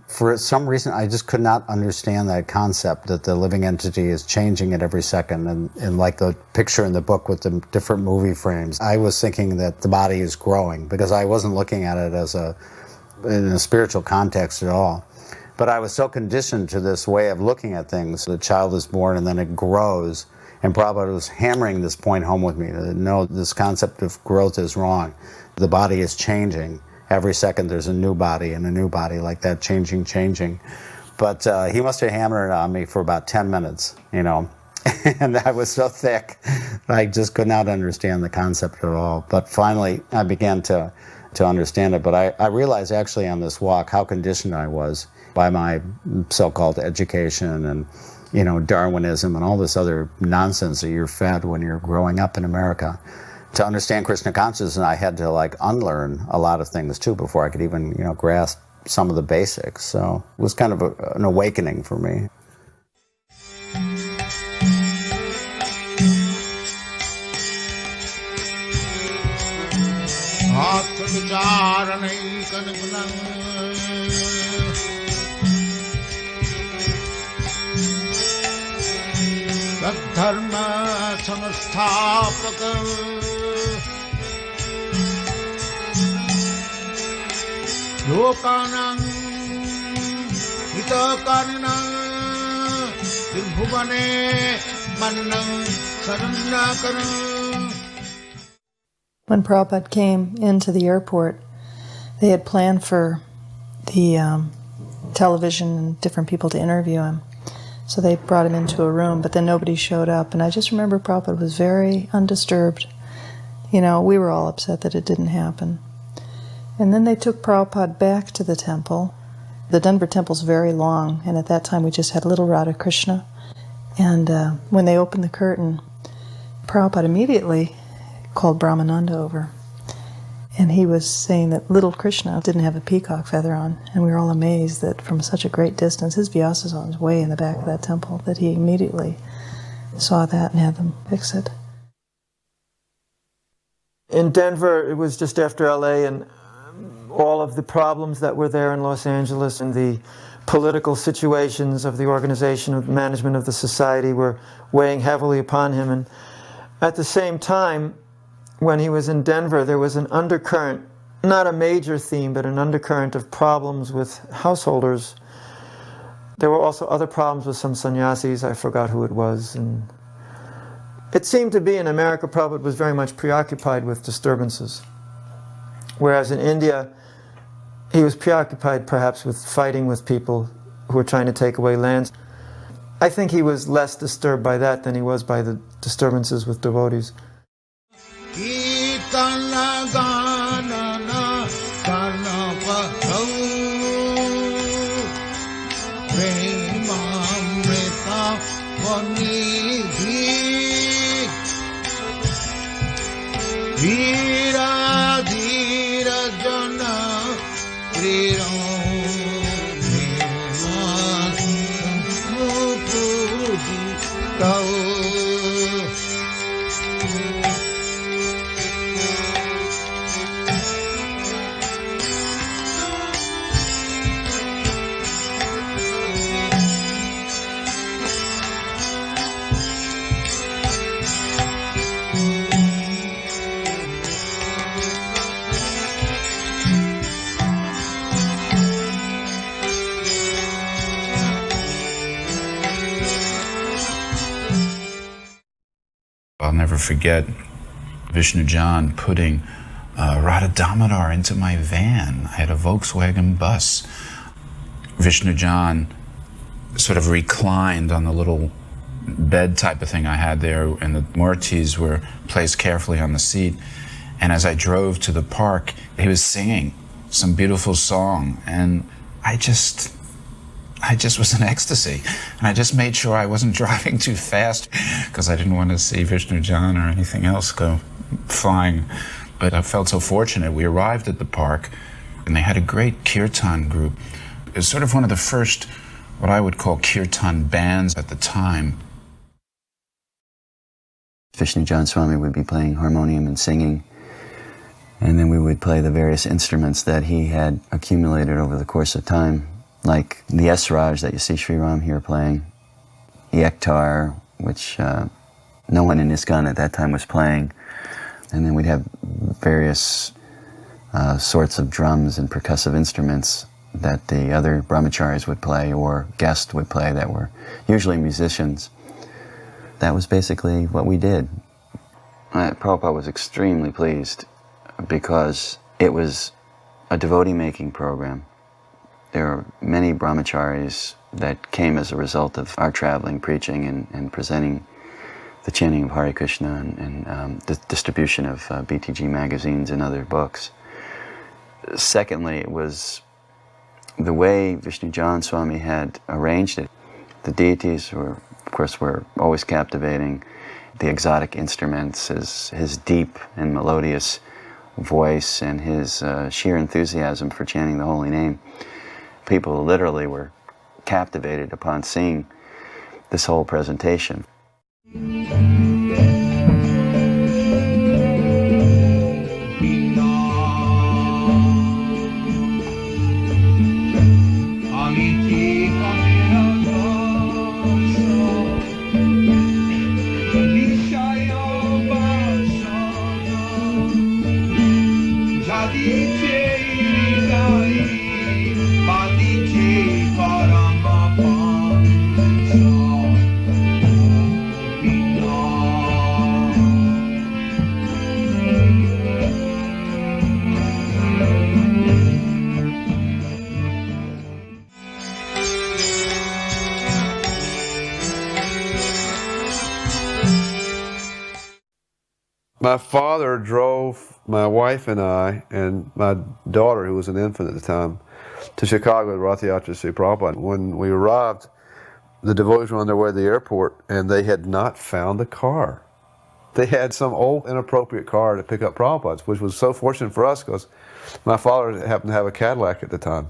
for some reason, I just could not understand that concept that the living entity is changing at every second. And like the picture in the book with the different movie frames, I was thinking that the body is growing because I wasn't looking at it as in a spiritual context at all. But I was so conditioned to this way of looking at things. The child is born and then it grows. And Prabhupada was hammering this point home with me. That, no, this concept of growth is wrong. The body is changing. Every second there's a new body and a new body like that, changing. But he must have hammered it on me for about 10 minutes, you know. And I was so thick, I just could not understand the concept at all. But finally, I began to understand it. But I realized actually on this walk how conditioned I was by my so-called education and, you know, Darwinism and all this other nonsense that you're fed when you're growing up in America. To understand Krishna consciousness, I had to like unlearn a lot of things too before I could even, you know, grasp some of the basics. So it was kind of an awakening for me.
Dharma samastapaka lokanang hitakarina dirbhuvane mannang saranyakana.
When Prabhupada came into the airport, they had planned for the television and different people to interview him. So they brought him into a room, but then nobody showed up. And I just remember Prabhupada was very undisturbed. You know, we were all upset that it didn't happen. And then they took Prabhupada back to the temple. The Denver temple's very long, and at that time we just had little Radha Krishna. And when they opened the curtain, Prabhupada immediately called Brahmananda over. And he was saying that little Krishna didn't have a peacock feather on, and we were all amazed that from such a great distance, his Vyasasana was way in the back of that temple, that he immediately saw that and had them fix it.
In Denver, it was just after LA, and all of the problems that were there in Los Angeles and the political situations of the organization, of the management of the society were weighing heavily upon him. And at the same time, when he was in Denver, there was an undercurrent, not a major theme, but an undercurrent of problems with householders. There were also other problems with some sannyasis. I forgot who it was. And it seemed to be in America, Prabhupada was very much preoccupied with disturbances. Whereas in India, he was preoccupied perhaps with fighting with people who were trying to take away lands. I think he was less disturbed by that than he was by the disturbances with devotees.
I'll never forget Vishnu John putting Radha Damodar into my van. I had a Volkswagen bus. Vishnu John sort of reclined on the little bed type of thing I had there, and the murtis were placed carefully on the seat. And as I drove to the park, he was singing some beautiful song, and I I just was in ecstasy. And I just made sure I wasn't driving too fast because I didn't want to see Vishnu John or anything else go flying. But I felt so fortunate. We arrived at the park and they had a great kirtan group. It was sort of one of the first, what I would call kirtan bands at the time.
Vishnu John Swami would be playing harmonium and singing, and then we would play the various instruments that he had accumulated over the course of time, like the Esraj that you see Sri Ram here playing, the Ektar, which no one in ISKCON at that time was playing, and then we'd have various sorts of drums and percussive instruments that the other brahmacharis would play or guests would play that were usually musicians. That was basically what we did. Prabhupada was extremely pleased because it was a devotee-making program. There are many brahmacharis that came as a result of our traveling, preaching, and presenting the chanting of Hare Krishna and the distribution of BTG magazines and other books. Secondly, it was the way Vishnu John Swami had arranged it. The deities were, of course, were always captivating. The exotic instruments, his deep and melodious voice, and his sheer enthusiasm for chanting the holy name. People literally were captivated upon seeing this whole presentation.
My father drove my wife and I and my daughter, who was an infant at the time, to Chicago to Rath Yatra Sri Prabhupada. When we arrived, the devotees were on their way to the airport and they had not found the car. They had some old inappropriate car to pick up Prabhupada, which was so fortunate for us because my father happened to have a Cadillac at the time.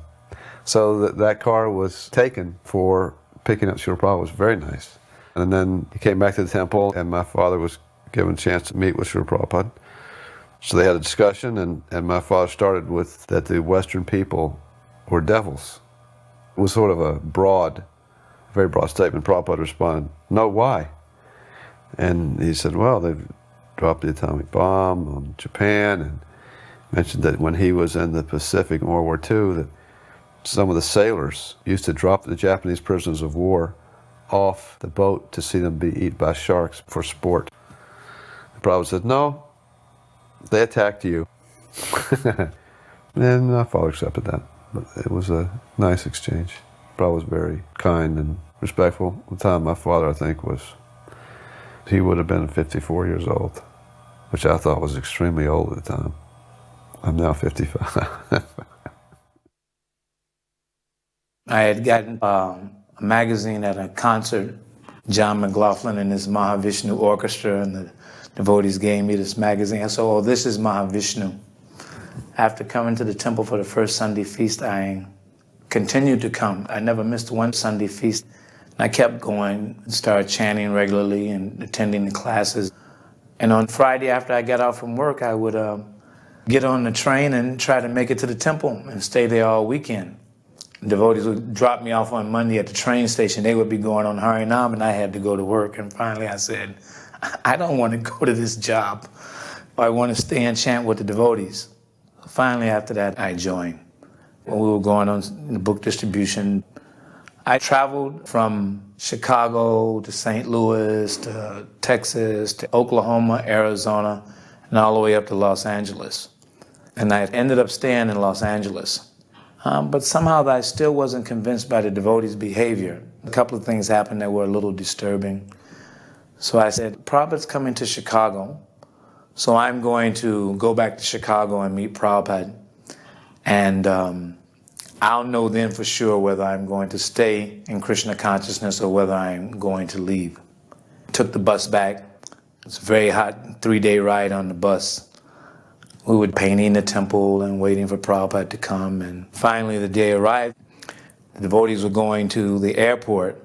So that car was taken for picking up Srila Prabhupada. It was very nice. And then he came back to the temple and my father was given a chance to meet with Srila Prabhupada. So they had a discussion, and my father started with that the Western people were devils. It was sort of a very broad statement. Prabhupada responded, "No, why?" And he said, well, they've dropped the atomic bomb on Japan, and mentioned that when he was in the Pacific in World War II, that some of the sailors used to drop the Japanese prisoners of war off the boat to see them be eaten by sharks for sport. Prabhupada said, no, they attacked you. And my father accepted that. But it was a nice exchange. Prabhupada was very kind and respectful. At the time, my father, I think, he would have been 54 years old, which I thought was extremely old at the time. I'm now 55.
I had gotten a magazine at a concert. John McLaughlin and his Mahavishnu Orchestra, and the devotees gave me this magazine. I said, oh, this is Mahavishnu. After coming to the temple for the first Sunday feast, I continued to come. I never missed one Sunday feast. I kept going and started chanting regularly and attending the classes. And on Friday after I got out from work, I would get on the train and try to make it to the temple and stay there all weekend. Devotees would drop me off on Monday at the train station. They would be going on Harinam, and I had to go to work. And finally I said, I don't want to go to this job. I want to stay and chant with the devotees. Finally, after that, I joined. When we were going on the book distribution, I traveled from Chicago to St. Louis to Texas to Oklahoma, Arizona, and all the way up to Los Angeles. And I ended up staying in Los Angeles. But somehow I still wasn't convinced by the devotees' behavior. A couple of things happened that were a little disturbing. So I said, Prabhupada's coming to Chicago, so I'm going to go back to Chicago and meet Prabhupada. And I'll know then for sure whether I'm going to stay in Krishna consciousness or whether I'm going to leave. Took the bus back. It's a very hot 3-day ride on the bus. We were painting the temple and waiting for Prabhupada to come. And finally the day arrived. The devotees were going to the airport.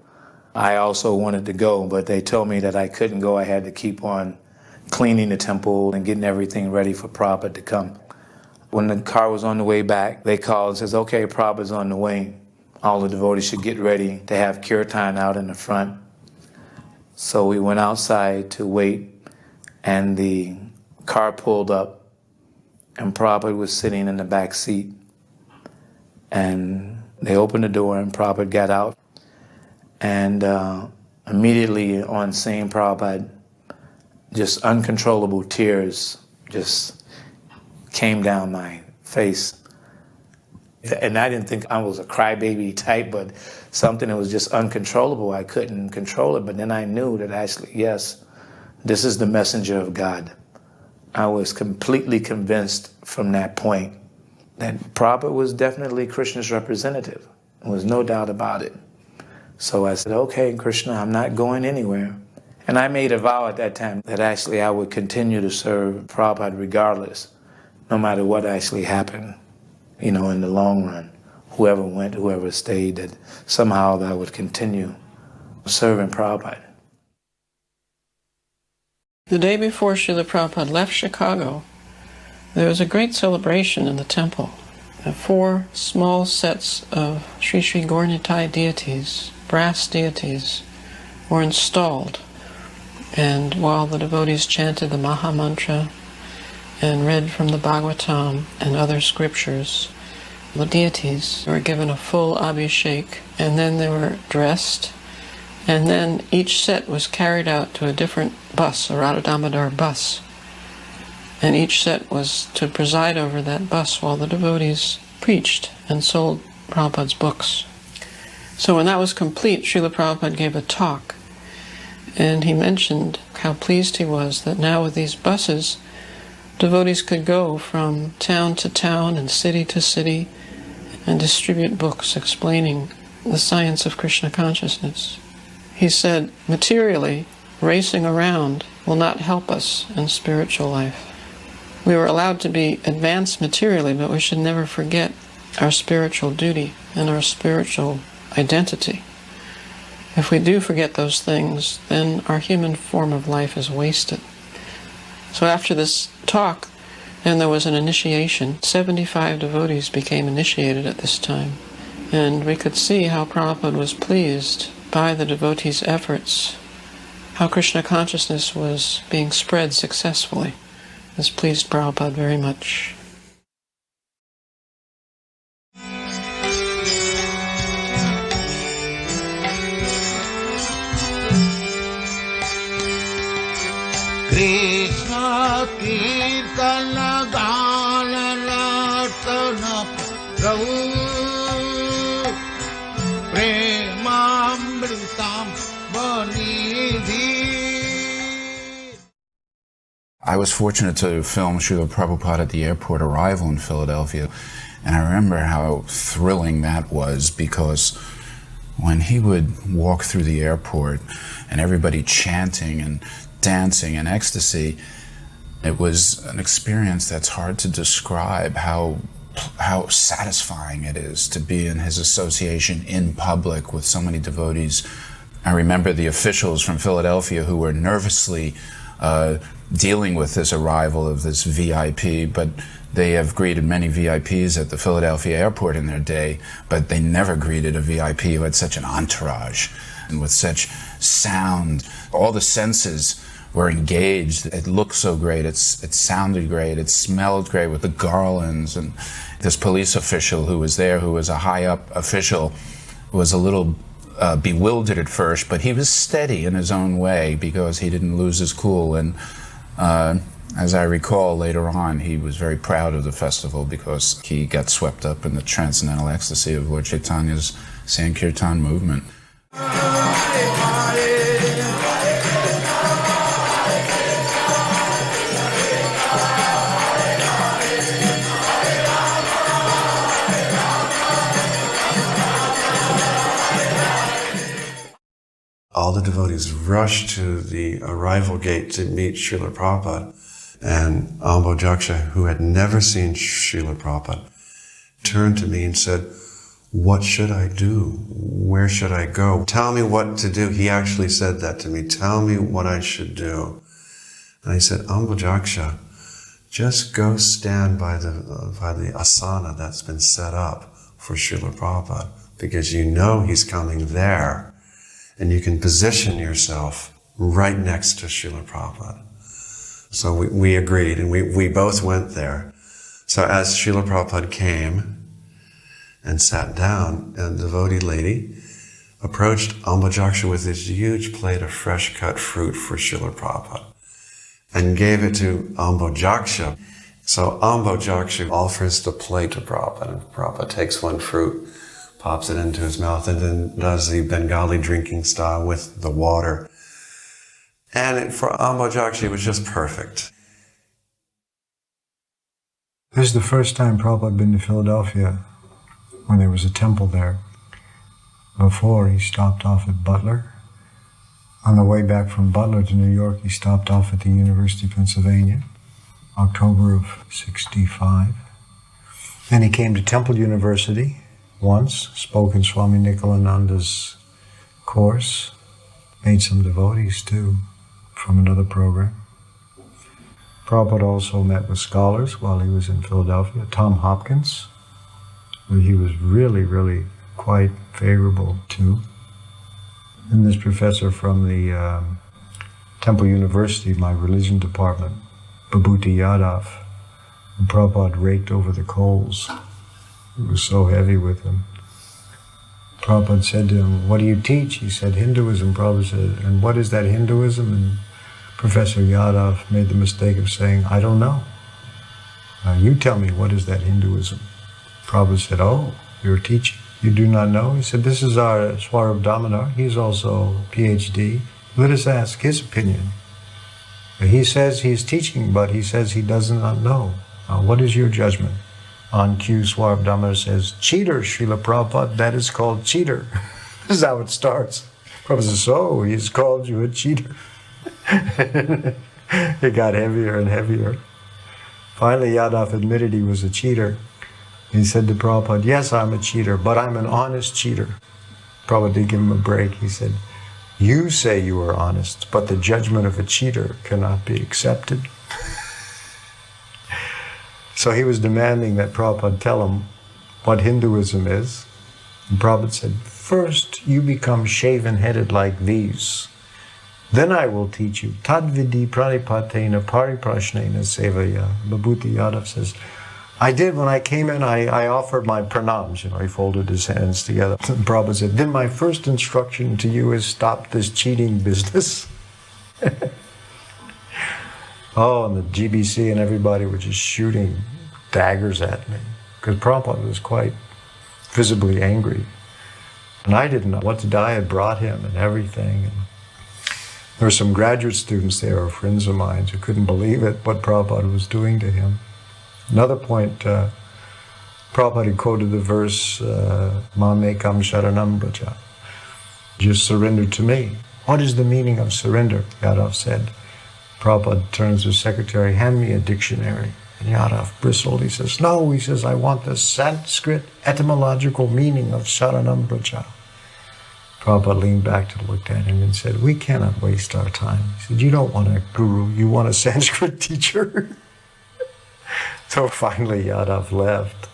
I also wanted to go, but they told me that I couldn't go. I had to keep on cleaning the temple and getting everything ready for Prabhupada to come. When the car was on the way back, they called and says, okay, Prabhupada's on the way. All the devotees should get ready to have kirtan out in the front. So we went outside to wait, and the car pulled up, and Prabhupada was sitting in the back seat. And they opened the door, and Prabhupada got out. And immediately on seeing Prabhupada, just uncontrollable tears just came down my face. And I didn't think I was a crybaby type, but something that was just uncontrollable. I couldn't control it, but then I knew that actually, yes, this is the messenger of God. I was completely convinced from that point that Prabhupada was definitely Krishna's representative. There was no doubt about it. So I said, okay, Krishna, I'm not going anywhere. And I made a vow at that time that actually I would continue to serve Prabhupada regardless, no matter what actually happened, in the long run. Whoever went, whoever stayed, that somehow I would continue serving Prabhupada.
The day before Srila Prabhupada left Chicago, there was a great celebration in the temple. 4 small sets of Sri Sri Gaura-Nitai deities, brass deities, were installed. And while the devotees chanted the Maha Mantra and read from the Bhagavatam and other scriptures, the deities were given a full abhishek, and then they were dressed, and then each set was carried out to a different bus, a Radha Damodar bus. And each set was to preside over that bus while the devotees preached and sold Prabhupada's books. So when that was complete, Srila Prabhupada gave a talk, and he mentioned how pleased he was that now with these buses, devotees could go from town to town and city to city and distribute books explaining the science of Krishna consciousness. He said, materially, racing around will not help us in spiritual life. We were allowed to be advanced materially, but we should never forget our spiritual duty and our spiritual identity. If we do forget those things, then our human form of life is wasted. So after this talk, then there was an initiation. 75 devotees became initiated at this time. And we could see how Prabhupada was pleased by the devotees' efforts, how Krishna consciousness was being spread successfully. This pleased Prabhupada very much.
Krishna Kirtana Gana Ratana Prabhu Premamritam Vanidhi.
I was fortunate to film Srila Prabhupada at the airport arrival in Philadelphia, and I remember how thrilling that was, because when he would walk through the airport and everybody chanting and dancing in ecstasy, it was an experience that's hard to describe how satisfying it is to be in his association in public with so many devotees. I remember the officials from Philadelphia who were nervously dealing with this arrival of this VIP, but they have greeted many VIPs at the Philadelphia airport in their day, but they never greeted a VIP who had such an entourage and with such sound. All the senses were engaged. It looked so great, it sounded great, it smelled great with the garlands. And this police official who was there, who was a high-up official, was a little bewildered at first, but he was steady in his own way because he didn't lose his cool. And as I recall later on, he was very proud of the festival because he got swept up in the transcendental ecstasy of Lord Chaitanya's Sankirtan movement.
all the devotees rushed to the arrival gate to meet Srila Prabhupada. And Ambojaksha, who had never seen Srila Prabhupada, turned to me and said, "What should I do? Where should I go? Tell me what to do." He actually said that to me. "Tell me what I should do." And I said, "Ambojaksha, just go stand by the asana that's been set up for Srila Prabhupada, because you know he's coming there, and you can position yourself right next to Srila Prabhupada." So we agreed, and we both went there. So as Srila Prabhupada came and sat down, a devotee lady approached Ambojaksha with this huge plate of fresh cut fruit for Srila Prabhupada and gave it to Ambojaksha. So Ambojaksha offers the plate to Prabhupada, and Prabhupada takes one fruit, pops it into his mouth, and then does the Bengali drinking style with the water. And for Ambojaksha, it was just perfect.
This is the first time Prabhupada had been to Philadelphia, when there was a temple there. Before, he stopped off at Butler. On the way back from Butler to New York, he stopped off at the University of Pennsylvania, October of '65. Then he came to Temple University once, spoke in Swami Nikalananda's course, made some devotees too from another program. Prabhupada also met with scholars while he was in Philadelphia. Tom Hopkins, who he was really quite favorable to. And this professor from the Temple University, my religion department, Vibhuti Yadav, and Prabhupada raked over the coals. It was so heavy with him. Prabhupada said to him, "What do you teach?" He said, "Hinduism." Prabhupada said, "And what is that Hinduism?" And Professor Yadav made the mistake of saying, "I don't know. You tell me, what is that Hinduism?" Prabhupada said, "Oh, you're teaching. You do not know?" He said, "This is our Swarab Damodar. He's also PhD. Let us ask his opinion. He says he's teaching, but he says he does not know. What is your judgment?" On cue, Swarab Damodar says, "Cheater, Srila Prabhupada, that is called cheater." This is how it starts. Prabhupada says, "So, he's called you a cheater." It got heavier and heavier. Finally, Yadav admitted he was a cheater. He said to Prabhupada, "Yes, I'm a cheater, but I'm an honest cheater." Prabhupada did give him a break. He said, "You say you are honest, but the judgment of a cheater cannot be accepted." So he was demanding that Prabhupada tell him what Hinduism is. And Prabhupada said, "First, you become shaven-headed like these. Then I will teach you. Tadvidi pranipatena pariprashnena sevaya." Vibhuti Yadav says, "I did, when I came in, I offered my pranams." He folded his hands together. And Prabhupada said, "Then my first instruction to you is stop this cheating business." Oh, and the GBC and everybody were just shooting daggers at me, because Prabhupada was quite visibly angry. And I didn't know what to do. I had brought him and everything. And there were some graduate students there, or friends of mine, who couldn't believe it, what Prabhupada was doing to him. Another point, Prabhupada had quoted the verse, "Mamekam sharanam braja," just surrender to me. What is the meaning of surrender? Yadav said. Prabhupada turns to his secretary, "Hand me a dictionary." And Yadav bristled. He says, "No," he says, "I want the Sanskrit etymological meaning of sharanam braja." Prabhupada leaned back to look at him and said, "We cannot waste our time." He said, "You don't want a guru, you want a Sanskrit teacher." So finally Yadav left.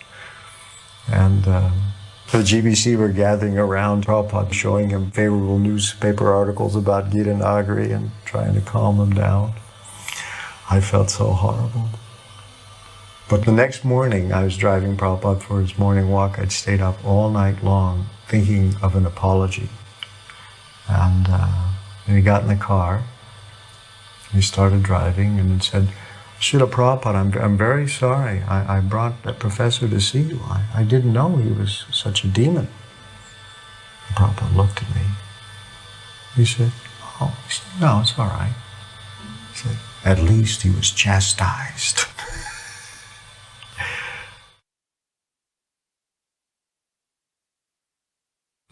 And the GBC were gathering around Prabhupada, showing him favorable newspaper articles about Gita Nagari and trying to calm him down. I felt so horrible. But the next morning, I was driving Prabhupada for his morning walk. I'd stayed up all night long thinking of an apology. And he got in the car, he started driving, and he said, "Srila Prabhupada, I'm very sorry. I brought that professor to see you. I didn't know he was such a demon." And Prabhupada looked at me. He said, "Oh," he said, "No, it's all right." He said, "At least he was chastised."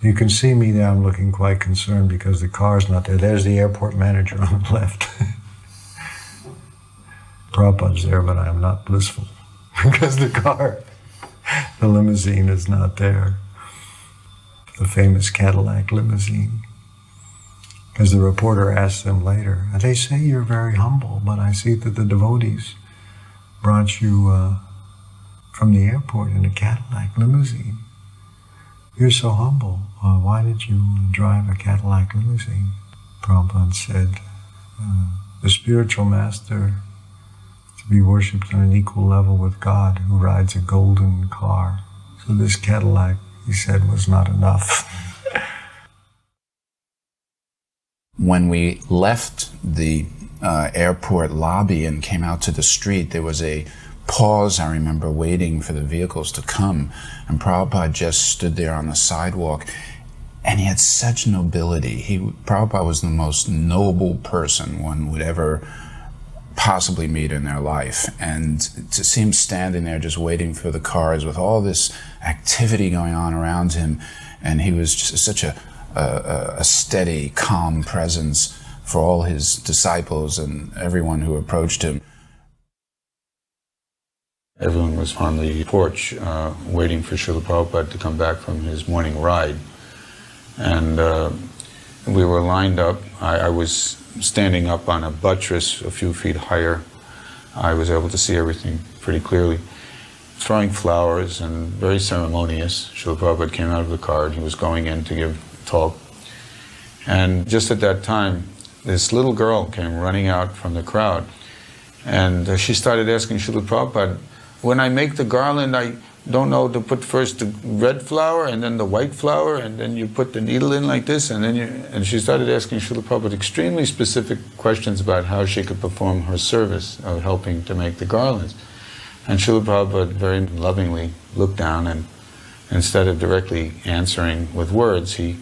You can see me there, I'm looking quite concerned because the car's not there. There's the airport manager on the left. Prabhupada's there, but I am not blissful because the limousine is not there. The famous Cadillac limousine. Because the reporter asked them later, they say you're very humble, but I see that the devotees brought you from the airport in a Cadillac limousine. You're so humble. Why did you drive a Cadillac limousine? Prabhupada said, the spiritual master to be worshipped on an equal level with God who rides a golden car. So this Cadillac, he said, was not enough.
When we left the airport lobby and came out to the street, there was a pause, I remember, waiting for the vehicles to come, and Prabhupada just stood there on the sidewalk, and he had such nobility. Prabhupada was the most noble person one would ever possibly meet in their life, and to see him standing there just waiting for the cars with all this activity going on around him, and he was just such a steady, calm presence for all his disciples and everyone who approached him.
Everyone was on the porch waiting for Srila Prabhupada to come back from his morning ride. And we were lined up. I was standing up on a buttress a few feet higher. I was able to see everything pretty clearly. Throwing flowers and very ceremonious. Srila Prabhupada came out of the car and he was going in to give a talk. And just at that time, this little girl came running out from the crowd. And she started asking Srila Prabhupada, when I make the garland, I don't know to put first the red flower and then the white flower, and then you put the needle in like this, and then and she started asking Srila Prabhupada extremely specific questions about how she could perform her service of helping to make the garlands. And Srila Prabhupada very lovingly looked down, and instead of directly answering with words, he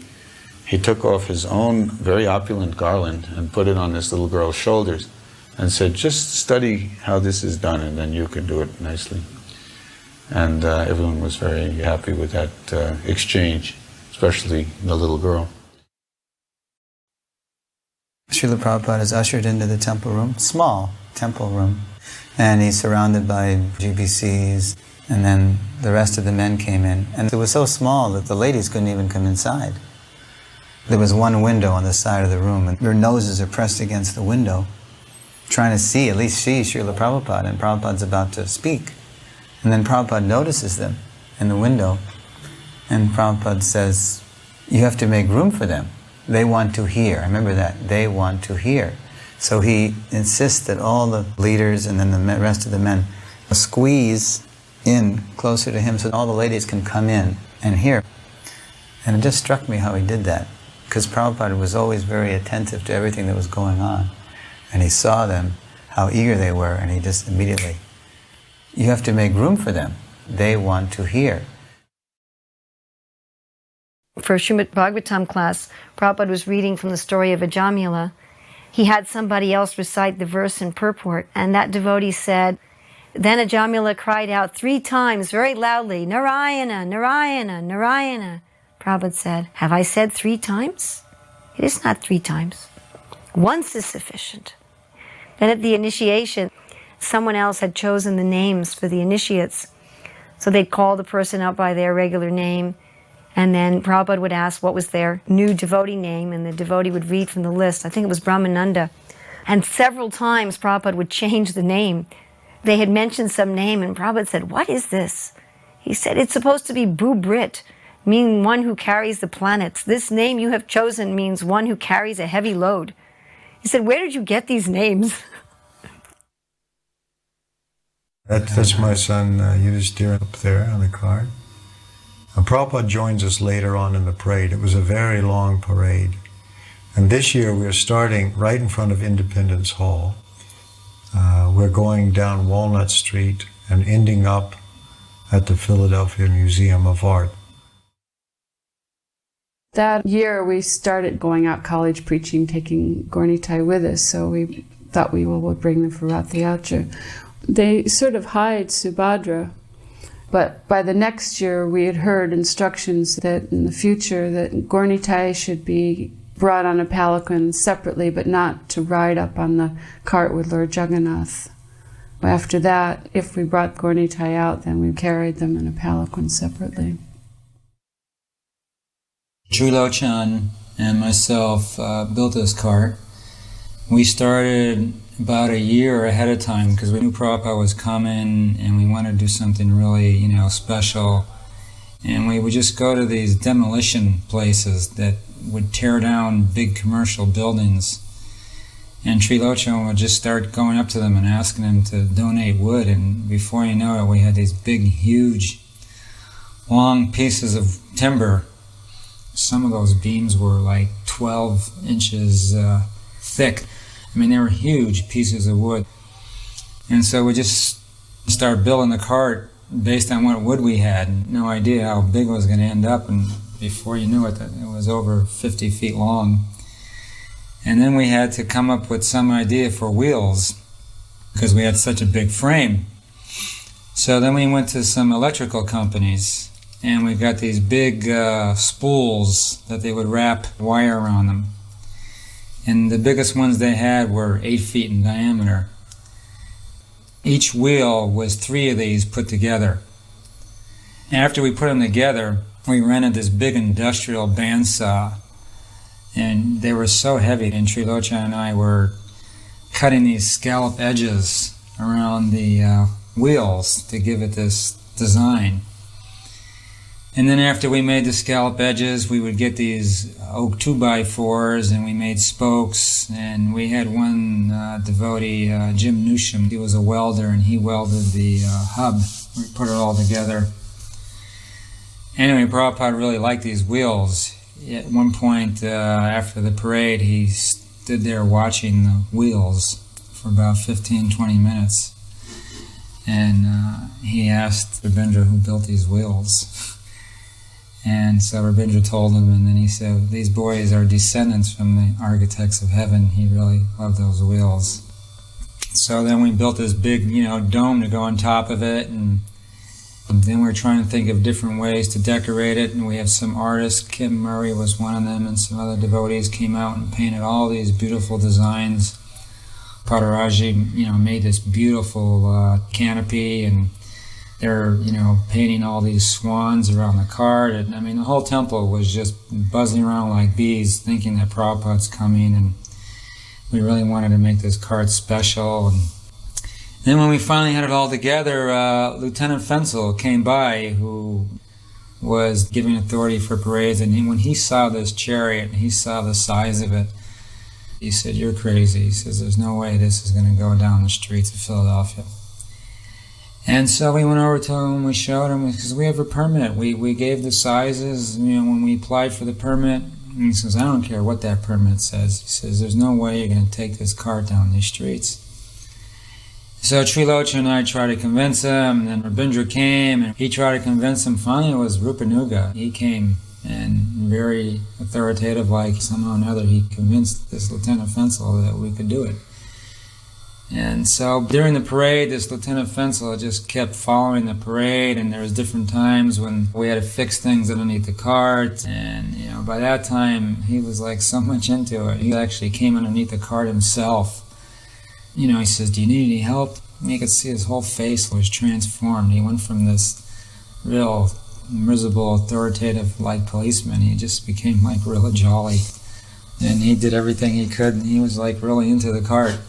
took off his own very opulent garland and put it on this little girl's shoulders and said, just study how this is done and then you can do it nicely. And everyone was very happy with that exchange, especially the little girl.
Srila Prabhupada is ushered into the temple room, small temple room, and he's surrounded by GBCs, and then the rest of the men came in. And it was so small that the ladies couldn't even come inside. There was one window on the side of the room, and their noses are pressed against the window, trying to at least see Srila Prabhupada, and Prabhupada's about to speak. And then Prabhupada notices them in the window, and Prabhupada says, you have to make room for them. They want to hear. Remember that. They want to hear. So he insists that all the leaders and then the rest of the men squeeze in closer to him so all the ladies can come in and hear. And it just struck me how he did that, because Prabhupada was always very attentive to everything that was going on. And he saw them, how eager they were, and he just immediately, you have to make room for them. They want to hear.
For a Srimad-Bhagavatam class, Prabhupada was reading from the story of Ajamila. He had somebody else recite the verse in purport, and that devotee said, then Ajamila cried out 3 times very loudly, Narayana, Narayana, Narayana. Prabhupada said, have I said 3 times? It is not 3 times. Once is sufficient. Then at the initiation, someone else had chosen the names for the initiates. So they'd call the person out by their regular name, and then Prabhupada would ask what was their new devotee name, and the devotee would read from the list. I think it was Brahmananda. And several times Prabhupada would change the name. They had mentioned some name, and Prabhupada said, what is this? He said, it's supposed to be Bhubrit, meaning one who carries the planets. This name you have chosen means one who carries a heavy load. He said, where did you get these names?
That's my son Yudhishthira up there on the card. And Prabhupada joins us later on in the parade. It was a very long parade. And this year we are starting right in front of Independence Hall. We're going down Walnut Street and ending up at the Philadelphia Museum of Art.
That year we started going out college preaching, taking Gaura-Nitai with us, so we thought we would bring them for Rath Yatra. They sort of hide Subhadra But by the next year, we had heard instructions that in the future that Gaur Nitai should be brought on a palanquin separately, but not to ride up on the cart with Lord Jagannath. After that, if we brought Gaur Nitai out, then we carried them in a palanquin separately.
Trilochan and myself built this cart. We started about a year ahead of time because we knew Prabhupada was coming and we wanted to do something really, special. And we would just go to these demolition places that would tear down big commercial buildings. And Trilochan would just start going up to them and asking them to donate wood. And before you know it, we had these big, huge, long pieces of timber. Some of those beams were like 12 inches thick. I mean, they were huge pieces of wood. And so we just started building the cart based on what wood we had. No idea how big it was going to end up. And before you knew it, it was over 50 feet long. And then we had to come up with some idea for wheels because we had such a big frame. So then we went to some electrical companies and we got these big spools that they would wrap wire around them. And the biggest ones they had were 8 feet in diameter. Each wheel was 3 of these put together. After we put them together, we rented this big industrial bandsaw. And they were so heavy, and Trilochan and I were cutting these scallop edges around the wheels to give it this design. And then after we made the scallop edges, we would get these oak 2x4s, and we made spokes. And we had one devotee, Jim Newsham, he was a welder, and he welded the hub. We put it all together. Anyway, Prabhupada really liked these wheels. At one point after the parade, he stood there watching the wheels for about 15-20 minutes. And he asked Rabindra who built these wheels. And so Rabindra told him, and then he said, these boys are descendants from the architects of heaven. He really loved those wheels. So then we built this big, dome to go on top of it, and then we're trying to think of different ways to decorate it, and we have some artists, Kim Murray was one of them, and some other devotees came out and painted all these beautiful designs. Padaraji, made this beautiful canopy, and they're, painting all these swans around the cart. And I mean, the whole temple was just buzzing around like bees, thinking that Prabhupada's coming, and we really wanted to make this cart special. And then when we finally had it all together, Lieutenant Fensel came by, who was giving authority for parades, and when he saw this chariot and he saw the size of it, he said, "You're crazy." He says, "There's no way this is going to go down the streets of Philadelphia." And so we went over to him, we showed him, because we have a permit. We gave the sizes, when we applied for the permit. And he says, "I don't care what that permit says." He says, "There's no way you're going to take this cart down these streets." So Trilochan and I tried to convince him, and then Rabindra came, and he tried to convince him. Finally, it was Rupanuga. He came, and very authoritative, like somehow or another, he convinced this Lieutenant Fensel that we could do it. And so during the parade, this Lieutenant Fensel just kept following the parade, and there was different times when we had to fix things underneath the cart, and by that time he was like so much into it. He actually came underneath the cart himself. He says, "Do you need any help?" And you could see his whole face was transformed. He went from this real miserable, authoritative like policeman, he just became like really jolly, and he did everything he could, and he was like really into the cart.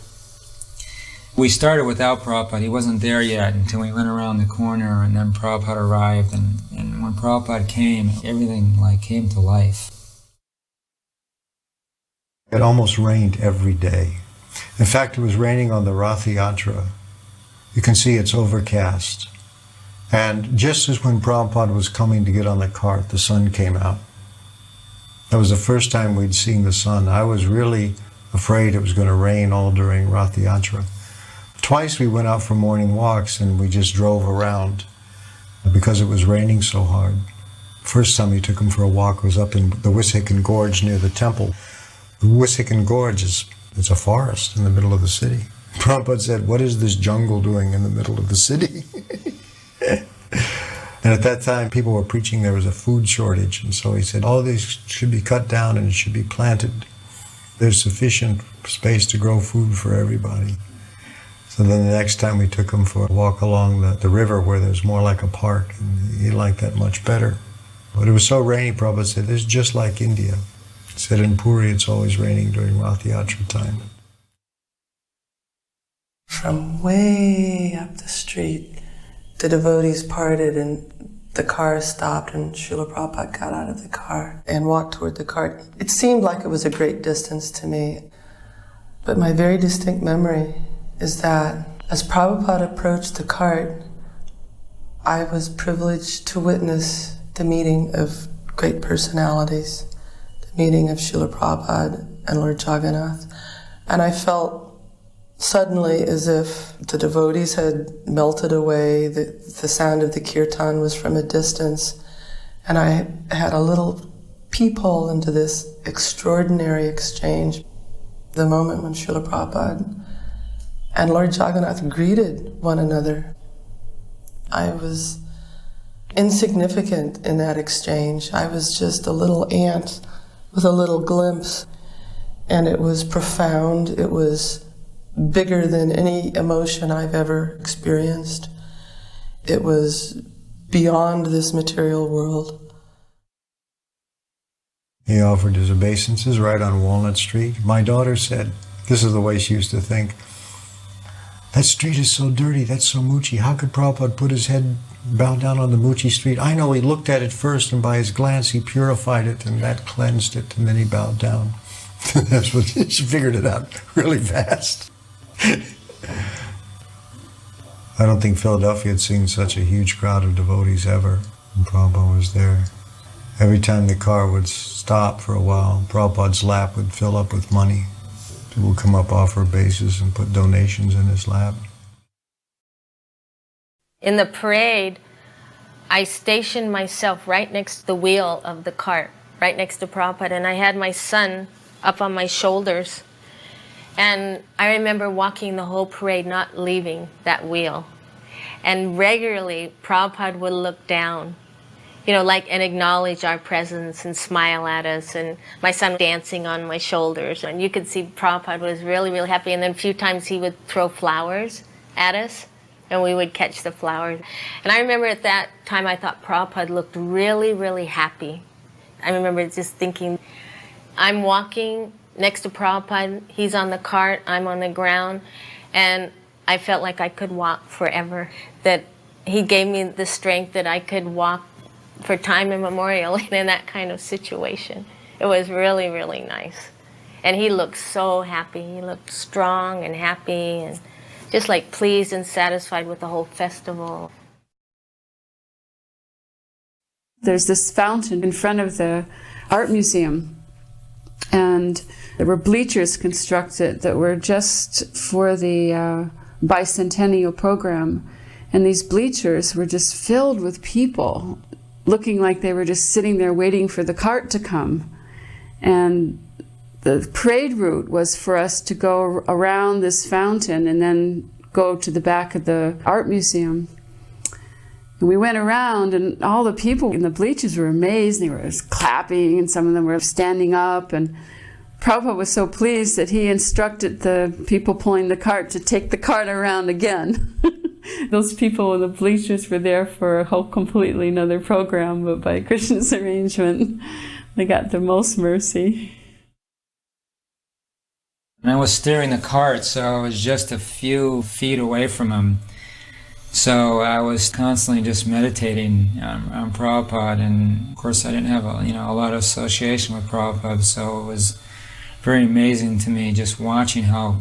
We started without Prabhupada. He wasn't there yet until we went around the corner, and then Prabhupada arrived, and when Prabhupada came, everything came to life.
It almost rained every day. In fact, it was raining on the Rath Yatra. You can see it's overcast. And just as when Prabhupada was coming to get on the cart, the sun came out. That was the first time we'd seen the sun. I was really afraid it was going to rain all during Rath Yatra. Twice we went out for morning walks and we just drove around because it was raining so hard. First time we took him for a walk was up in the Wissahickon Gorge near the temple. The Wissahickon Gorge it's a forest in the middle of the city. Prabhupada said, "What is this jungle doing in the middle of the city?" And at that time, people were preaching there was a food shortage. And so he said, all these should be cut down and it should be planted. There's sufficient space to grow food for everybody. So then the next time we took him for a walk along the river where there's more like a park, and he liked that much better. But it was so rainy, Prabhupada said, this is just like India. He said in Puri it's always raining during Rath Yatra time.
From way up the street, the devotees parted and the car stopped and Srila Prabhupada got out of the car and walked toward the cart. It seemed like it was a great distance to me, but my very distinct memory is that as Prabhupada approached the cart, I was privileged to witness the meeting of great personalities, the meeting of Srila Prabhupada and Lord Jagannath. And I felt suddenly as if the devotees had melted away, the sound of the kirtan was from a distance, and I had a little peephole into this extraordinary exchange. The moment when Srila Prabhupada and Lord Jagannath greeted one another. I was insignificant in that exchange. I was just a little ant with a little glimpse, and it was profound. It was bigger than any emotion I've ever experienced. It was beyond this material world.
He offered his obeisances right on Walnut Street. My daughter said, this is the way she used to think, that street is so dirty, that's so moochy. How could Prabhupada put his head bowed down on the moochy street? I know he looked at it first, and by his glance he purified it, and that cleansed it, and then he bowed down. That's what she figured it out really fast. I don't think Philadelphia had seen such a huge crowd of devotees ever when Prabhupada was there. Every time the car would stop for a while, Prabhupada's lap would fill up with money. People would come up, offer obeisances, and put donations in his lap.
In the parade, I stationed myself right next to the wheel of the cart, right next to Prabhupada, and I had my son up on my shoulders. And I remember walking the whole parade, not leaving that wheel. And regularly, Prabhupada would look down, you know, like, and acknowledge our presence and smile at us, and my son dancing on my shoulders. And you could see Prabhupada was really, really happy. And then a few times he would throw flowers at us, and we would catch the flowers. And I remember at that time I thought Prabhupada looked really, really happy. I remember just thinking, I'm walking next to Prabhupada, he's on the cart, I'm on the ground, and I felt like I could walk forever, that he gave me the strength that I could walk for time immemorial in that kind of situation. It was really, really nice. And he looked so happy. He looked strong and happy and just like pleased and satisfied with the whole festival.
There's this fountain in front of the art museum, and there were bleachers constructed that were just for the bicentennial program. And these bleachers were just filled with people, looking like they were just sitting there waiting for the cart to come. And the parade route was for us to go around this fountain and then go to the back of the art museum. And we went around, and all the people in the bleachers were amazed. They were just clapping, and some of them were standing up. And Prabhupada was so pleased that he instructed the people pulling the cart to take the cart around again. Those people in the bleachers were there for a whole completely another program, but by Krishna's arrangement, they got the most mercy.
And I was steering the cart, so I was just a few feet away from him. So I was constantly just meditating on Prabhupada, and of course I didn't have a lot of association with Prabhupada, so it was very amazing to me just watching how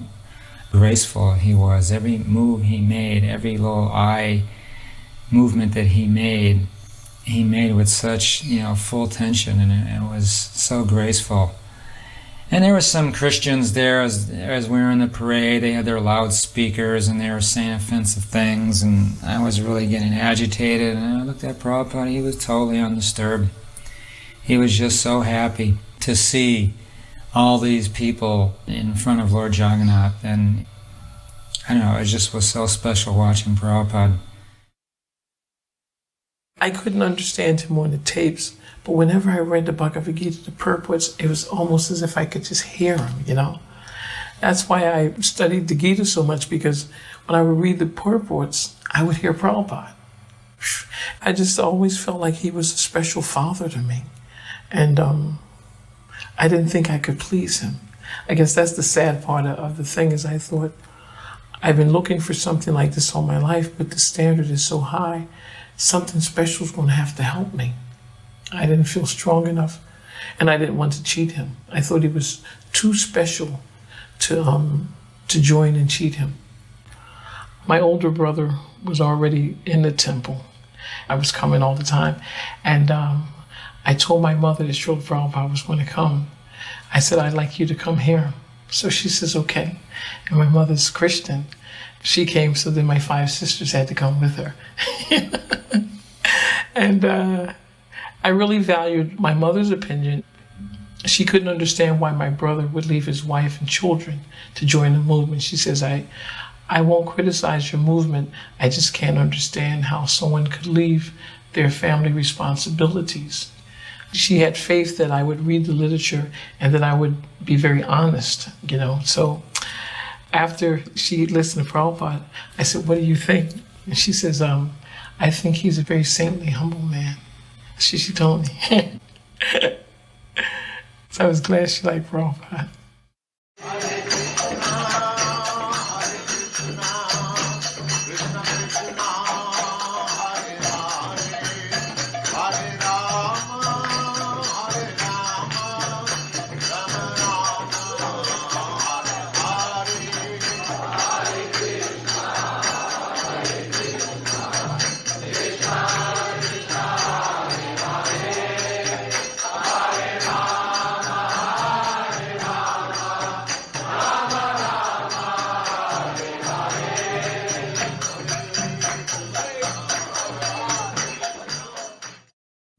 graceful he was. Every move he made, every little eye movement that he made with such full tension, and it was so graceful. And there were some Christians there as we were in the parade. They had their loudspeakers and they were saying offensive things, and I was really getting agitated. And I looked at Prabhupada, he was totally undisturbed. He was just so happy to see all these people in front of Lord Jagannath, and I don't know, it just was so special watching Prabhupada.
I couldn't understand him on the tapes, but whenever I read the Bhagavad Gita, the purports, it was almost as if I could just hear him, you know? That's why I studied the Gita so much, because when I would read the purports, I would hear Prabhupada. I just always felt like he was a special father to me. And I didn't think I could please him. I guess that's the sad part of the thing, is I thought, I've been looking for something like this all my life, but the standard is so high, something special is going to have to help me. I didn't feel strong enough, and I didn't want to cheat him. I thought he was too special to join and cheat him. My older brother was already in the temple. I was coming all the time, and I told my mother that Srila Prabhupada was going to come. I said, I'd like you to come here. So she says, okay. And my mother's Christian. She came, so then my 5 sisters had to come with her. And I really valued my mother's opinion. She couldn't understand why my brother would leave his wife and children to join the movement. She says, I won't criticize your movement. I just can't understand how someone could leave their family responsibilities. She had faith that I would read the literature and that I would be very honest, you know. So after she listened to Prabhupada, I said, what do you think? And she says, I think he's a very saintly, humble man. She told me. So I was glad she liked Prabhupada.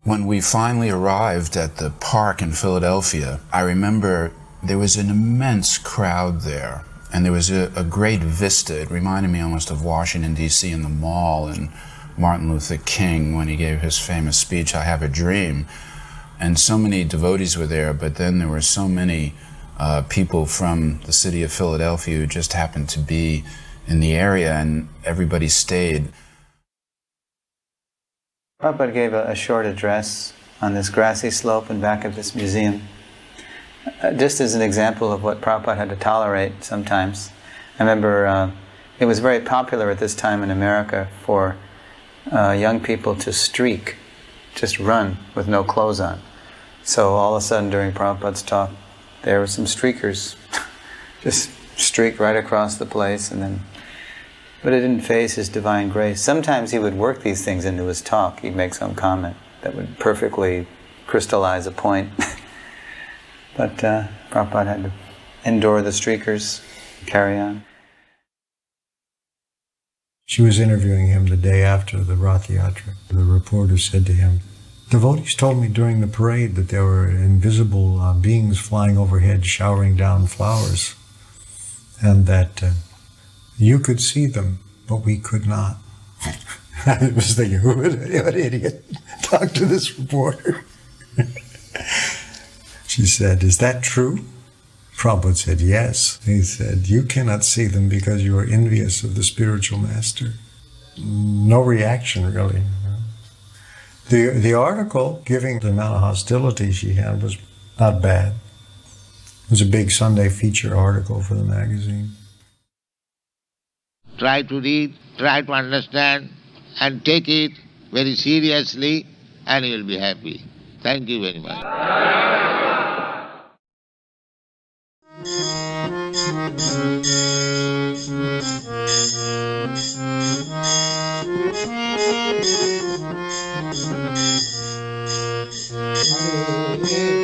When we finally arrived at the park in Philadelphia, I remember there was an immense crowd there, and there was a great vista. It reminded me almost of Washington, D.C. and the Mall and Martin Luther King when he gave his famous speech, I Have a Dream. And so many devotees were there, but then there were so many people from the city of Philadelphia who just happened to be in the area, and everybody stayed.
Prabhupada gave a short address on this grassy slope in back of this museum, just as an example of what Prabhupada had to tolerate sometimes. I remember it was very popular at this time in America for young people to streak, just run with no clothes on. So all of a sudden during Prabhupada's talk, there were some streakers just streaked right across the place, and then but it didn't faze his divine grace. Sometimes he would work these things into his talk. He'd make some comment that would perfectly crystallize a point. But Prabhupada had to endure the streakers, carry on.
She was interviewing him the day after the Rath Yatra. The reporter said to him, devotees told me during the parade that there were invisible beings flying overhead showering down flowers, and that you could see them, but we could not. I was thinking, what an idiot. Talk to this reporter. She said, is that true? Prabhupada said, yes. He said, you cannot see them because you are envious of the spiritual master. No reaction, really. The article giving the amount of hostility she had was not bad. It was a big Sunday feature article for the magazine.
Try to read, try to understand, and take it very seriously, and you will be happy. Thank you very much.
Hare